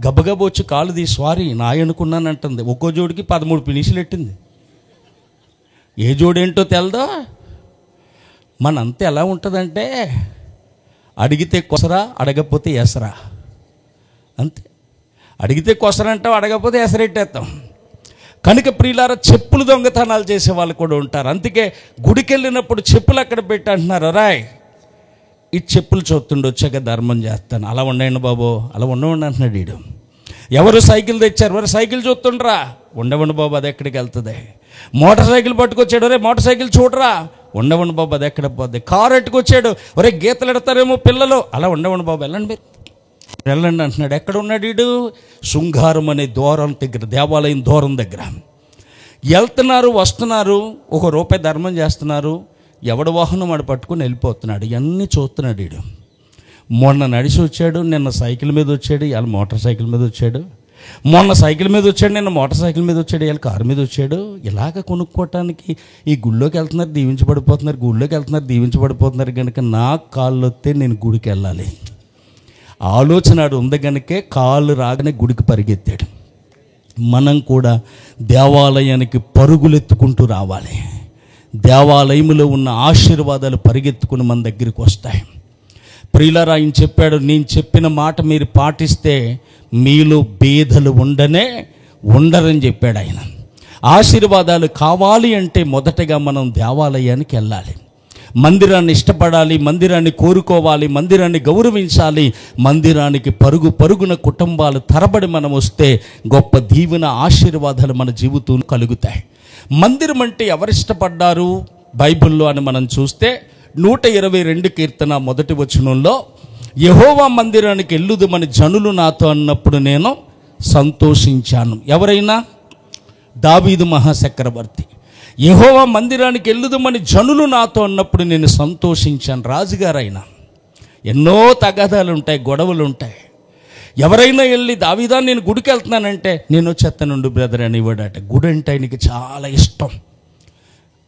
గబగబ వచ్చి కాలు తీసి సారీ నా అనుకున్నాను అంటుంది. ఒక్కో జోడికి 13 ఫినిషులు పెట్టింది. ఏ జోడేంటో తెలదా. మనంతా ఎలా ఉంటుందంటే, అడిగితే కొసరా, అడగకపోతే ఎసరా. అంతే, అడిగితే కొసరా అంటాం, అడగకపోతే ఎసరెట్టేస్తాం. కనుక ప్రియులారా, చెప్పులు దొంగతనాలు చేసే వాళ్ళు కూడా ఉంటారు. అందుకే గుడికి వెళ్ళినప్పుడు చెప్పులు అక్కడ పెట్టి అంటున్నారు, రాయ్ ఈ చెప్పులు చూస్తుండే వచ్చాక ధర్మం చేస్తాను. అలా ఉండండి బాబు, అలా ఉండవండి అంటున్నాడు వీడు. ఎవరు సైకిల్ తెచ్చారు, ఎవరు సైకిల్ చూస్తుండ్రా, ఉండవండి బాబు అది ఎక్కడికి వెళ్తుంది. మోటార్ సైకిల్ పట్టుకొచ్చాడు, ఒరే మోటార్ సైకిల్ చూడరా, ఉండవండి బాబు అది ఎక్కడ పోద్ది. కారు ఎట్టుకొచ్చాడు, ఒరే గీతలు ఎడతారేమో పిల్లలు, అలా ఉండవండి బాబు వెళ్ళండి అంటున్నాడు. ఎక్కడ ఉన్నాడు వీడు? శృంగారం అనే దూరం దగ్గర, దేవాలయం దూరం దగ్గర వెళ్తున్నారు, వస్తున్నారు, ₹1 ధర్మం చేస్తున్నారు. ఎవడ వాహనం వాడు పట్టుకుని వెళ్ళిపోతున్నాడు. ఇవన్నీ చూస్తున్నాడు వీడు. మొన్న నడిచి వచ్చాడు, నిన్న సైకిల్ మీద వచ్చాడు, ఇవాళ మోటార్ సైకిల్ మీద వచ్చాడు. మొన్న సైకిల్ మీద వచ్చాడు, నిన్న మోటార్ సైకిల్ మీద వచ్చాడు, ఇవాళ కారు మీద వచ్చాడు. ఇలాగ కొనుక్కోవటానికి ఈ గుళ్ళోకి వెళ్తున్నారు, దీవించబడిపోతున్నారు, గుళ్ళోకి వెళ్తున్నారు, దీవించబడిపోతున్నారు. కనుక నా కాళ్ళు వస్తే నేను గుడికి వెళ్ళాలి ఆలోచన ఉంది. కనుకే కాళ్ళు రాగానే గుడికి పరిగెత్తాడు. మనం కూడా దేవాలయానికి పరుగులెత్తుకుంటూ రావాలి. దేవాలయంలో ఉన్న ఆశీర్వాదాలు పరిగెత్తుకుని మన దగ్గరికి వస్తాయి. ప్రియులారా, ఆయన చెప్పాడు, నేను చెప్పిన మాట మీరు పాటిస్తే మీలో భేదలు ఉండరని చెప్పాడు ఆయన. ఆశీర్వాదాలు కావాలి అంటే మొదటగా మనం దేవాలయానికి వెళ్ళాలి, మందిరాన్ని ఇష్టపడాలి, మందిరాన్ని కోరుకోవాలి, మందిరాన్ని గౌరవించాలి. మందిరానికి పరుగున కుటుంబాలు తరబడి మనం వస్తే గొప్ప దీవెన ఆశీర్వాదాలు మన జీవితంలో కలుగుతాయి. మందిరం అంటే ఎవరిష్టపడ్డారు బైబిల్లో అని మనం చూస్తే 122 కీర్తన 1వ వచనంలో, యెహోవా మందిరానికి వెళ్ళుదుమని జనులు నాతో అన్నప్పుడు నేను సంతోషించాను. ఎవరైనా? దావీదు మహాచక్రవర్తి. యెహోవా మందిరానికి వెళ్ళుదుమని జనులు నాతో అన్నప్పుడు నేను సంతోషించాను. రాజుగారైనా ఎన్నో తగాదాలు ఉంటాయి, గొడవలు ఉంటాయి. ఎవరైనా వెళ్ళి దావీదా నేను గుడికి వెళ్తున్నానంటే, నేను వచ్చేస్తానుండు బ్రదర్ అని ఇవ్వడట. గుడి అంటే ఆయనకి చాలా ఇష్టం.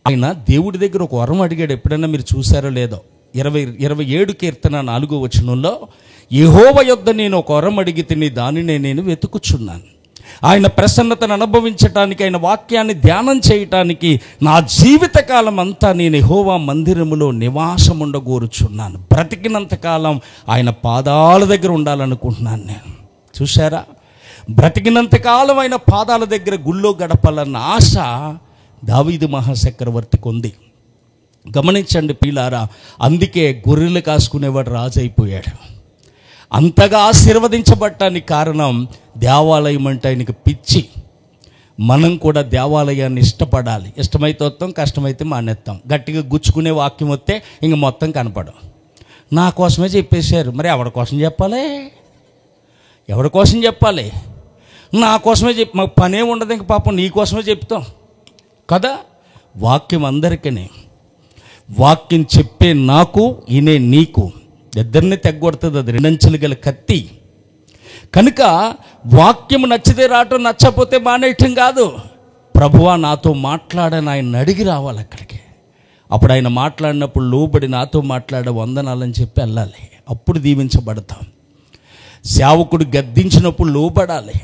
ఆయన దేవుడి దగ్గర ఒక వరం అడిగాడు. ఎప్పుడైనా మీరు చూసారో లేదో, 27 కీర్తన 4వ వచనంలో, యెహోవా యొద్ద నేను ఒక వరం అడిగితే దానినే నేను వెతుకుచున్నాను. ఆయన ప్రసన్నతను అనుభవించటానికి, ఆయన వాక్యాన్ని ధ్యానం చేయటానికి నా జీవితకాలం అంతా నేను యెహోవా మందిరములో నివాసం ఉండగోరుచున్నాను. బ్రతికినంతకాలం ఆయన పాదాల దగ్గర ఉండాలనుకుంటున్నాను నేను. చూశారా, బ్రతికినంతకాలం ఆయన పాదాల దగ్గర గుళ్ళో గడపాలన్న ఆశ దావీదు మహాచక్రవర్తికి ఉంది. గమనించండి ప్రియులారా, అందుకే గొర్రెలు కాసుకునేవాడు రాజు అయిపోయాడు. అంతగా ఆశీర్వదించబడటానికి కారణం దేవాలయం అంటే ఆయనకి పిచ్చి. మనం కూడా దేవాలయాన్ని ఇష్టపడాలి. ఇష్టమైతే వస్తాం, కష్టమైతే మానేస్తాం. గట్టిగా గుచ్చుకునే వాక్యం వస్తే ఇంక మొత్తం కనపడం. నా కోసమే చెప్పేశారు, మరి ఎవరి కోసం చెప్పాలి? ఎవరి కోసం చెప్పాలి? నా కోసమే చెప్పి మాకు పనే ఉండదు, ఇంక పాపం నీ కోసమే చెప్తాం కదా. వాక్యం అందరికీ, వాక్యం చెప్పే నాకు, ఈయనే నీకు, ఇద్దరిని తెగ్గొడుతుంది. అది రెండంచెలు గల కత్తి. కనుక వాక్యం నచ్చితే రావటం, నచ్చకపోతే మానేయటం కాదు. ప్రభువా నాతో మాట్లాడని ఆయన అడిగి రావాలి అక్కడికి. అప్పుడు ఆయన మాట్లాడినప్పుడు లోబడి నాతో మాట్లాడ వందనాలని చెప్పి వెళ్ళాలి. అప్పుడు దీవించబడతాం. సేవకుడు గద్దించినప్పుడు లోబడాలి.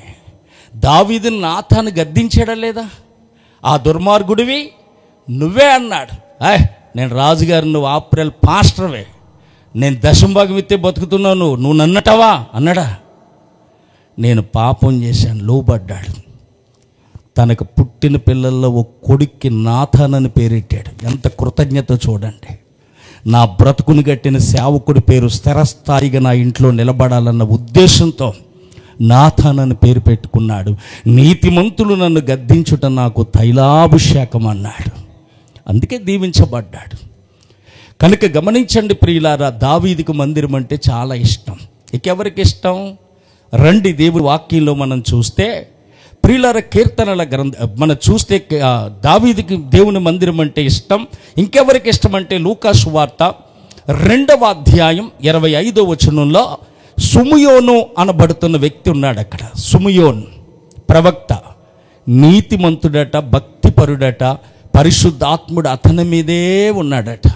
దావీదుని నాతాను గద్దించాడా లేదా? ఆ దుర్మార్గుడివి నువ్వే అన్నాడు. నేను రాజుగారు, నువ్వు ఆప్రేల్ పాస్టర్వే, నేను దశంభాగం ఇస్తే బతుకుతున్నావు, నువ్వు నన్నటవా అన్నాడా? నేను పాపం చేశాను, లోబడ్డాడు. తనకు పుట్టిన పిల్లల్లో ఒక కొడుక్కి నాథానని పేరెట్టాడు. ఎంత కృతజ్ఞత చూడండి. నా బ్రతుకుని గట్టిన సేవకుడి పేరు స్థిరస్థాయిగా నా ఇంట్లో నిలబడాలన్న ఉద్దేశంతో నాథానని పేరు పెట్టుకున్నాడు. నీతిమంతులు నన్ను గద్దించుట నాకు తైలాభిషేకం అన్నాడు. అందుకే దీవించబడ్డాడు. కనుక గమనించండి ప్రియులారా, దావీదుకు మందిరం అంటే చాలా ఇష్టం. ఇంకెవరికి ఇష్టం? రండి దేవుని వాక్యంలో మనం చూస్తే, ప్రియులారా, కీర్తనల మనం చూస్తే దావీదుకి దేవుని మందిరం అంటే ఇష్టం. ఇంకెవరికి ఇష్టం అంటే లూకా సువార్త 2వ అధ్యాయం 25వ వచనంలో సుమయోను అనబడుతున్న వ్యక్తి ఉన్నాడు అక్కడ. సుమయోన్ ప్రవక్త, నీతిమంతుడట, భక్తిపరుడట, పరిశుద్ధాత్ముడు అతని మీదే ఉన్నాడట.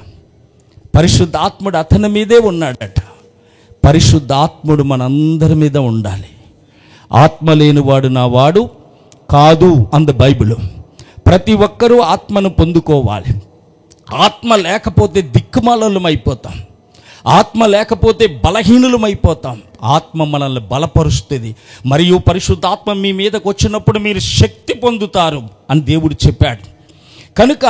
పరిశుద్ధాత్ముడు అతని మీదే ఉన్నాడట. పరిశుద్ధాత్ముడు మనందరి మీద ఉండాలి. ఆత్మ లేనివాడు నా వాడు కాదు అంద బైబిల్. ప్రతి ఒక్కరూ ఆత్మను పొందుకోవాలి. ఆత్మ లేకపోతే దిక్కుమాలలం అయిపోతాం. ఆత్మ లేకపోతే బలహీనులం అయిపోతాం. ఆత్మ మనల్ని బలపరుస్తుంది. మరియు పరిశుద్ధాత్మ మీ మీదకి వచ్చినప్పుడు మీరు శక్తి పొందుతారు అని దేవుడు చెప్పాడు. కనుక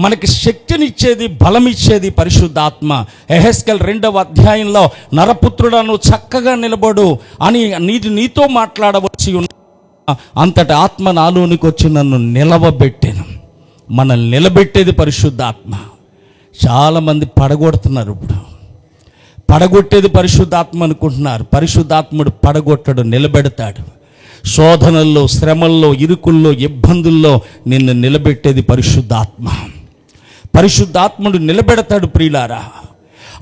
మనకి శక్తినిచ్చేది, బలం ఇచ్చేది పరిశుద్ధాత్మ. యెహెజ్కేలు 2వ అధ్యాయంలో నరపుత్రుడను చక్కగా నిలబడు అని నీతో మాట్లాడవచ్చి ఉన్న అంతటి ఆత్మ నాలోనికి వచ్చి నన్ను నిలవబెట్టాను. మనల్ని నిలబెట్టేది పరిశుద్ధాత్మ. చాలామంది పడగొడుతున్నారు. ఇప్పుడు పడగొట్టేది పరిశుద్ధాత్మ అనుకుంటున్నారు. పరిశుద్ధాత్ముడు పడగొట్టడు, నిలబెడతాడు. శోధనల్లో, శ్రమల్లో, ఇరుకుల్లో, ఇబ్బందుల్లో నిన్ను నిలబెట్టేది పరిశుద్ధాత్మ. పరిశుద్ధాత్ముడు నిలబెడతాడు ప్రియులారా.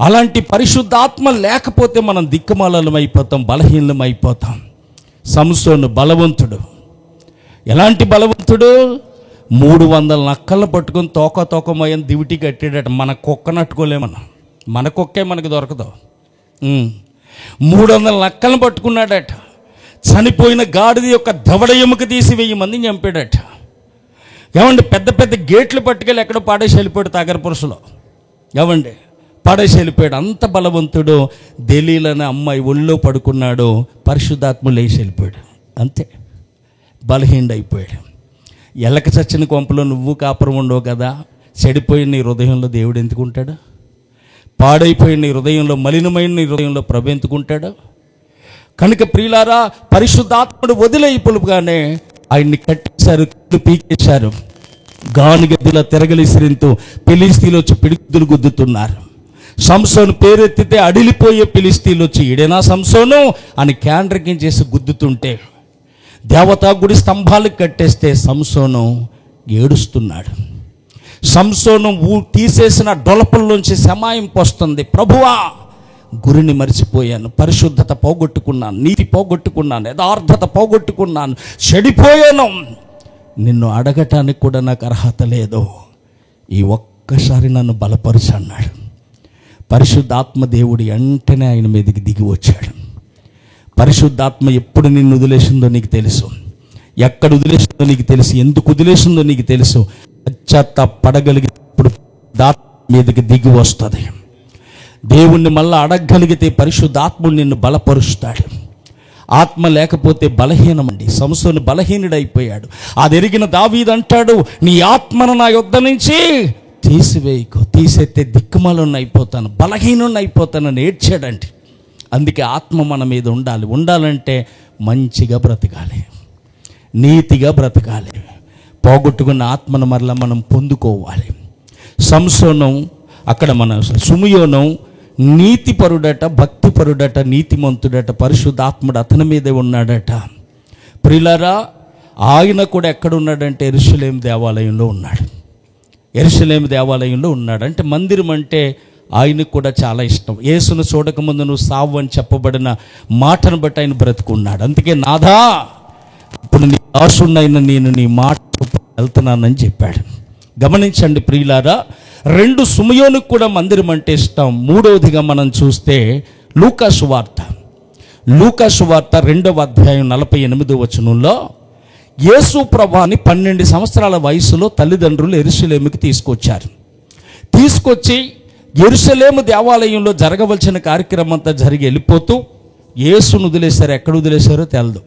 అలాంటి పరిశుద్ధాత్మ లేకపోతే మనం దిక్కుమాలలం అయిపోతాం, బలహీనం అయిపోతాం. సంసోను బలవంతుడు. ఎలాంటి బలవంతుడు? 300 నక్కలను పట్టుకొని తోకమోయని దివిటి కట్టాడట. మన కుక్క నట్టుకోలేమన్నా, మన కుక్కే మనకు దొరకదు. 300 నక్కలను పట్టుకున్నాడట. చనిపోయిన గాడిద యొక్క దవడ ఎముక తీసి 1000 మందిని చంపాడట. ఏమండి, పెద్ద పెద్ద గేట్లు పట్టుకెళ్ళి ఎక్కడో పాడేసి వెళ్ళిపోయాడు. తాగరపురుషులో ఏమండి పాడేసి వెళ్ళిపోయాడు. అంత బలవంతుడు. దెలీలని అమ్మాయి ఒళ్ళో పడుకున్నాడు, పరిశుద్ధాత్మ లేచి వెళ్ళిపోయాడు. అంతే, బలహీనుడు అయిపోయాడు. ఎలక చచ్చిన కొంపలో నువ్వు కాపురం ఉండవు కదా. చెడిపోయిన నీ హృదయంలో దేవుడు ఎందుకుంటాడు? పాడైపోయిన నీ హృదయంలో, మలినమైన నీ హృదయంలో ప్రభు ఎందుకుంటాడు? కనుక ప్రియులారా, పరిశుద్ధాత్ముడు వదిలేయిపులుగానే ఆయన్ని కట్టేశారు, పీకేశారు. గానుగెద్దుల తిరగలిసిరింతూ ఫిలిస్తీన్లు వచ్చి పిడుగులు గుద్దుతున్నారు. సంసోను పేరెత్తితే అడిలిపోయే ఫిలిస్తీన్లు వచ్చి ఈడేనా సంసోను అని క్యాండ్రకింగ్ చేసి గుద్దుతుంటే, దేవతా గుడి స్తంభాలకు కట్టేస్తే సంసోను ఏడుస్తున్నాడు. సంసోను తీసేసిన డొలపల్లోంచి శమాయింపు వస్తుంది. ప్రభువా, గురిని మరిచిపోయాను, పరిశుద్ధత పోగొట్టుకున్నాను, నీతి పోగొట్టుకున్నాను, యథార్థత పోగొట్టుకున్నాను, చెడిపోయాను, నిన్ను అడగటానికి కూడా నాకు అర్హత లేదు, ఈ ఒక్కసారి నన్ను బలపరుచు అన్నాడు. పరిశుద్ధాత్మ దేవుడు వెంటనే ఆయన మీదకి దిగి వచ్చాడు. పరిశుద్ధాత్మ ఎప్పుడు నిన్ను వదిలేసిందో నీకు తెలుసు, ఎక్కడ వదిలేసిందో నీకు తెలుసు, ఎందుకు వదిలేసిందో నీకు తెలుసు. పడగలిగినప్పుడు మీదకి దిగి వస్తుంది. దేవుణ్ణి మళ్ళీ అడగగలిగితే పరిశుద్ధాత్ముడు నిన్ను బలపరుస్తాడు. ఆత్మ లేకపోతే బలహీనమండి. సంసోను బలహీనుడైపోయాడు. అది ఎరిగిన దావీదు అంటాడు, నీ ఆత్మను నా యొద్ద నుంచి తీసివేయకు, తీసేస్తే దిక్కుమాలను అయిపోతాను, బలహీనుని అయిపోతానని ఏడ్చాడండి. అందుకే ఆత్మ మన మీద ఉండాలి. ఉండాలంటే మంచిగా బ్రతకాలి, నీతిగా బ్రతకాలి. పోగొట్టుకున్న ఆత్మను మరలా మనం పొందుకోవాలి. సంసోనం, అక్కడ మన సుమయోనం నీతిపరుడట, భక్తిపరుడట, నీతిమంతుడట, పరిశుద్ధాత్ముడు అతని మీదే ఉన్నాడట. ప్రియులారా, ఆయన కూడా ఎక్కడ ఉన్నాడంటే యెరూషలేము దేవాలయంలో ఉన్నాడు. యెరూషలేము దేవాలయంలో ఉన్నాడు. అంటే మందిరం అంటే ఆయనకు కూడా చాలా ఇష్టం. యేసును చూడకముందు నువ్వు సావు అని చెప్పబడిన మాటను బట్టి ఆయన బ్రతుకున్నాడు. అందుకే నాథా, ఇప్పుడు నీ దాసునైన నేను నీ మాట వెళ్తున్నానని చెప్పాడు. గమనించండి ప్రియులారా, 2 సుమయోనుకు కూడా మందిరం అంటే ఇష్టం. మూడవదిగా మనం చూస్తే లూకాసు వార్త 2వ అధ్యాయం 48వ వచనంలో యేసు ప్రభువుని 12 సంవత్సరాల వయసులో తల్లిదండ్రులు యెరూషలేముకి తీసుకొచ్చి యెరూషలేము దేవాలయంలో జరగవలసిన కార్యక్రమం అంతా జరిగి వెళ్ళిపోతూ యేసును వదిలేశారు. ఎక్కడ వదిలేశారో తెలదు.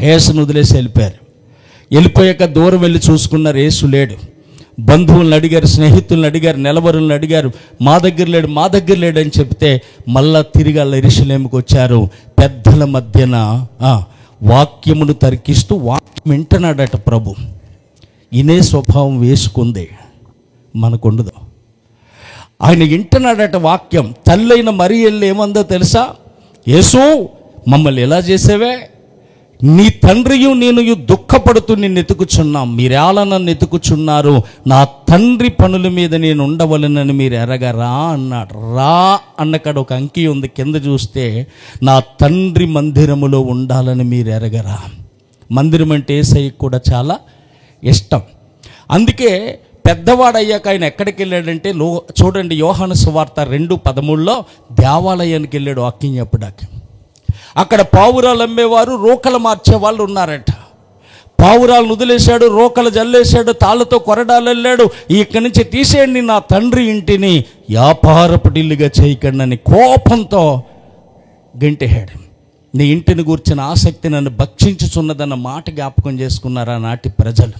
యేసును వదిలేసి వెళ్ళిపోయారు. వెళ్ళిపోయాక దూరం వెళ్ళి చూసుకున్నారు, యేసు లేడు. బంధువులను అడిగారు, స్నేహితులను అడిగారు, నెలవరులను అడిగారు, మా దగ్గర లేడు అని చెప్తే మళ్ళా తిరిగి యెరూషలేముకి వచ్చారు. పెద్దల మధ్యన వాక్యమును తర్కిస్తూ వాక్యం వింటున్నాడట ప్రభు. ఇనే స్వభావం వేసుకుంది, మనకుండదు. ఆయన వింటున్నాడట వాక్యం. తల్లైన మరియల్ని ఏమందో తెలుసా? యేసు, మమ్మల్ని ఎలా చేసేవే? నీ తండ్రియు నేను దుఃఖపడుతూ నిన్ను ఎతుకుచున్నాం. మీరేలా నన్ను ఎతుకుచున్నారు? నా తండ్రి పనుల మీద నేను ఉండవలనని మీరు ఎరగరా అన్నాడు. రా అన్నకాడ ఒక అంకి ఉంది, కింద చూస్తే నా తండ్రి మందిరములో ఉండాలని మీరు ఎరగరా. మందిరం అంటే యేసయ్యకు కూడా చాలా ఇష్టం. అందుకే పెద్దవాడయ్యాక ఆయన ఎక్కడికి వెళ్ళాడంటే చూడండి, యోహాను సువార్త 2:13 దేవాలయానికి వెళ్ళాడు వాక్యం చెప్పడానికి. అక్కడ పావురాలు అమ్మేవారు, రోకలు మార్చే వాళ్ళు ఉన్నారట. పావురాలను వదిలేశాడు, రోకలు జల్లేశాడు, తాళ్ళతో కొరడాలు వెళ్ళాడు. ఇక్కడి నుంచి తీసేయండి నా తండ్రి ఇంటిని, వ్యాపారపుడిల్లుగా చేయకండి అని కోపంతో గంటేశాడు. నీ ఇంటిని గూర్చిన ఆసక్తి నన్ను భక్షించుచున్నదన్న మాట జ్ఞాపకం చేసుకున్నారు ఆనాటి ప్రజలు.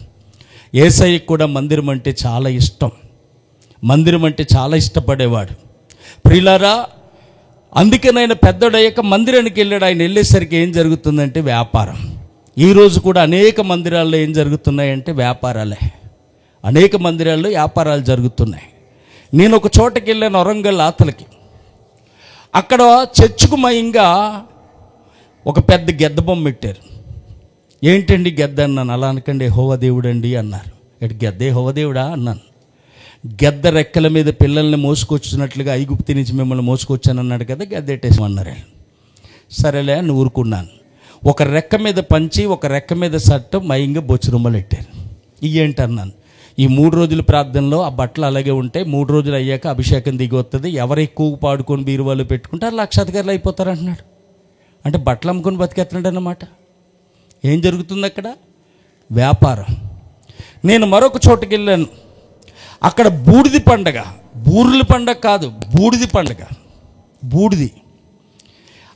యేసయ్యకు కూడా మందిరం అంటే చాలా ఇష్టం. మందిరం అంటే చాలా ఇష్టపడేవాడు. ప్రియులారా, అందుకే ఆయన పెద్దోడయ్యాక మందిరానికి వెళ్ళాడు. ఆయన వెళ్ళేసరికి ఏం జరుగుతుందంటే వ్యాపారం. ఈరోజు కూడా అనేక మందిరాల్లో ఏం జరుగుతున్నాయంటే వ్యాపారాలే. అనేక మందిరాల్లో వ్యాపారాలు జరుగుతున్నాయి. నేను ఒక చోటకి వెళ్ళాను, వరంగల్ ఆతలకి. అక్కడ చర్చుకు మయంగా ఒక పెద్ద గెద్ద బొమ్మ పెట్టారు. ఏంటండి గెద్ద అన్నాను. అలా అనకండి, యెహోవా దేవుడు అండి అన్నారు. ఎటు గెద్ద యెహోవా దేవుడా అన్నాను. గెద్ద రెక్కల మీద పిల్లల్ని మోసుకొచ్చినట్లుగా ఐగుప్తు నుంచి మిమ్మల్ని మోసుకొచ్చాను అన్నాడు కదా, గెద్దెట్టేసామన్నారు. సరేలే అని ఊరుకున్నాను. ఒక రెక్క మీద పంచి, ఒక రెక్క మీద సట్టం, మయంగా బొచ్చురుమ్మలు పెట్టారు. ఇవేంటన్నాను. ఈ 3 రోజుల ప్రార్థనలో ఆ బట్టలు అలాగే ఉంటాయి. 3 రోజులు అయ్యాక అభిషేకం దిగి వస్తుంది. ఎవరు ఎక్కువ పాడుకొని బీరువాళ్ళు పెట్టుకుంటారు లక్షాధికారులు అయిపోతారు అంటున్నాడు. అంటే బట్టలు అమ్ముకొని బతికేస్తున్నాడు అన్నమాట. ఏం జరుగుతుంది అక్కడ? వ్యాపారం. నేను మరొక చోటుకి వెళ్ళాను. అక్కడ బూడిది పండగ, బూరుల పండగ కాదు, బూడిది పండగ. బూడిది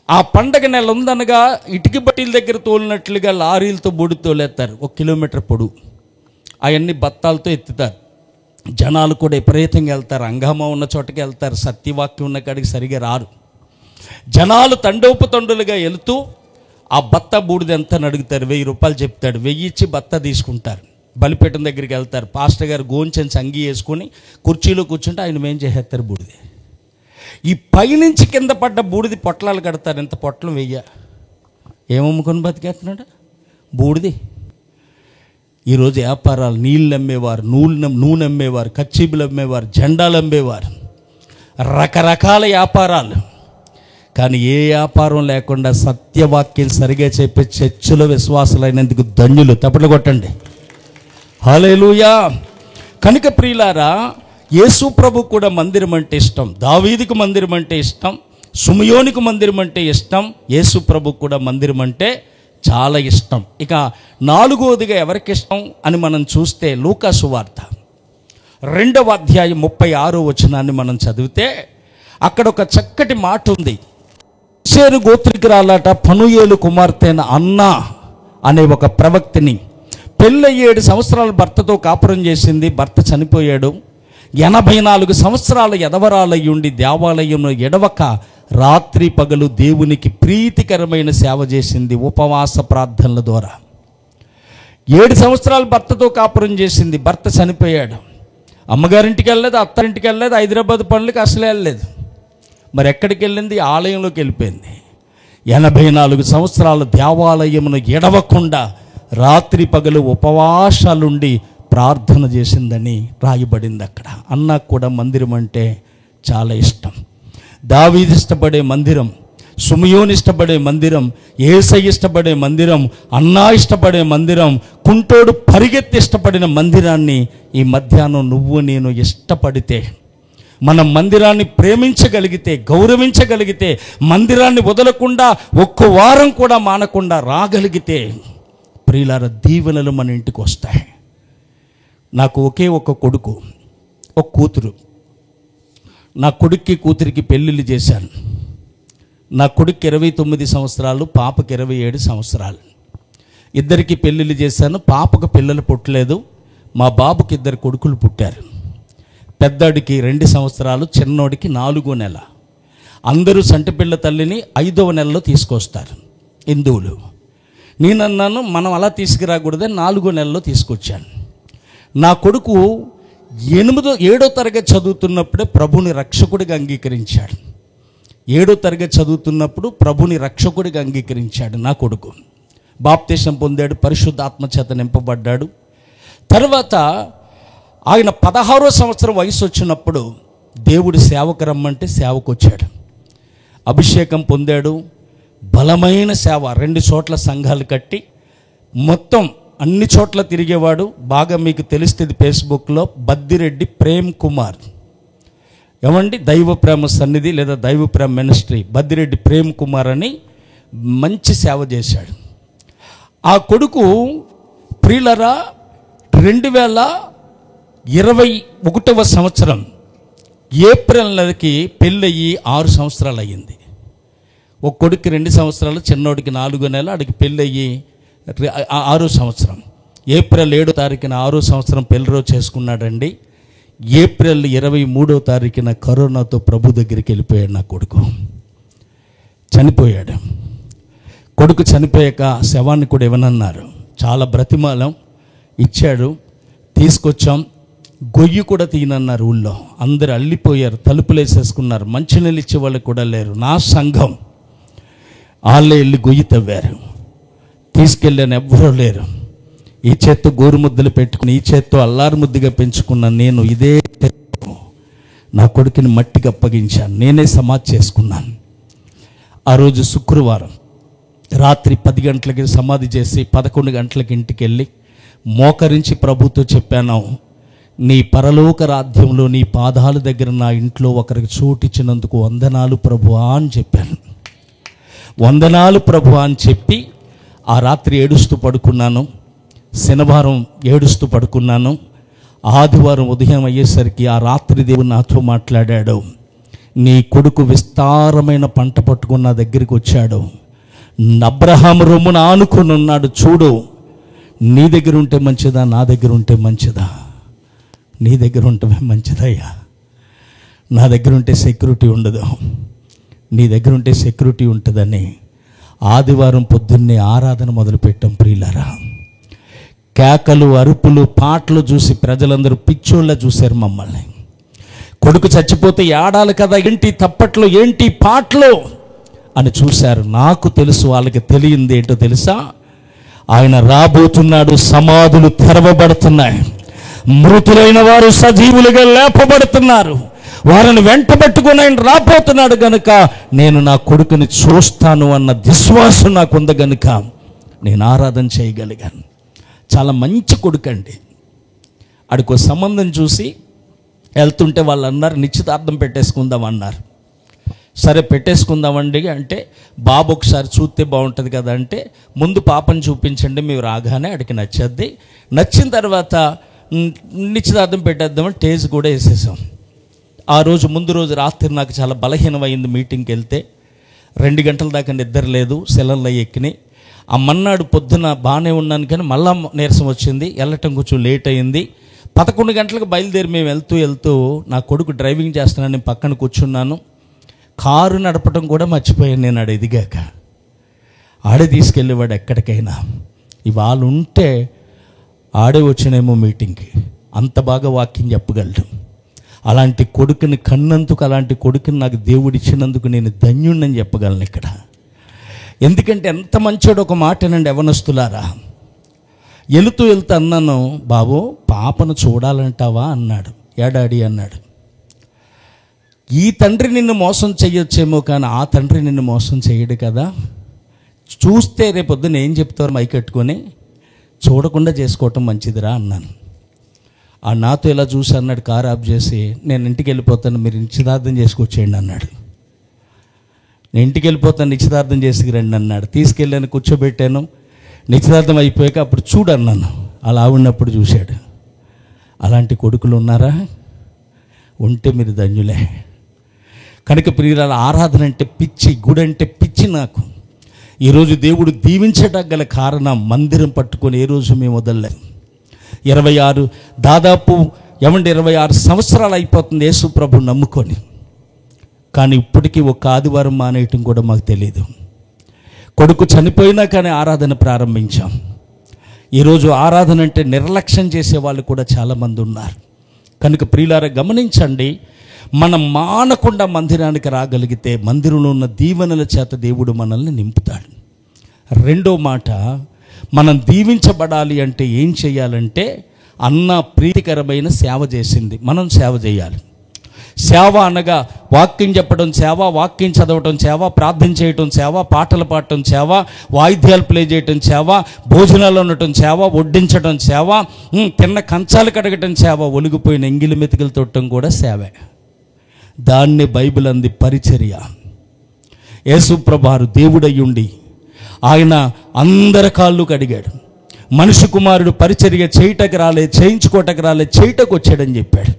ఆ పండగ నెల ఉందనగా ఇటుక బట్టీల దగ్గర తోలినట్లుగా లారీలతో బూడిది తోలేస్తారు. 1 కిలోమీటర్ పొడుగు. అవన్నీ బత్తాలతో ఎత్తుతారు. జనాలు కూడా విపరీతంగా వెళ్తారు. అంగమా ఉన్న చోటకి వెళ్తారు. సత్యవాక్యం ఉన్న కాడికి సరిగా రారు. జనాలు తండోపతండులుగా వెళుతూ ఆ బత్త బూడిద ఎంత అని అడుగుతారు. 1000 రూపాయలు చెప్తాడు. 1000 ఇచ్చి బత్త తీసుకుంటారు. బలిపీఠం దగ్గరికి వెళ్తారు. పాస్టర్ గారు గోంచెన్స్ అంగి వేసుకొని కుర్చీలో కూర్చుంటే ఆయన ఏం చేసేస్తారు బూడిది. ఈ పైనుంచి కింద పడ్డ బూడిది పొట్లాలు కడతారు. ఎంత పొట్లం వెయ్య. ఏమమ్ముకొని బతికేస్తున్నాడు? బూడిది. ఈరోజు వ్యాపారాలు, నీళ్ళు అమ్మేవారు, నూనె అమ్మేవారు, కచ్చీబులు అమ్మేవారు, జెండాలు అమ్మేవారు, రకరకాల వ్యాపారాలు. కానీ ఏ వ్యాపారం లేకుండా సత్యవాక్యం సరిగా చెప్పే చర్చిలో విశ్వాసులైనందుకు ధన్యులు. తప్పట్లు కొట్టండి. హల్లెలూయా. కనుక ప్రియులారా, యేసు ప్రభు కూడా మందిరం అంటే ఇష్టం. దావీదుకు మందిరం అంటే ఇష్టం. సుమయోనికి మందిరం అంటే ఇష్టం. యేసు ప్రభు కూడా మందిరం అంటే చాలా ఇష్టం. ఇక 4వదిగా ఎవరికి ఇష్టం అని మనం చూస్తే లూకాసు వార్త 2వ అధ్యాయం 36వ వచనాన్ని మనం చదివితే అక్కడ ఒక చక్కటి మాట ఉంది. ఇశ్రాయేలు గోత్రికురాలట పనుయేలు కుమార్తె అయిన అన్నా అనే ఒక ప్రవక్తిని పెళ్ళి 7 సంవత్సరాలు భర్తతో కాపురం చేసింది. భర్త చనిపోయాడు. 84 సంవత్సరాల ఎదవరాలయ్యుండి దేవాలయంలో ఎడవక రాత్రి పగలు దేవునికి ప్రీతికరమైన సేవ చేసింది ఉపవాస ప్రార్థనల ద్వారా. 7 సంవత్సరాలు భర్తతో కాపురం చేసింది. భర్త చనిపోయాడు. అమ్మగారింటికి వెళ్ళలేదు, అత్తారింటికి వెళ్ళలేదు, హైదరాబాద్ పనులకి అసలే వెళ్ళలేదు. మరి ఎక్కడికి వెళ్ళింది? ఆలయంలోకి వెళ్ళిపోయింది. 84 సంవత్సరాలు దేవాలయమును ఎడవకుండా రాత్రి పగలు ఉపవాసాలుండి ప్రార్థన చేసిందని రాయబడింది అక్కడ. అన్నకు కూడా మందిరం అంటే చాలా ఇష్టం. దావీదు ఇష్టపడే మందిరం, సుమయోను ఇష్టపడే మందిరం, యేసయ్య ఇష్టపడే మందిరం, అన్నా ఇష్టపడే మందిరం, కుంటోడు పరిగెత్తి ఇష్టపడిన మందిరాన్ని ఈ మధ్యాహ్నం నువ్వు నేను ఇష్టపడితే, మనం మందిరాన్ని ప్రేమించగలిగితే, గౌరవించగలిగితే, మందిరాన్ని వదలకుండా ఒక్క వారం కూడా మానకుండా రాగలిగితే, ప్రియులారా, దీవెనలు మన ఇంటికి వస్తాయి. నాకు ఒకే ఒక కొడుకు, ఒక కూతురు. నా కొడుక్కి కూతురికి పెళ్ళిళ్ళు చేశాను. నా కొడుకు 29 సంవత్సరాలు, పాపకి 27 సంవత్సరాలు. ఇద్దరికి పెళ్ళిళ్ళు చేశాను. పాపకు పిల్లలు పుట్టలేదు. మా బాబుకి 2 కొడుకులు పుట్టారు. పెద్దోడికి 2 సంవత్సరాలు, చిన్నోడికి 4వ నెల. అందరూ సంటిపిల్ల తల్లిని 5వ నెలలో తీసుకొస్తారు హిందువులు. నేనన్నాను, మనం అలా తీసుకురాకూడదే, 4వ నెలలో తీసుకొచ్చాను. నా కొడుకు 7వ తరగతి చదువుతున్నప్పుడే ప్రభుని రక్షకుడిగా అంగీకరించాడు. 7వ తరగతి చదువుతున్నప్పుడు ప్రభుని రక్షకుడిగా అంగీకరించాడు నా కొడుకు. బాప్తిసం పొందాడు, పరిశుద్ధాత్మ చేత నింపబడ్డాడు. తర్వాత ఆయన 16వ సంవత్సరం వయసు వచ్చినప్పుడు దేవుడి సేవకు రమ్మంటే సేవకు వచ్చాడు. అభిషేకం పొందాడు. బలమైన సేవ. 2 చోట్ల సంఘాలు కట్టి మొత్తం అన్ని చోట్ల తిరిగేవాడు. బాగా మీకు తెలుస్తుంది ఫేస్బుక్లో బద్దిరెడ్డి ప్రేమ్ కుమార్, ఏమండి, దైవ ప్రేమ సన్నిధి లేదా దైవ ప్రేమ మినిస్ట్రీ, బద్దిరెడ్డి ప్రేమ్ కుమార్ అని మంచి సేవ చేశాడు. ఆ కొడుకు ప్రియులరా 2021వ సంవత్సరం ఏప్రిల్ నెలకి పెళ్ళయి 6 సంవత్సరాలు అయ్యింది. ఒక కొడుకు 2 సంవత్సరాలు, చిన్నోడికి 4వ నెల, ఆడికి పెళ్ళయి 6వ సంవత్సరం. ఏప్రిల్ 7వ తారీఖున 6వ సంవత్సరం పెళ్లి రోజు చేసుకున్నాడండి. ఏప్రిల్ 23వ తారీఖున కరోనాతో ప్రభు దగ్గరికి వెళ్ళిపోయాడు. నా కొడుకు చనిపోయాడు. కొడుకు చనిపోయాక శవాన్ని కూడా ఇవ్వనన్నారు. చాలా బ్రతిమాలం, ఇచ్చాడు, తీసుకొచ్చాం. గొయ్యి కూడా తీయనన్నారు. ఊళ్ళో అందరు అల్లిపోయారు, తలుపులు వేసేసుకున్నారు. మంచినీళ్ళు ఇచ్చే వాళ్ళు కూడా లేరు. నా సంఘం వాళ్ళే వెళ్ళి గొయ్యి తవ్వారు. తీసుకెళ్ళాను, ఎవ్వరూ లేరు. ఈ చేత్తో గోరు ముద్దలు పెట్టుకుని, ఈ చేత్తో అల్లారు ముద్దుగా పెంచుకున్న నేను ఇదే నా కొడుకుని మట్టికి అప్పగించాను. నేనే సమాధి చేసుకున్నాను. ఆ రోజు శుక్రవారం రాత్రి 10 గంటలకి సమాధి చేసి 11 గంటలకి ఇంటికి వెళ్ళి మోకరించి ప్రభుతో చెప్పాను, నీ పరలోక రాజ్యంలో నీ పాదాల దగ్గర నా ఇంట్లో ఒకరికి చోటిచ్చినందుకు వందనాలు ప్రభువా అని చెప్పాను. వందనాలు ప్రభువా అని చెప్పి ఆ రాత్రి ఏడుస్తూ పడుకున్నాను. శనివారం ఏడుస్తూ పడుకున్నాను. ఆదివారం ఉదయం అయ్యేసరికి ఆ రాత్రి దేవుడు నాతో మాట్లాడాడు. నీ కొడుకు విస్తారమైన పంట పట్టుకుని నా దగ్గరికి వచ్చాడు. అబ్రహాము రొమ్మున ఆనుకొని ఉన్నాడు. చూడు, నీ దగ్గర ఉంటే మంచిదా, నా దగ్గర ఉంటే మంచిదా? నీ దగ్గర ఉంటే మంచిదయ్యా. నా దగ్గర ఉంటే సెక్యూరిటీ ఉండదు, నీ దగ్గర ఉంటే సెక్యూరిటీ ఉంటుందని ఆదివారం పొద్దున్నే ఆరాధన మొదలుపెట్టాం. ప్రియులారా, కేకలు, అరుపులు, పాటలు చూసి ప్రజలందరూ పిచ్చోళ్ళ చూశారు మమ్మల్ని. కొడుకు చచ్చిపోతే ఏడాలి కదా, ఏంటి తప్పట్లు, ఏంటి పాటలు అని చూశారు. నాకు తెలుసు, వాళ్ళకి తెలియంది ఏంటో తెలుసా? ఆయన రాబోతున్నాడు, సమాధులు తెరవబడుతున్నాయి, మృతులైన వారు సజీవులుగా లేపబడుతున్నారు, వారిని వెంటబెట్టుకుని ఆయన రాబోతున్నాడు గనుక నేను నా కొడుకుని చూస్తాను అన్న విశ్వాసం నాకుంది గనుక నేను ఆరాధన చేయగలిగాను. చాలా మంచి కొడుకు అండి. ఆడికో సంబంధం చూసి వెళ్తుంటే వాళ్ళు అన్నారు, నిశ్చితార్థం పెట్టేసుకుందాం అన్నారు. సరే పెట్టేసుకుందామండి అంటే, బాబు ఒకసారి చూస్తే బాగుంటుంది కదా అంటే, ముందు పాపను చూపించండి, మేము రాగానే ఆడికి నచ్చద్ది, నచ్చిన తర్వాత నిశ్చితార్థం పెట్టేద్దామని టేజ్ కూడా వేసేసాం. ఆ రోజు ముందు రోజు రాత్రి నాకు చాలా బలహీనమైంది. మీటింగ్కి వెళ్తే 2 గంటల దాకా నిద్ర లేదు, సెలవులు ఎక్కినాయి. ఆ మన్నాడు పొద్దున బాగానే ఉన్నాను, కానీ మళ్ళా నీరసం వచ్చింది, వెళ్ళటం కొంచెం లేట్ అయింది. 11 గంటలకు బయలుదేరి మేము వెళ్తూ నా కొడుకు డ్రైవింగ్ చేస్తున్నాను, పక్కన కూర్చున్నాను. కారు నడపడం కూడా మర్చిపోయాను నేను. ఆడ ఎదిగాక ఆడే తీసుకెళ్ళేవాడు ఎక్కడికైనా. ఇవాళ ఉంటే ఆడే వచ్చినేమో మీటింగ్కి, అంత బాగా వాక్యం చెప్పగలడు. అలాంటి కొడుకుని కన్నందుకు, అలాంటి కొడుకుని నాకు దేవుడు ఇచ్చినందుకు నేను ధన్యుణ్ణని చెప్పగలను ఇక్కడ. ఎందుకంటే ఎంత మంచోడు. ఒక మాటనండి యవనస్తులారా, వెళుతూ అన్నాను, బాబు పాపను చూడాలంటావా అన్నాడు. ఏడాడి అన్నాడు. ఈ తండ్రి నిన్ను మోసం చేయొచ్చేమో, కానీ ఆ తండ్రి నిన్ను మోసం చేయడు కదా. చూస్తే రేపొద్దున ఏం చెప్తారు మైకట్టుకొని, చూడకుండా చేసుకోవటం మంచిదిరా అన్నాను. ఆ నాతో ఇలా చూసి అన్నాడు, కారు ఆఫ్ చేసి, నేను ఇంటికి వెళ్ళిపోతాను, మీరు నిశ్చితార్థం చేసుకొచ్చేయండి అన్నాడు. నేను ఇంటికి వెళ్ళిపోతాను, నిశ్చితార్థం చేసుకురండి అన్నాడు. తీసుకెళ్ళాను, కూర్చోబెట్టాను. నిశ్చితార్థం అయిపోయాక అప్పుడు చూడన్నాను. అలా ఉన్నప్పుడు చూశాడు. అలాంటి కొడుకులు ఉన్నారా? ఉంటే మీరు ధన్యులే. కనుక ప్రియురాల ఆరాధన అంటే పిచ్చి, గుడి అంటే పిచ్చి నాకు. ఈరోజు దేవుడు దీవించడానికి గల కారణం, మందిరం పట్టుకొని ఏ రోజు మేము వదలలేము. 26 దాదాపు 26 సంవత్సరాలు అయిపోతుంది యేసు ప్రభు నమ్ముకొని. కానీ ఇప్పటికీ ఒక ఆదివారం మానేయటం కూడా మాకు తెలియదు. కొడుకు చనిపోయినా కానీ ఆరాధన ప్రారంభించాం. ఈరోజు ఆరాధన అంటే నిర్లక్ష్యం చేసే వాళ్ళు కూడా చాలామంది ఉన్నారు. కనుక ప్రియులారా గమనించండి, మనం మానకుండా మందిరానికి రాగలిగితే మందిరంలో ఉన్న దీవెనల చేత దేవుడు మనల్ని నింపుతాడు. రెండో మాట, మనం దీవించబడాలి అంటే ఏం చేయాలంటే, అన్న ప్రీతికరమైన సేవ చేసింది మనం సేవ చేయాలి. సేవ అనగా వాక్యం చెప్పడం సేవ, వాక్యం చదవటం సేవ, ప్రార్థన చేయటం సేవ, పాటలు పాడటం సేవ, వాయిద్యాలు ప్లే చేయటం సేవ, భోజనాలు ఉండటం సేవ, వడ్డించడం సేవ, తిన్న కంచాలు కడగటం సేవ, ఒలిగిపోయిన ఎంగిలి మెతుకులు తొట్టడం కూడా సేవే. దాన్ని బైబిల్ అంది పరిచర్య. యేసు ప్రభువారు దేవుడయ్యుండి ఆయన అందరి కాళ్ళు కడిగాడు. మనిషి కుమారుడు పరిచర్య చేయటకు రాలే, చేయించుకోవటకు రాలే, చేయటకు వచ్చాడని చెప్పాడు.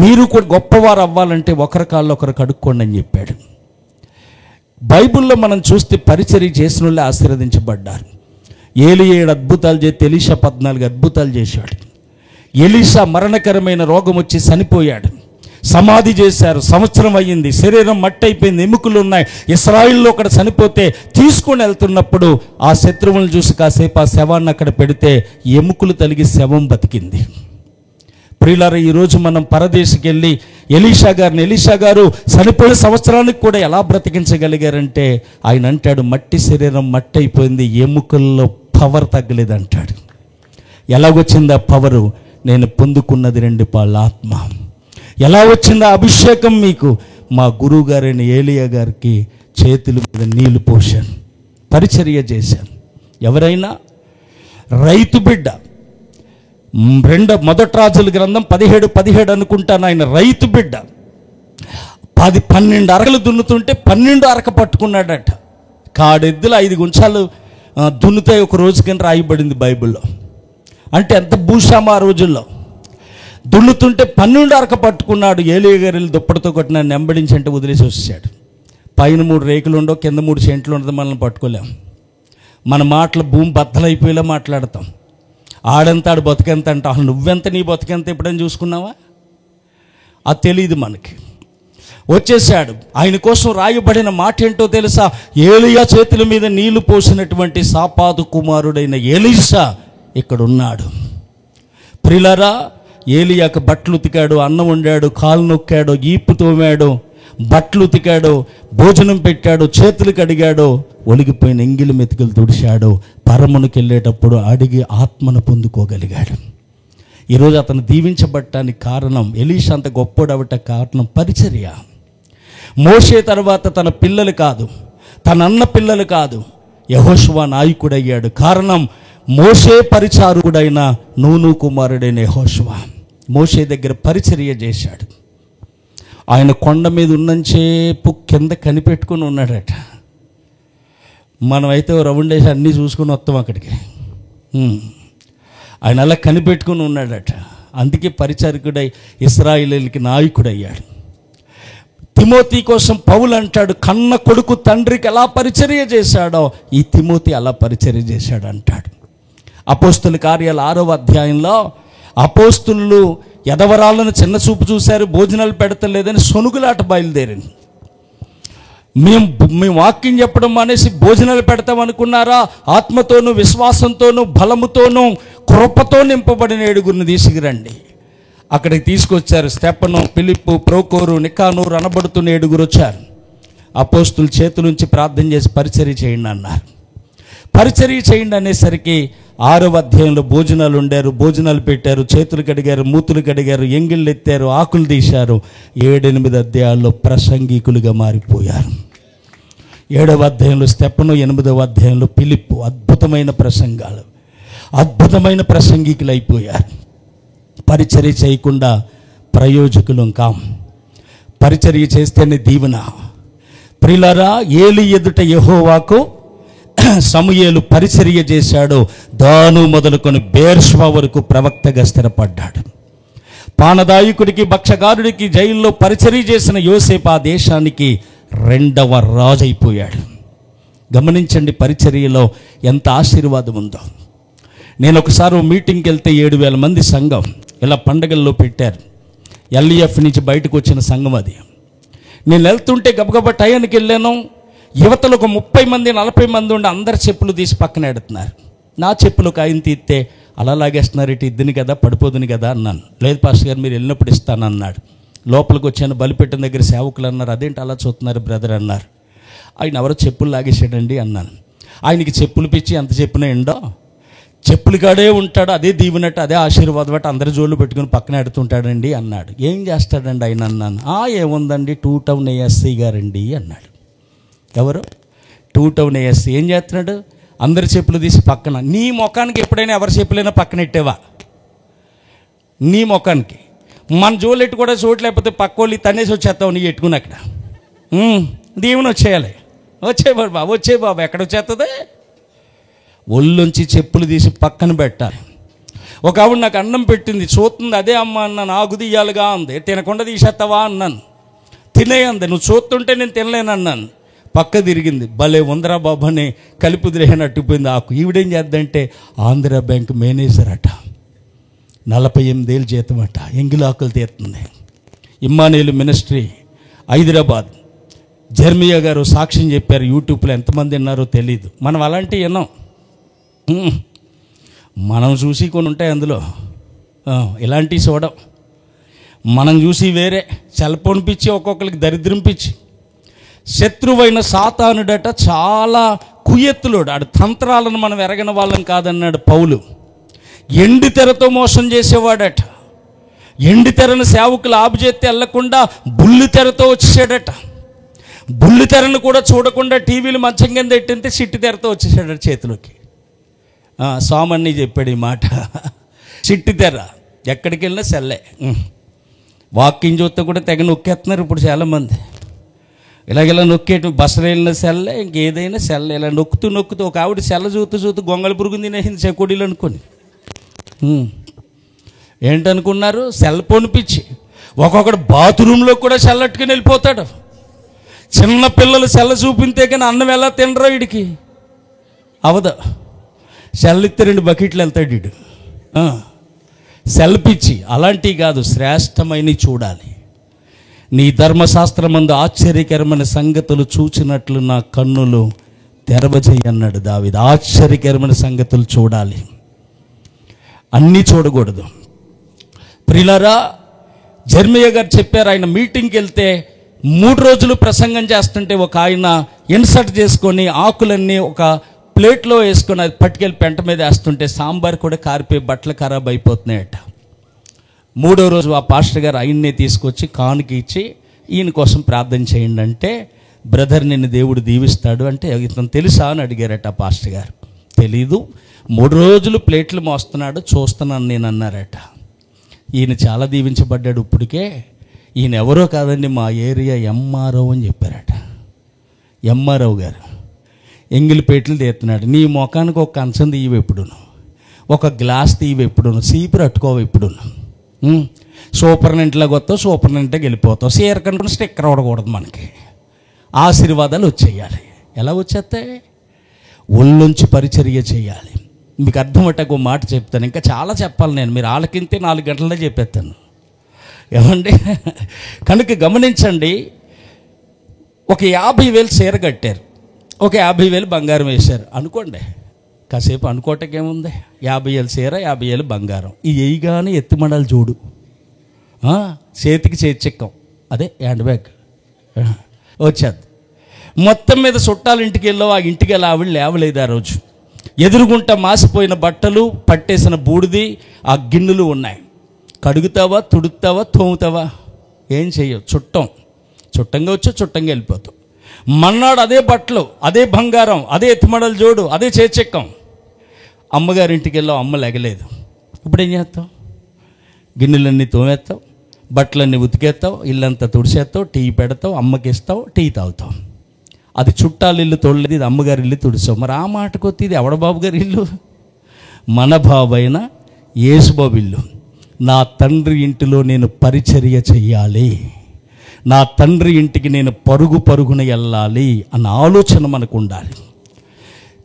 మీరు కూడా గొప్పవారు అవ్వాలంటే ఒకరి కాళ్ళు ఒకరు కడుక్కోండి అని చెప్పాడు. బైబిల్లో మనం చూస్తే పరిచర్య చేసిన వాళ్ళే ఆశీర్వదించబడ్డారు. ఏలియా 7 అద్భుతాలు చేస్తే ఎలీషా 14 అద్భుతాలు చేశాడు. ఎలీషా మరణకరమైన రోగం వచ్చి చనిపోయాడు. సమాధి చేశారు, సంవత్సరం అయ్యింది, శరీరం మట్టి అయిపోయింది, ఎముకలు ఉన్నాయి. ఇశ్రాయిల్లో అక్కడ చనిపోతే తీసుకొని వెళ్తున్నప్పుడు ఆ శత్రువులను చూసి కాసేపు ఆ శవాన్ని అక్కడ పెడితే ఎముకలు తలిగి శవం బతికింది. ప్రియులారా, ఈరోజు మనం పరదేశికి వెళ్ళి ఎలీషా గారు చనిపోయిన సంవత్సరానికి కూడా ఎలా బ్రతికించగలిగారంటే, ఆయన అంటాడు, మట్టి శరీరం మట్టి అయిపోయింది, ఎముకల్లో పవర్ తగ్గలేదంటాడు. ఎలాగొచ్చింది ఆ పవరు? నేను పొందుకున్నది 2 పాళ్ళ ఆత్మ. ఎలా వచ్చిందా అభిషేకం మీకు? మా గురువు గారైన ఏలియా గారికి చేతుల మీద నీళ్లు పోశాను, పరిచర్య చేశాను. ఎవరైనా రైతు బిడ్డ, మొదటి రాజుల గ్రంథం 17 అనుకుంటాను, ఆయన రైతు బిడ్డ 12 అరకలు దున్నుతుంటే 12 అరక పట్టుకున్నాడట. కాడెద్దులు 5 గుంచాలు దున్నుతాయి ఒక రోజు కింద రాయబడింది బైబిల్లో. అంటే ఎంత భూషామా ఆ రోజుల్లో. దున్నుతుంటే 12 అరక పట్టుకున్నాడు. ఏలియా గారు దుప్పటితో కొట్టిన నెంబడించి అంటే వదిలేసి వచ్చాడు. పైన 3 రేకులు ఉండవు, కింద 3 సెంట్లు ఉండదు, మనల్ని పట్టుకోలేం. మన మాటలు భూమి బద్దలైపోయేలా మాట్లాడతాం. ఆడంత ఆడు బతుకెంత అంట, నువ్వెంత నీ బతుకెంత ఎప్పుడైనా చూసుకున్నావా? అది తెలియదు మనకి. వచ్చేసాడు. ఆయన కోసం రాయబడిన మాట ఏంటో తెలుసా? ఏలియా చేతుల మీద నీళ్లు పోసినటువంటి సాపాదు కుమారుడైన ఎలీషా ఇక్కడ ఉన్నాడు. ప్రియులారా, ఏలియాకు బట్టలు ఉతికాడు, అన్నం వండాడు, కాలు నొక్కాడు, ఈపు తోమాడు, బట్టలు ఉతికాడు, భోజనం పెట్టాడు, చేతులు కడిగాడు, ఒలిగిపోయిన ఎంగిలి మెతుకులు తుడిచాడు. పరమునికి వెళ్ళేటప్పుడు అడిగి ఆత్మను పొందుకోగలిగాడు. ఈరోజు అతను దీవించబడటానికి కారణం, ఎలీషా అంత గొప్పోడవట కారణం పరిచర్య. మోషే తర్వాత తన పిల్లలు కాదు, తన అన్న పిల్లలు కాదు, యెహోషువ నాయకుడయ్యాడు. కారణం మోషే పరిచారకుడైన నూను కుమారుడైన యెహోషువ మోషే దగ్గర పరిచర్య చేశాడు. ఆయన కొండ మీద ఉన్నంచేపు కింద కనిపెట్టుకుని ఉన్నాడట. మనమైతే రౌండ్ వేసి అన్నీ చూసుకుని వస్తాం అక్కడికి. ఆయన అలా కనిపెట్టుకుని ఉన్నాడట. అందుకే పరిచారకుడై ఇశ్రాయేలీయులకి నాయకుడయ్యాడు. తిమోతి కోసం పౌలు అంటాడు, కన్న కొడుకు తండ్రికి ఎలా పరిచర్య చేశాడో ఈ తిమోతి అలా పరిచర్య చేశాడు అంటాడు. అపోస్తుల కార్యాల 6వ అధ్యాయంలో అపోస్తులు ఎదవరాలను చిన్న చూపు చూశారు, భోజనాలు పెడతలేదని సొనుగులాట బయలుదేరింది. మేము వాక్యం చెప్పడం మానేసి భోజనాలు పెడతాం అనుకున్నారా? ఆత్మతోనూ విశ్వాసంతోనూ బలముతోనూ కృపతో నింపబడిన 7గురిని తీసుకురండి. అక్కడికి తీసుకొచ్చారు. స్టెఫను, ఫిలిప్పు, ప్రోకోరు, నికానోరు అనబడుతున్న 7గురు వచ్చారు. అపోస్తుల చేతుల నుంచి ప్రార్థన చేసి పరిచర్య చేయండి అన్నారు. పరిచర్య చేయండి అనేసరికి 6వ అధ్యాయంలో భోజనాలు వండారు, భోజనాలు పెట్టారు, చేతులు కడిగారు, మూతులు కడిగారు, ఎంగిళ్ళు ఎత్తారు, ఆకులు తీశారు. 7-8 అధ్యాయాల్లో ప్రసంగికులుగా మారిపోయారు. 7వ అధ్యాయంలో స్టెఫను, 8వ అధ్యాయంలో ఫిలిప్పు. అద్భుతమైన ప్రసంగాలు, అద్భుతమైన ప్రసంగికులు అయిపోయారు. పరిచర్య చేయకుండా ప్రయోజకులం కాం. పరిచర్య చేస్తేనే దీవెన. ప్రియులారా, ఏలి ఎదుట యెహోవాకు సమూయేలు పరిచర్య చేశాడు. దాను మొదలుకొని బేర్షెబా వరకు ప్రవక్తగా స్థిరపడ్డాడు. పానదాయకుడికి, భక్షగారుడికి జైల్లో పరిచర్య చేసిన యోసేపు ఆ దేశానికి 2వ రాజు అయిపోయాడు. గమనించండి పరిచర్యలో ఎంత ఆశీర్వాదం ఉందో. నేను ఒకసారి మీటింగ్కి వెళ్తే 7,000 మంది సంఘం ఇలా పండగల్లో పెట్టారు. ఎల్ఈఎఫ్ నుంచి బయటకు వచ్చిన సంఘం అది. నేను వెళ్తుంటే గబగబా టయానికి వెళ్ళాను. యువతలు ఒక 30 మంది 40 మంది ఉండి అందరు చెప్పులు తీసి పక్కన ఎడుతున్నారు. నా చెప్పులు ఒక ఆయన తీస్తే అలా లాగేస్తున్నారు. ఇటు ఇద్దుని కదా, పడిపోదుని కదా అన్నాను. లేదు పాస్టర్ గారు, మీరు వెళ్ళినప్పుడు ఇస్తానన్నాడు. లోపలికి వచ్చాను. బలిపెట్టిన దగ్గర సేవకులు అన్నారు, అదేంటి అలా చూస్తున్నారు బ్రదర్ అన్నారు. ఆయన ఎవరో చెప్పులు లాగేసాడండి అన్నాను. ఆయనకి చెప్పులు పిచ్చి ఎంత చెప్పినా ఎండో, చెప్పులు కాడే ఉంటాడు, అదే దీవెనట్టు, అదే ఆశీర్వాదం బట్టి అందరి జోళ్ళు పెట్టుకుని పక్కన ఎడుతుంటాడండి అన్నాడు. ఏం చేస్తాడండి ఆయన అన్నాను. ఏముందండి, 2 టౌన్ ఏఎస్సీ గారండి అన్నాడు. ఎవరు? 2 టౌన్ ఏఎస్సీ. ఏం చేస్తున్నాడు? అందరి చెప్పులు తీసి పక్కన. నీ ముఖానికి ఎప్పుడైనా ఎవరి చెప్పులైనా పక్కన ఎట్టేవా? నీ ముఖానికి మన జోలు ఎట్టు కూడా చోటు లేకపోతే పక్కోళ్ళు తనేసి వచ్చేస్తావు నీ ఎట్టుకుని అక్కడ. దీవెన వచ్చేయాలి. వచ్చే బాబు ఎక్కడ వచ్చేస్తుంది? ఒళ్ళొంచి చెప్పులు తీసి పక్కన పెట్టాలి. ఒక ఆవిడ నాకు అన్నం పెట్టింది, చూస్తుంది. అదే అమ్మ అన్నాను. ఆకు తీయాలిగా అంది. తినకుండా తీసేస్తావా అన్నాను. తినే అంది. నువ్వు చూస్తుంటే నేను తినలేను అన్నాను. పక్క తిరిగింది. భలే ఉందరా బాబు అని కలిపిదిరేని అట్టుపోయింది ఆకు. ఈవిడేం చేద్దంటే ఆంధ్ర బ్యాంక్ మేనేజర్ అట, 48 ఏళ్ళు జీతం అట, ఎంగిలాకులు తీస్తుంది. ఇమ్మానుయేలు మినిస్ట్రీ హైదరాబాద్. జర్మియా గారు సాక్ష్యం చెప్పారు. యూట్యూబ్లో ఎంతమంది విన్నారో తెలీదు. మనం అలాంటివి విన్నాం. మనం చూసి కొన్ని ఉంటాయి అందులో, ఇలాంటివి చూడం. మనం చూసి వేరే సెల్ ఫోన్ పిచ్చి, ఒక్కొక్కరికి దరిద్రం పిచ్చి. శత్రువైన సాతానుడట చాలా కుయెత్తులోడు. ఆడు తంత్రాలను మనం ఎరగని వాళ్ళం కాదన్నాడు పౌలు. ఎండి తెరతో మోసం చేసేవాడట. ఎండి తెరను సేవకులు ఆపు చేస్తే వెళ్లకుండా బుల్లి తెరతో వచ్చేసాడట. బుల్లి తెరను కూడా చూడకుండా టీవీలు మంచం కింద ఎట్టింతే చిట్టి తెరతో వచ్చేసాడట చేతిలోకి. సామాన్ని చెప్పాడు ఈ మాట. చిట్టి తెర ఎక్కడికి వెళ్ళినా సెల్లే. వాకింగ్ చూస్తే కూడా తెగ నొక్కేస్తున్నారు ఇప్పుడు చాలామంది. ఇలాగెలా నొక్కేటి బస్సులు వెళ్ళిన సెల్లే, ఇంకేదైనా సెల్ల. ఇలా నొక్కుతూ ఒక ఆవిడ సెల్ల చూస్తూ గొంగళ పురుగు తినేసింది చెకోడీలు అనుకొని. ఏంటనుకున్నారు? సెల్ ఫోన్ పిచ్చి. ఒక్కొక్కడు బాత్రూంలో కూడా సెల్లట్టుకుని వెళ్ళిపోతాడు. చిన్న పిల్లలు సెల్ల చూపింతే కానీ అన్నం ఎలా తినరో వీడికి అవదు. సెల్లిస్తే 2 బకెట్లు వెళ్తాడు వీడు. సెల్ పిచ్చి. అలాంటివి కాదు, శ్రేష్టమైనవి చూడాలి. నీ ధర్మశాస్త్రమందు ఆశ్చర్యకరమైన సంగతులు చూచినట్లు నా కన్నులు తెరవజేయి అన్నాడు దావీదు. ఆశ్చర్యకరమైన సంగతులు చూడాలి, అన్నీ చూడకూడదు. ప్రియులారా, జర్మియా గారు చెప్పారు. ఆయన మీటింగ్కి వెళ్తే 3 రోజులు ప్రసంగం చేస్తుంటే ఒక ఆయన ఇన్సర్ట్ చేసుకొని ఆకులన్నీ ఒక ప్లేట్లో వేసుకొని అది పట్టుకెళ్ళి పెంట మీద వేస్తుంటే సాంబార్ కూడా కారిపోయి బట్టలు ఖరాబ్ అయిపోతున్నాయట. 3వ రోజు ఆ పాస్టర్ గారు ఆయన్నే తీసుకొచ్చి కానుక ఇచ్చి ఈయన కోసం ప్రార్థన చేయండి అంటే, బ్రదర్ నిన్ను దేవుడు దీవిస్తాడు అంటే, ఇతను తెలుసా అని అడిగారట ఆ పాస్టర్ గారు. తెలీదు, 3 రోజులు ప్లేట్లు మోస్తున్నాడు చూస్తున్నాను నేను అన్నారట. ఈయన చాలా దీవించబడ్డాడు ఇప్పటికే. ఈయన ఎవరో కాదండి, మా ఏరియా ఎంఆర్ఓ అని చెప్పారట. ఎంఆర్ఓ గారు ఎంగిలిపేటలు తీస్తున్నాడు. నీ ముఖానికి ఒక కంచం తీయవు ఎప్పుడును, ఒక గ్లాస్ తీయవు ఎప్పుడును, సీపురు అట్టుకోవు ఎప్పుడును. సూపర్నెంట్లోకి వస్తావు, సూపర్నెంట్కి వెళ్ళిపోతావు. సీర కనుక స్టిక్కర్ అవ్వకూడదు. మనకి ఆశీర్వాదాలు వచ్చేయాలి. ఎలా వచ్చేస్తాయి? ఒళ్ళొంచి పరిచర్య చేయాలి. మీకు అర్థమయ్యేట ఒక మాట చెప్తాను, ఇంకా చాలా చెప్పాలి నేను. మీరు ఆలకింతే 4 గంటలనే చెప్పేస్తాను ఏమండి. కనుక గమనించండి, ఒక 50,000 చీర కట్టారు, ఒక 50,000 బంగారం వేశారు అనుకోండి. కాసేపు అనుకోవటకేముంది, 50 ఏళ్ళు చీర 50 ఏళ్ళు బంగారం, ఈ ఎయ్యిగానే ఎత్తిమడాలు చూడు, చేతికి చేర్చెక్కం, అదే హ్యాండ్ బ్యాగ్ వచ్చేది. మొత్తం మీద చుట్టాల ఇంటికి వెళ్ళావు, ఆ ఇంటికి వెళ్ళి ఆవిడ లేవలేదు. ఆ రోజు ఎదురుగుంట మాసిపోయిన బట్టలు, పట్టేసిన బూడిది, ఆ గిన్నెలు ఉన్నాయి. కడుగుతావా, తుడుతావా, తోముతావా? ఏం చెయ్యవు. చుట్టంగా వచ్చి చుట్టంగా వెళ్ళిపోతావు. మన్నాడు అదే బట్టలు, అదే బంగారం, అదే ఎత్తిమడలు జోడు, అదే చేర్చెక్కం. అమ్మగారింటికి వెళ్ళావు, అమ్మ లేగలేదు. ఇప్పుడు ఏం చేస్తావు? గిన్నెలన్నీ తోమేస్తావు, బట్టలన్నీ ఉతికేస్తావు, ఇల్లంతా తుడిచేస్తావు, టీ పెడతావు, అమ్మకి ఇస్తావు, టీ తాగుతావు. అది చుట్టాలు ఇల్లు తోడలేదు, ఇది అమ్మగారి ఇల్లు తుడిచావు. మరి ఆ మాటకొత్తి ఇది ఎవడ బాబు గారి ఇల్లు? మన బాబు అయిన యేసుబాబు ఇల్లు. నా తండ్రి ఇంటిలో నేను పరిచర్య చెయ్యాలి, నా తండ్రి ఇంటికి నేను పరుగున వెళ్ళాలి అన్న ఆలోచన మనకు ఉండాలి.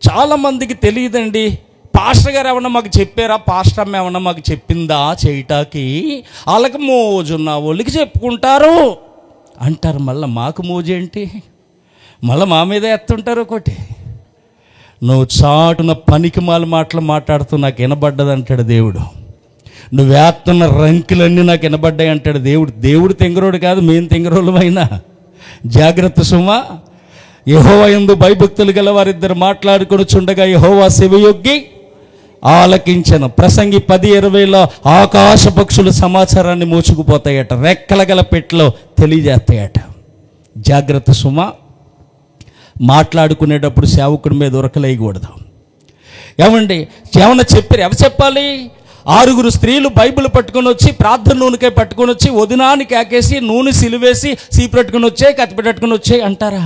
చాలామందికి తెలియదండి. పాస్టర్ గారు ఏమన్నా మాకు చెప్పారా, పాస్టర్ అమ్మ ఏమన్నా మాకు చెప్పిందా చేయటానికి? వాళ్ళకి మోజున్న వాళ్ళకి చెప్పుకుంటారు అంటారు. మళ్ళీ మాకు మోజేంటి? మళ్ళీ మా మీద ఎత్తుంటారు ఒకటి. నువ్వు చాటున పనికి మాటలు మాట్లాడుతూ నాకు వినబడ్డది అంటాడు దేవుడు. నువ్వు వేస్తున్న రంకులన్నీ నాకు వినబడ్డాయి అంటాడు దేవుడు. దేవుడు తెంగరోడు కాదు, మేము తెంగరోళ్ళమైనా. జాగ్రత్త సుమా. యెహోవా యందు భయభక్తులు గల వారిద్దరు మాట్లాడుకొని చుండగా యెహోవా చెవియొగ్గి ఆలకించెను. ప్రసంగి 10:20లో ఆకాశ పక్షులు సమాచారాన్ని మోసుకుపోతాయట, రెక్కల గల పెట్టెలో తెలియజేస్తాయట. జాగ్రత్త సుమా. మాట్లాడుకునేటప్పుడు సేవకుడి మీద ఉరకలేయకూడదు. ఏమండి, ఏమన్నా చెప్పారు? ఎవరు చెప్పాలి? 6 స్త్రీలు బైబిల్ పట్టుకొని వచ్చి, ప్రార్థన నూనెకాయ పట్టుకొని వచ్చి, వదినానికి ఆకేసి నూనె సిలువేసి సీపెట్టుకుని వచ్చాయి, కత్తి పెట్టుకుని వచ్చాయి అంటారా?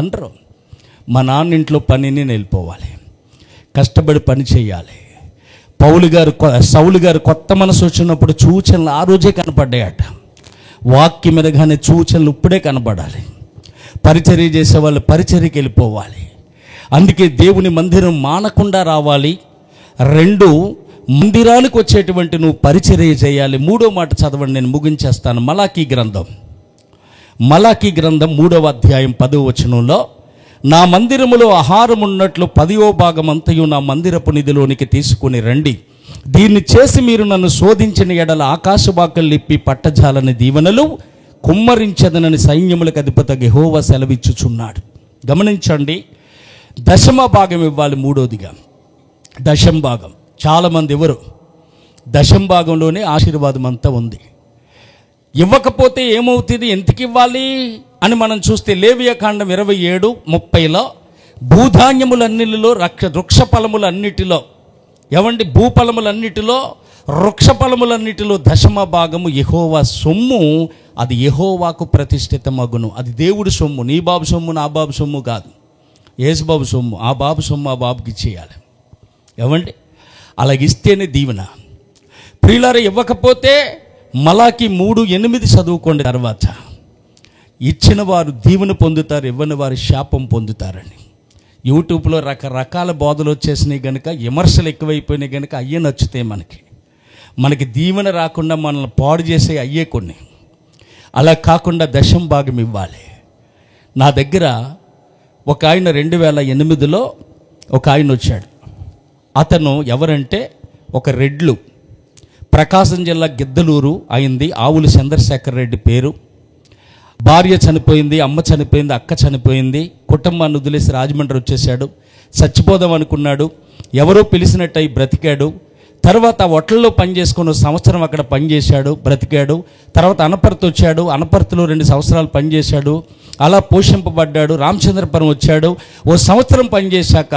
అంటారు. మా నాన్న ఇంట్లో పనిని వెళ్ళిపోవాలి, కష్టపడి పని చేయాలి. సౌలు గారు కొత్త మనసు వచ్చినప్పుడు సూచనలు ఆ రోజే కనపడ్డాయట. వాక్యం ఎదగానే సూచనలు ఇప్పుడే కనపడాలి. పరిచర్య చేసేవాళ్ళు పరిచర్యకి వెళ్ళిపోవాలి. అందుకే దేవుని మందిరం మానకుండా రావాలి. 2, మందిరానికి వచ్చేటువంటి నువ్వు పరిచర్య చేయాలి. 3వ మాట చదవండి, నేను ముగించేస్తాను. మలాకీ గ్రంథం 3వ అధ్యాయం 10వ వచనంలో, నా మందిరములో ఆహారం ఉన్నట్లు 10వ భాగం అంతయు నా మందిరపు నిధిలోనికి తీసుకుని రండి. దీన్ని చేసి మీరు నన్ను శోధించిన ఎడల ఆకాశవాకలు లిప్పి పట్టజాలని దీవెనలు కుమ్మరించదనని సైన్యములకు అధిపతి యెహోవా సెలవిచ్చుచున్నాడు. గమనించండి, 10వ భాగం ఇవ్వాలి. 3వదిగా 10వ భాగం. చాలామంది ఎవరు 10వ భాగంలోనే ఆశీర్వాదం అంతా ఉంది. ఇవ్వకపోతే ఏమవుతుంది, ఎంతకి ఇవ్వాలి అని మనం చూస్తే లేవియాకాండం 27:30లో భూధాన్యములన్నిటిలో వృక్ష ఫలములన్నిటిలో, ఏమండి, భూఫలములన్నిటిలో వృక్ష ఫలములన్నిటిలో 10వ భాగము యెహోవా సొమ్ము. అది యెహోవాకు ప్రతిష్ఠితమగును. అది దేవుడి సొమ్ము. నీ బాబు సొమ్ము, నా బాబు సొమ్ము కాదు. యేసుబాబు సొమ్ము. ఆ బాబు సొమ్ము ఆ బాబుకి ఇచ్చేయాలి. ఏమండి, అలాగిస్తేనే దీవెన. ప్రియులారా, ఇవ్వకపోతే మలాకి 3:8 చదువుకోండి. తర్వాత ఇచ్చిన వారు దీవెన పొందుతారు, ఇవ్వని వారు శాపం పొందుతారని. యూట్యూబ్లో రకరకాల బోధలు వచ్చేసినాయి కనుక, విమర్శలు ఎక్కువైపోయినాయి కనుక అయ్యే నచ్చుతాయి మనకి దీవెన రాకుండా మనల్ని పాడు చేసే అయ్యే కొన్ని. అలా కాకుండా 10వ భాగం ఇవ్వాలి. నా దగ్గర ఒక ఆయన 2008లో ఒక ఆయన వచ్చాడు. అతను ఎవరంటే, ఒక రెడ్లు, ప్రకాశం జిల్లా గిద్దలూరు అయింది. ఆవుల చంద్రశేఖర్ రెడ్డి పేరు. భార్య చనిపోయింది, అమ్మ చనిపోయింది, అక్క చనిపోయింది. కుటుంబాన్ని వదిలేసి రాజమండ్రి వచ్చేసాడు. చచ్చిపోదాం అనుకున్నాడు. ఎవరో పిలిచినట్టు అయి బ్రతికాడు. తర్వాత వట్లలో పని చేసుకుని 1 సంవత్సరం అక్కడ పనిచేశాడు, బ్రతికాడు. తర్వాత అనపర్తి వచ్చాడు. అనపర్తిలో 2 సంవత్సరాలు పనిచేశాడు. అలా పోషింపబడ్డాడు. రామచంద్రపురం వచ్చాడు. 1 సంవత్సరం పనిచేశాక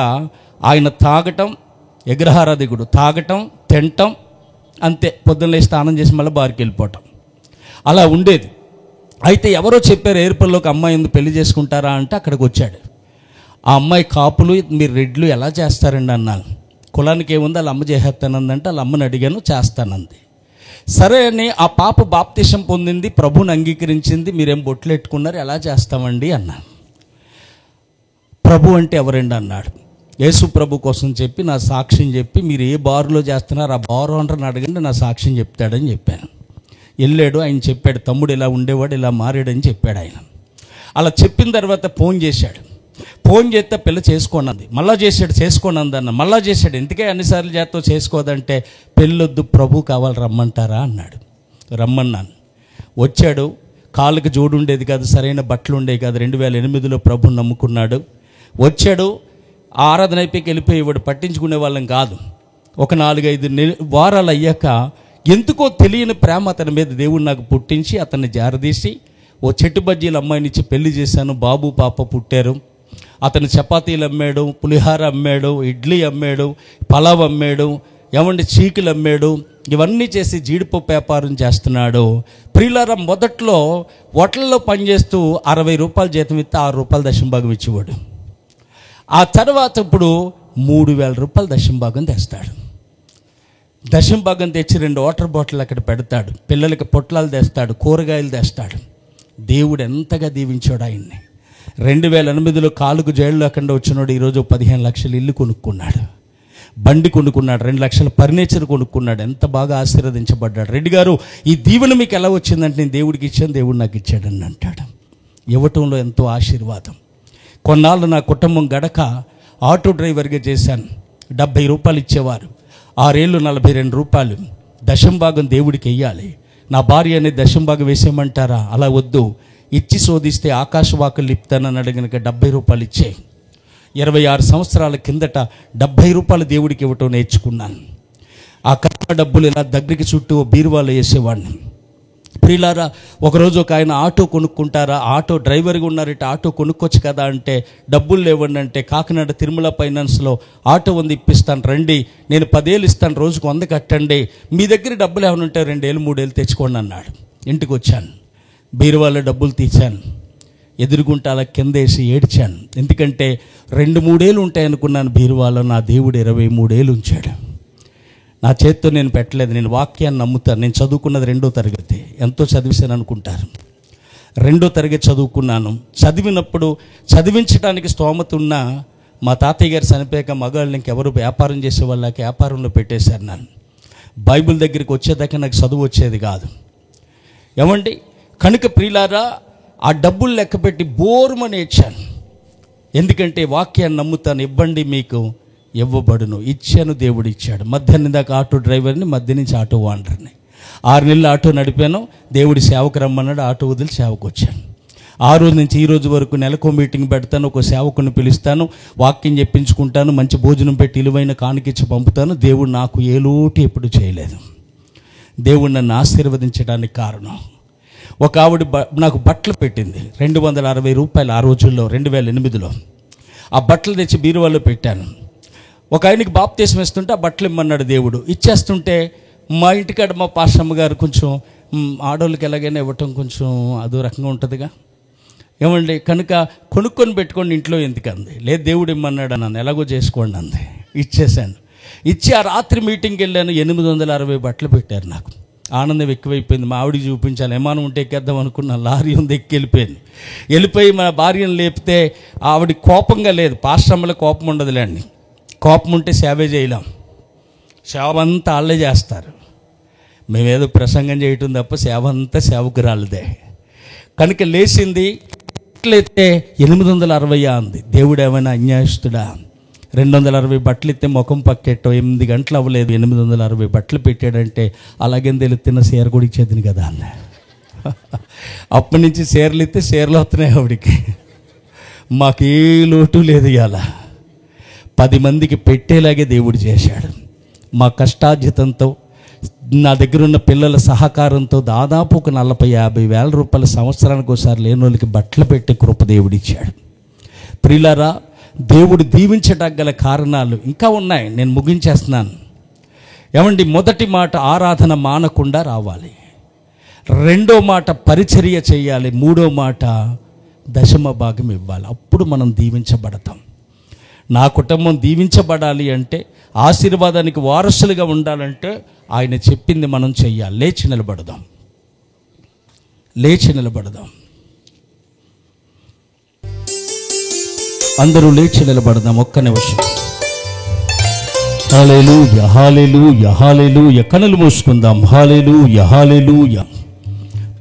ఆయన తాగటం, విగ్రహారాధికుడు, తాగటం, తినటం, అంతే. పొద్దున్న స్నానం చేసి మళ్ళీ బారికి వెళ్ళిపోవటం, అలా ఉండేది. అయితే ఎవరో చెప్పారు, ఏర్పల్లిలోకి అమ్మాయి ఉంది, పెళ్లి చేసుకుంటారా అంటే అక్కడికి వచ్చాడు. ఆ అమ్మాయి కాపులు, మీరు రెడ్లు ఎలా చేస్తారండి అన్నాను. కులానికి ఏముంది, వాళ్ళ అమ్మ చేసేస్తానందంటే వాళ్ళ అమ్మని అడిగాను, చేస్తానంది. సరే అని ఆ పాప బాప్తిసం పొందింది, ప్రభువుని అంగీకరించింది. మీరేం బొట్లు పెట్టుకున్నారు, ఎలా చేస్తామండి అన్నాను. ప్రభు అంటే ఎవరండి అన్నాడు. యేసు ప్రభు కోసం చెప్పి నా సాక్ష్యం చెప్పి, మీరు ఏ బారులో చేస్తున్నారు ఆ బారు అంటారని అడగండి, నా సాక్ష్యం చెప్తాడని చెప్పాను. వెళ్ళాడు. ఆయన చెప్పాడు, తమ్ముడు ఇలా ఉండేవాడు, ఇలా మారాడని చెప్పాడు ఆయన. అలా చెప్పిన తర్వాత ఫోన్ చేశాడు. ఫోన్ చేస్తే పిల్ల చేసుకోండి అంది. మళ్ళా చేసాడు, చేసుకోండి అందన్న. మళ్ళా చేశాడు, ఎందుకే అన్నిసార్లు చేస్తావు, చేసుకోదంటే పెళ్ళొద్దు ప్రభు కావాలి రమ్మంటారా అన్నాడు. రమ్మన్నాను. వచ్చాడు. కాళ్ళకి జోడు ఉండేది కాదు, సరైన బట్టలు ఉండేవి కాదు. 2008లో ప్రభుని నమ్ముకున్నాడు. వచ్చాడు. ఆరాధన అయిపోయి వెళ్ళిపోయేవాడు, పట్టించుకునే వాళ్ళం కాదు. ఒక 4-5 వారాలు అయ్యాక ఎందుకో తెలియని ప్రేమ అతని మీద దేవుడు నాకు పుట్టించి అతన్ని జారదీసి ఓ చెట్టు బజ్జీల అమ్మాయినిచ్చి పెళ్లి చేశాను. బాబు పాప పుట్టారు. అతను చపాతీలు అమ్మాడు, పులిహార అమ్మాడు, ఇడ్లీ అమ్మాడు, పలావ్ అమ్మాడు, చీకులు అమ్మాడు. ఇవన్నీ చేసి జీడిపప్పు వ్యాపారం చేస్తున్నాడు. ప్రియులారా, మొదట్లో హోటల్లో పనిచేస్తూ 60 రూపాయలు జీతం ఇస్తే 6 రూపాయలు దశంభాగం ఇచ్చేవాడు. ఆ తర్వాత ఇప్పుడు 3000 రూపాయలు దశంభాగం తెస్తాడు. దశంభాగం తెచ్చి 2 వాటర్ బాటిల్ అక్కడ పెడతాడు. పిల్లలకి పొట్లాలు తెస్తాడు, కూరగాయలు తెస్తాడు. దేవుడు ఎంతగా దీవించాడు ఆయన్ని. 2008లో కాలుకు జైలు లేకుండా వచ్చినాడు. ఈరోజు 15 లక్షలు ఇల్లు కొనుక్కున్నాడు, బండి కొనుక్కున్నాడు, 2 లక్షల ఫర్నిచర్ కొనుక్కున్నాడు. ఎంత బాగా ఆశీర్వదించబడ్డాడు. రెడ్డి గారు, ఈ దీవెన మీకు ఎలా వచ్చిందంటే నేను దేవుడికి ఇచ్చాను, దేవుడు నాకు ఇచ్చాడని అంటాడు. ఇవ్వటంలో ఎంతో ఆశీర్వాదం. కొన్నాళ్ళు నా కుటుంబం గడక ఆటో డ్రైవర్గా చేశాను. 70 రూపాయలు ఇచ్చేవారు. 6 ఏళ్ళు 42 రూపాయలు. దశంభాగం దేవుడికి వెయ్యాలి. నా భార్య అనేది దశంభాగం వేసేయమంటారా? అలా వద్దు, ఇచ్చి శోధిస్తే ఆకాశవాకులు ఇప్పుతానని అడిగినక 70 రూపాయలు ఇచ్చే. 26 సంవత్సరాల కిందట 70 రూపాయలు దేవుడికి ఇవ్వటం నేర్చుకున్నాను. ఆ కట్ట డబ్బులు ఇలా దగ్గరికి చుట్టూ బీరువాలో వేసేవాడిని. ప్రియులారా, ఒకరోజు ఒక ఆయన ఆటో కొనుక్కుంటారా, ఆటో డ్రైవర్గా ఉన్నారట, ఆటో కొనుక్కోవచ్చు కదా అంటే డబ్బులు లేవండి అంటే, కాకినాడ తిరుమల ఫైనాన్స్లో ఆటో ఉంది, ఇప్పిస్తాను రండి, నేను 10 ఏళ్ళు ఇస్తాను, రోజుకు 100 కట్టండి, మీ దగ్గర డబ్బులు ఏమైనా ఉంటే 2 ఏళ్ళు 3 ఏళ్ళు తెచ్చుకోండి అన్నాడు. ఇంటికి వచ్చాను, బీరువాలో డబ్బులు తీశాను, ఎదురుగుంట అలా కిందేసి ఏడ్చాను. ఎందుకంటే 2-3 ఏళ్ళు ఉంటాయనుకున్నాను బీరువాలో. నా దేవుడు 23 ఏళ్ళు ఉంచాడు. నా చేత్తో నేను పెట్టలేదు. నేను వాక్యాన్ని నమ్ముతాను. నేను చదువుకున్నది 2వ తరగతి. ఎంతో చదివిసాను అనుకుంటారు. 2వ తరగతి చదువుకున్నాను. చదివినప్పుడు చదివించడానికి స్తోమత ఉన్న మా తాతయ్య గారు చనిపోయాక మగాళ్ళు ఇంకెవరు వ్యాపారం చేసే వాళ్ళకి వ్యాపారంలో పెట్టేశారు నన్ను. బైబిల్ దగ్గరికి వచ్చేదాకా నాకు చదువు వచ్చేది కాదు. కనుక ప్రియులారా, ఆ డబ్బులు లెక్కపెట్టి బోరుమని ఇచ్చాను. ఎందుకంటే వాక్యాన్ని నమ్ముతాను. ఇవ్వండి మీకు ఇవ్వబడును. ఇచ్చాను, దేవుడు ఇచ్చాడు. మధ్యాహ్నం దాకా ఆటో డ్రైవర్ని, మధ్య నుంచి ఆటో ఓనర్ని. 6 నెలలు ఆటో నడిపాను. దేవుడి సేవకు రమ్మన్నాడు, ఆటో వదిలి సేవకు వచ్చాను. ఆ రోజు నుంచి ఈ రోజు వరకు నెలకో మీటింగ్ పెడతాను, ఒక సేవకుని పిలుస్తాను, వాక్యం చెప్పించుకుంటాను, మంచి భోజనం పెట్టి విలువైన కానుకిచ్చి పంపుతాను. దేవుడు నాకు ఏ లోటు ఎప్పుడు చేయలేదు. దేవుడు నన్ను ఆశీర్వదించడానికి కారణం, ఒక ఆవిడ నాకు బట్టలు పెట్టింది. 260 రూపాయలు ఆ రోజుల్లో, 2008లో. ఆ బట్టలు తెచ్చి బీరువాలో పెట్టాను. ఒక ఆయనకి బాప్తీసం ఇస్తుంటే ఆ బట్టలు ఇమ్మన్నాడు దేవుడు. ఇచ్చేస్తుంటే మా ఇంటికాడ మా పాస్టమ్మ గారు కొంచెం ఆడోళ్ళకి ఎలాగైనా ఇవ్వటం కొంచెం అదో రకంగా ఉంటుందిగా, కనుక కొనుక్కొని పెట్టుకోండి ఇంట్లో ఎందుకంది. లేదు, దేవుడు ఇమ్మన్నాడు అన్నాను, ఎలాగో చేసుకోండి అంది. ఇచ్చేసాను. ఇచ్చి ఆ రాత్రి మీటింగ్కి వెళ్ళాను. 860 బట్టలు పెట్టారు నాకు. ఆనందం ఎక్కువైపోయింది. మా ఆవిడికి చూపించాలి, ఏమానం ఉంటే ఎక్కేద్దాం అనుకున్న లారీ ఉంది, వెళ్ళిపోయి మా భార్యను లేపితే ఆవిడ కోపంగా లేదు. పాస్టమ్మల కోపం ఉండదులేండి. కోపం ఉంటే సేవే చేయలేం. సేవ అంతా వాళ్ళే చేస్తారు. మేమేదో ప్రసంగం చేయటం తప్ప సేవ అంతా సేవకురాలదే. కనుక లేచింది. ఎట్లయితే 860 అంది. దేవుడు ఏమైనా అన్యాయస్తుడా? 260 బట్టలు ఇస్తే ముఖం పక్కెట్టో 8 గంటలు అవ్వలేదు, 860 బట్టలు పెట్టాడంటే అలాగేం తెలుస్తున్న చీర కూడా ఇచ్చేదిని కదా అన్న. అప్పటి నుంచి చీరలు ఇస్తే చీరలు వస్తున్నాయి ఆవిడికి. మాకే లోటు లేదు. ఇవాళ 10 మందికి పెట్టేలాగే దేవుడు చేశాడు. మా కష్టార్జితంతో, నా దగ్గర ఉన్న పిల్లల సహకారంతో దాదాపు ఒక 40-50 వేల రూపాయల సంవత్సరానికి ఒకసారి లేని వాళ్ళకి బట్టలు పెట్టే కృప దేవుడు ఇచ్చాడు. ప్రియులారా, దేవుడు దీవించడానికి గల కారణాలు ఇంకా ఉన్నాయి. నేను ముగించేస్తున్నాను. మొదటి మాట, ఆరాధన మానకుండా రావాలి. 2వ మాట, పరిచర్య చేయాలి. 3వ మాట, దశమ భాగం ఇవ్వాలి. అప్పుడు మనం దీవించబడతాం. నా కుటుంబం దీవించబడాలి అంటే, ఆశీర్వాదానికి వారసులుగా ఉండాలంటే ఆయన చెప్పింది మనం చెయ్యాలి. లేచి నిలబడదాం. అందరూ లేచి నిలబడదాం. ఒక్క నిమిషం. హల్లెలూయా, హల్లెలూయా, హల్లెలూయా. కనులు మూసుకుందాం. హల్లెలూయా, హల్లెలూయా.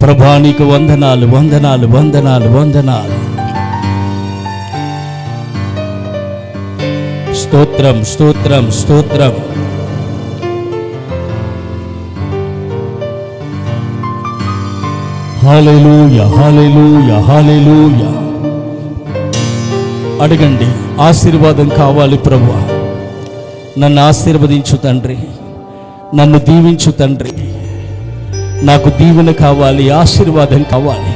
ప్రభువా, నీకు వందనాలు, వందనాలు, వందనాలు, వందనాలు. స్తోత్రం, స్తోత్రం, స్తోత్రం. హల్లెలూయా, హల్లెలూయా, హల్లెలూయా. అడగండి, ఆశీర్వాదం కావాలి ప్రభువా, నన్ను ఆశీర్వదించు తండ్రి, నన్ను దీవించు తండ్రి, నాకు దీవెన కావాలి, ఆశీర్వాదం కావాలి.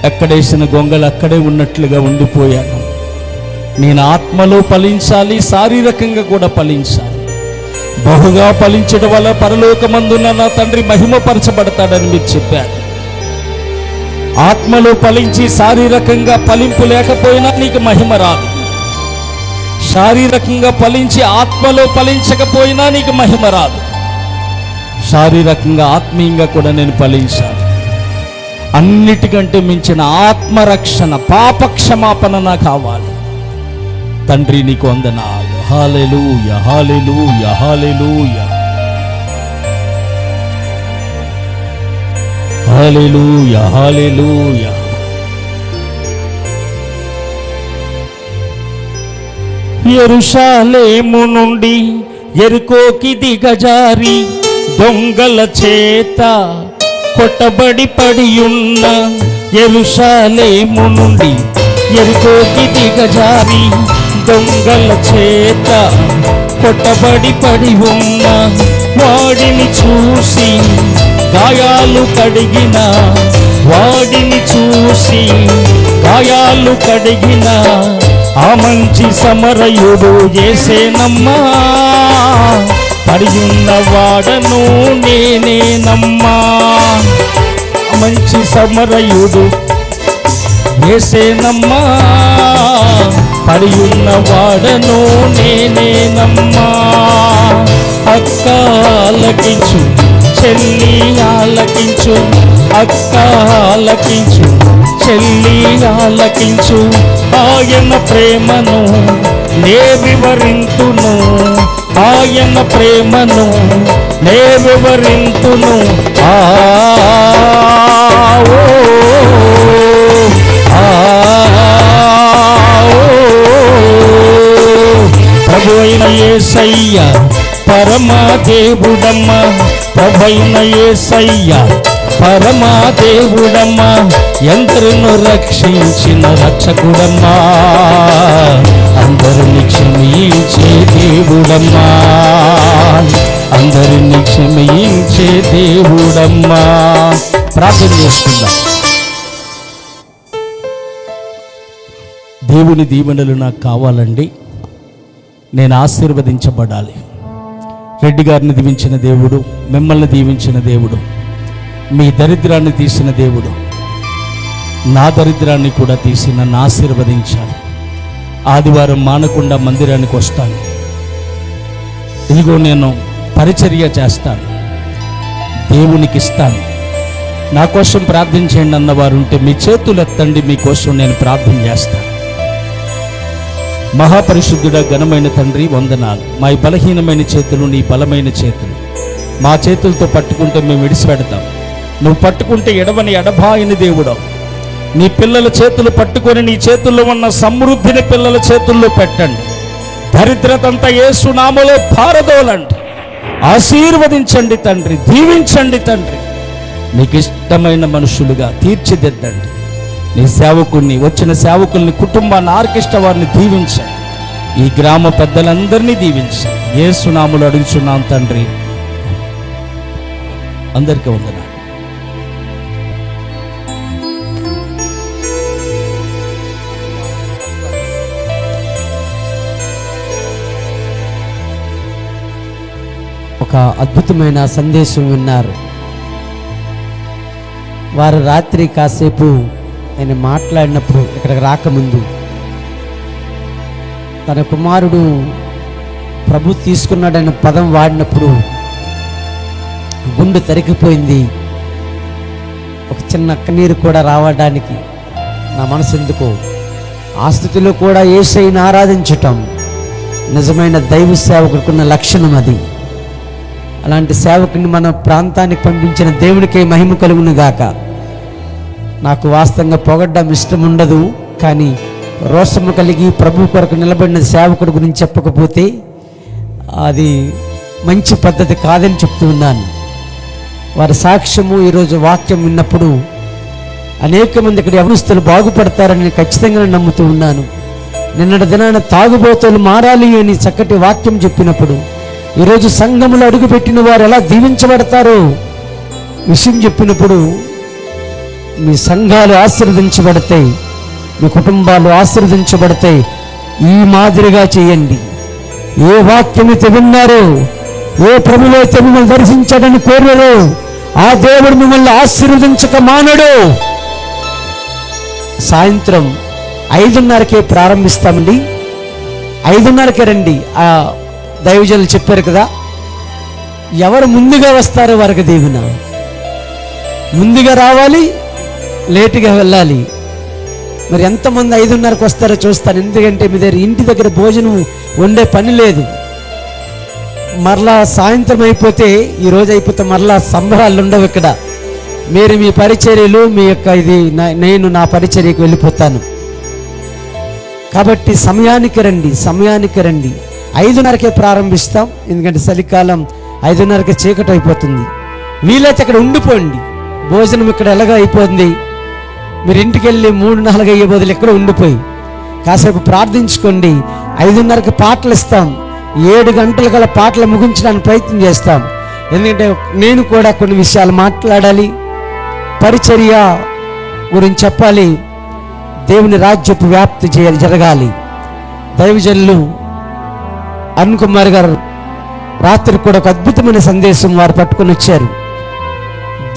ఎక్కడేసిన గొంగలు అక్కడే ఉన్నట్లుగా ఉండిపోయాను. నేను ఆత్మలో ఫలించాలి, శారీరకంగా కూడా ఫలించాలి. బహుగా ఫలించడం వల్ల పరలోకమందున్న నా తండ్రి మహిమపరచబడతాడని మీరు చెప్పారు. ఆత్మలో ఫలించి శారీరకంగా ఫలింపు లేకపోయినా నీకు మహిమ రాదు. శారీరకంగా ఫలించి ఆత్మలో ఫలించకపోయినా నీకు మహిమ రాదు. శారీరకంగా ఆత్మీయంగా కూడా నేను ఫలించాలి. అన్నిటికంటే మించిన ఆత్మరక్షణ, పాపక్షమాపణ నాకు కావాలి. తండ్రి నీకు వందనాలు. హల్లెలూయా, హల్లెలూయా, హల్లెలూయా, హల్లెలూయా, హల్లెలూయా. యెరూషలేము నుండి యెరికోకి దిగజారి దొంగల చేత కొట్టబడి పడి ఉన్న, యెరూషలేము నుండి యెరికోకి దిగజారి దొంగల చేత కొట్టబడి పడి ఉన్న వాడిని చూసి గాయాలు కడిగిన, వాడిని చూసి గాయాలు కడిగిన ఆ మంచి సమరయుడు యేసేనమ్మా. పడియున్న వాడను నేనేనమ్మా. మంచి సమరయుడు యేసేనమ్మా. పడియున్న వాడను నేనేనమ్మా. అక్క ఆలకించు, చెల్లి ఆలకించు, అక్క ఆలకించు, చెల్లి ఆలకించు. ఆయన ప్రేమను నే వివరింతును, ఆయన ప్రేమను నే వివరింతును. ప్రభు అయిన యేసయ్య పరమాదేవుడమ్మ, ప్రభు అయిన యేసయ్య పరమాదేవుడమ్మా. ఎందరిను రక్షించిన రక్షకుడమ్మా, అందరిని క్షమించే దేవుడమ్మా, అందరిని క్షమించే దేవుడమ్మా. ప్రార్థన చేసుకుందాం. దేవుని దీవెనలు నాకు కావాలండి. నేను ఆశీర్వదించబడాలి. రెడ్డి గారిని దీవించిన దేవుడు, మిమ్మల్ని దీవించిన దేవుడు, మీ దరిద్రాన్ని తీసిన దేవుడు నా దరిద్రాన్ని కూడా తీసి నన్ను ఆశీర్వదించాలి. ఆదివారం మానకుండా మందిరానికి వస్తాను. ఇదిగో నేను పరిచర్య చేస్తాను, దేవునికి ఇస్తాను. నా కోసం ప్రార్థించండి అన్నవారు ఉంటే మీ చేతులు ఎత్తండి, మీకోసం నేను ప్రార్థన చేస్తాను. మహాపరిశుద్ధుడ, ఘనమైన తండ్రి వందనాలు. మా బలహీనమైన చేతులు నీ బలమైన చేతులు. మా చేతులతో పట్టుకుంటే మేము విడిచిపెడతాం. నువ్వు పట్టుకుంటే ఎడవని ఎడబాయిని దేవుడు. నీ పిల్లల చేతులు పట్టుకొని నీ చేతుల్లో ఉన్న సమృద్ధిని పిల్లల చేతుల్లో పెట్టండి. దరిద్రతంతా యేసు నామములో పారదోలండి. ఆశీర్వదించండి తండ్రి, దీవించండి తండ్రి. నీకు ఇష్టమైన మనుషులుగా తీర్చిదిద్దండి. నీ సేవకుల్ని, వచ్చిన సేవకుల్ని, కుటుంబాన్ని, ఆర్కెస్ట్రా వారిని దీవించండి. ఈ గ్రామ పెద్దలందరినీ దీవించండి. యేసు నామములో అడుగుచున్నాం తండ్రి. అందరికీ వందనాలు. ఒక అద్భుతమైన సందేశం విన్నారు. వారు రాత్రి కాసేపు నేను మాట్లాడినప్పుడు, ఇక్కడికి రాకముందు తన కుమారుడు ప్రభు తీసుకున్నాడన్న పదం వాడినప్పుడు గుండె తరిగిపోయింది. ఒక చిన్న కన్నీరు కూడా రావడానికి నా మనసు ఎందుకో. ఆ స్థితిలో కూడా యేసయ్యను ఆరాధించటం నిజమైన దైవ సేవకుడుకున్న లక్షణం అది. అలాంటి సేవకుని మన ప్రాంతానికి పంపించిన దేవునికే మహిమ కలుగును గాక. నాకు వాస్తవంగా పొగడ్డం ఇష్టం ఉండదు, కానీ రోషము కలిగి ప్రభు కొరకు నిలబడిన సేవకుడి గురించి చెప్పకపోతే అది మంచి పద్ధతి కాదని చెప్తూ ఉన్నాను. వారి సాక్ష్యము ఈరోజు వాక్యం విన్నప్పుడు అనేక మంది ఇక్కడ యవనస్తులు బాగుపడతారని నేను ఖచ్చితంగా నమ్ముతూ ఉన్నాను. నిన్నటి దినాన తాగుబోతులు మారాలి అని చక్కటి వాక్యం చెప్పినప్పుడు ఈరోజు సంఘములో అడుగుపెట్టిన వారు ఎలా దీవించబడతారో విషయం చెప్పినప్పుడు మీ సంఘాలు ఆశీర్వదించబడతాయి, మీ కుటుంబాలు ఆశీర్వదించబడతాయి. ఈ మాదిరిగా చేయండి. ఏ వాక్యమైతే విన్నారో, ఏ ప్రభులో అయితే మిమ్మల్ని దర్శించాడని కోరారో ఆ దేవుడు మిమ్మల్ని ఆశీర్వదించక మానడు. సాయంత్రం 5:30కే ప్రారంభిస్తామండి. 5:30కే రండి. ఆ దైవజనులు చెప్పారు కదా, ఎవరు ముందుగా వస్తారో వారికి దీవెన. ముందుగా రావాలి, లేటుగా వెళ్ళాలి. మరి ఎంతమంది 5:30కు వస్తారో చూస్తాను. ఎందుకంటే మీ దగ్గర ఇంటి దగ్గర భోజనం వండే పని లేదు. మరలా సాయంత్రం అయిపోతే, ఈరోజు అయిపోతే మరలా సంబరాలు ఉండవు ఇక్కడ. మీరు మీ పరిచర్యలు మీ యొక్క ఇది నేను నా పరిచర్యకు వెళ్ళిపోతాను. కాబట్టి సమయానికి రండి, సమయానికి రండి. 5:30కే ప్రారంభిస్తాం. ఎందుకంటే చలికాలం 5:30కే చీకటి అయిపోతుంది. వీలైతే అక్కడ ఉండిపోండి. భోజనం ఇక్కడ ఎలాగో అయిపోతుంది. మీరు ఇంటికి వెళ్ళి 3-4 అయ్యే బదులు ఇక్కడ ఉండిపోయి కాసేపు ప్రార్థించుకోండి. 5:30కి పాటలు ఇస్తాం. 7 గంటల గల పాటలు ముగించడానికి ప్రయత్నం చేస్తాం. ఎందుకంటే నేను కూడా కొన్ని విషయాలు మాట్లాడాలి, పరిచర్య గురించి చెప్పాలి, దేవుని రాజ్యపు వ్యాప్తి జరగాలి. దైవజనులు అరుణ్ కుమార్ గారు రాత్రి కూడా ఒక అద్భుతమైన సందేశం వారు పట్టుకొని వచ్చారు.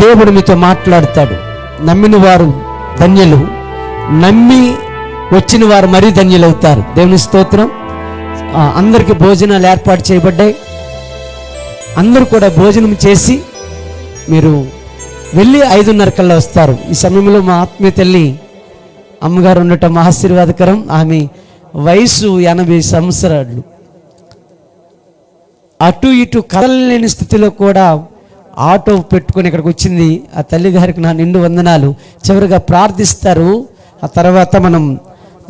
దేవుడు మీతో మాట్లాడతాడు. నమ్మిన వారు ధన్యులు, నమ్మి వచ్చిన వారు మరీ ధన్యులవుతారు. దేవుని స్తోత్రం. అందరికీ భోజనాలు ఏర్పాటు చేయబడ్డాయి. అందరూ కూడా భోజనం చేసి మీరు వెళ్ళి 5:30 కల్లా వస్తారు. ఈ సమయంలో మా ఆత్మీయ తల్లి అమ్మగారు ఉండటం ఆశీర్వాదకరం. ఆమె వయసు 80 సంవత్సరాలు. అటు ఇటు కదలలేని స్థితిలో కూడా ఆటో పెట్టుకొని ఇక్కడికి వచ్చింది. ఆ తల్లి గారికి నా నిండు వందనాలు. చివరిగా ప్రార్థిస్తారు. ఆ తర్వాత మనం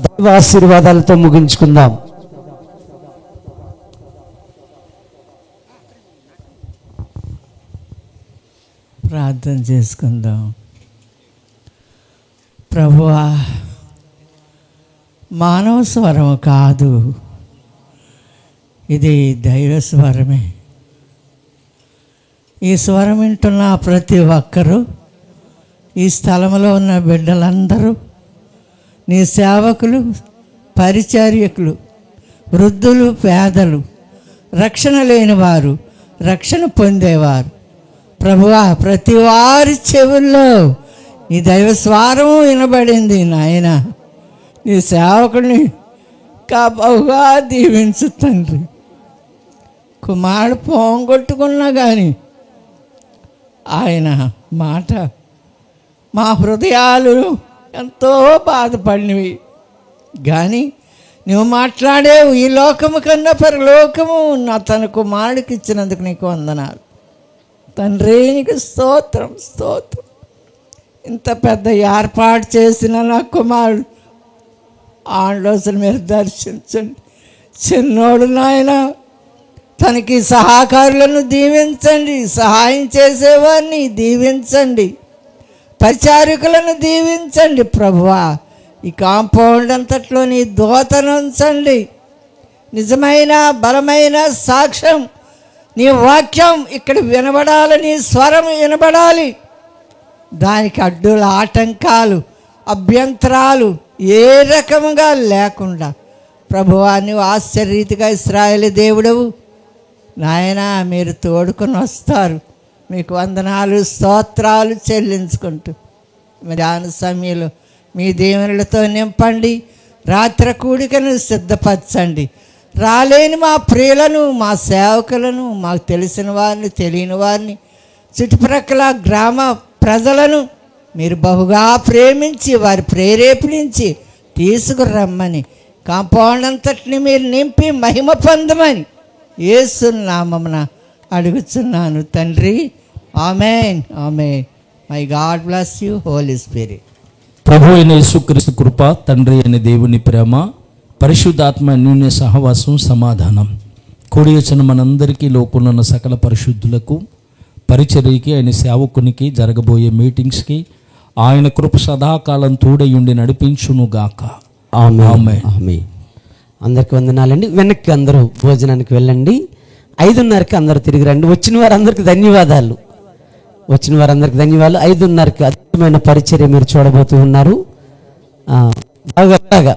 దైవ ఆశీర్వాదాలతో ముగించుకుందాం. ప్రార్థన చేసుకుందాం. ప్రభువా, మానవ స్వరం కాదు, ఇది దైవ స్వరమే. ఈ స్వరం వింటున్న ప్రతి ఒక్కరూ, ఈ స్థలంలో ఉన్న బిడ్డలందరూ, నీ సేవకులు, పరిచర్యకులు, వృద్ధులు, పేదలు, రక్షణ లేనివారు, రక్షణ పొందేవారు, ప్రభువా, ప్రతి వారి చెవుల్లో నీ దైవ స్వరం వినబడింది. నాయన, నీ సేవకుడిని బహుగా దీవించు తండ్రి. కుమారుడు పోంగొట్టుకున్నా కానీ ఆయన మాట మా హృదయాలు ఎంతో బాధపడినవి. కానీ నువ్వు మాట్లాడేవు. ఈ లోకము కన్నా పరలోకము నా తన కుమారుడికి ఇచ్చినందుకు నీకు వందనాలు తండ్రి. నీకు స్తోత్రం, స్తోత్రం. ఇంత పెద్ద ఏర్పాటు చేసిన నా కుమారుడు ఆండోసులు మీరు దర్శించండి. చిన్నోడు నాయన, తనకి సహకారులను దీవించండి, సహాయం చేసేవారిని దీవించండి, పరిచారికులను దీవించండి. ప్రభువా, ఈ కాంపౌండ్ అంతట్లో నీ దోతనుంచండి. నిజమైన బలమైన సాక్ష్యం, నీ వాక్యం ఇక్కడ వినబడాలి, నీ స్వరం వినబడాలి. దానికి అడ్డుల ఆటంకాలు, అభ్యంతరాలు ఏ రకముగా లేకుండా ప్రభువా, నువ్వు ఆశ్చర్యరీతిగా ఇశ్రాయేలు దేవుడవు నాయన, మీరు తోడుకొని వస్తారు. మీకు వందనాలు, స్తోత్రాలు చెల్లించుకుంటూ ధ్యాన సమయంలో మీ దీవెనలతో నింపండి. రాత్రి కూడికను సిద్ధపరచండి. రాలేని మా ప్రియులను, మా సేవకులను, మాకు తెలిసిన వారిని, తెలియని వారిని, చుట్టుప్రక్కల గ్రామ ప్రజలను మీరు బహుగా ప్రేమించి వారి ప్రేరేపణించి తీసుకురమ్మని, కాంపౌండ్ అంతటిని మీరు నింపి మహిమ పొందమని యేసు నామమున అడుగుచున్నాను తండ్రి. ఆమేన్, ఆమేన్. My God bless you, holy spirit. ప్రభు అయిన యేసుక్రీస్తు కృప, తండ్రి అయిన దేవుని ప్రేమ, పరిశుద్ధాత్మ అన్యోన్య సహవాసం, సమాధానం కూడి వచ్చిన మనందరికీ, లోకంలో సకల పరిశుద్ధులకు, పరిచర్యకి, ఆయన సేవకునికి, జరగబోయే మీటింగ్స్కి ఆయన కృప సదాకాలం తోడయుండి నడిపించునుగాక. ఆమేన్. ఆమేన్. అందరికి వందనాలండి. వెనక్కి అందరూ భోజనానికి వెళ్ళండి. 5:30కి అందరూ తిరిగి రండి. వచ్చిన వారందరికి ధన్యవాదాలు. 5:30కి అద్భుతమైన పరిచర్య మీరు చూడబోతూ ఉన్నారు. బాగా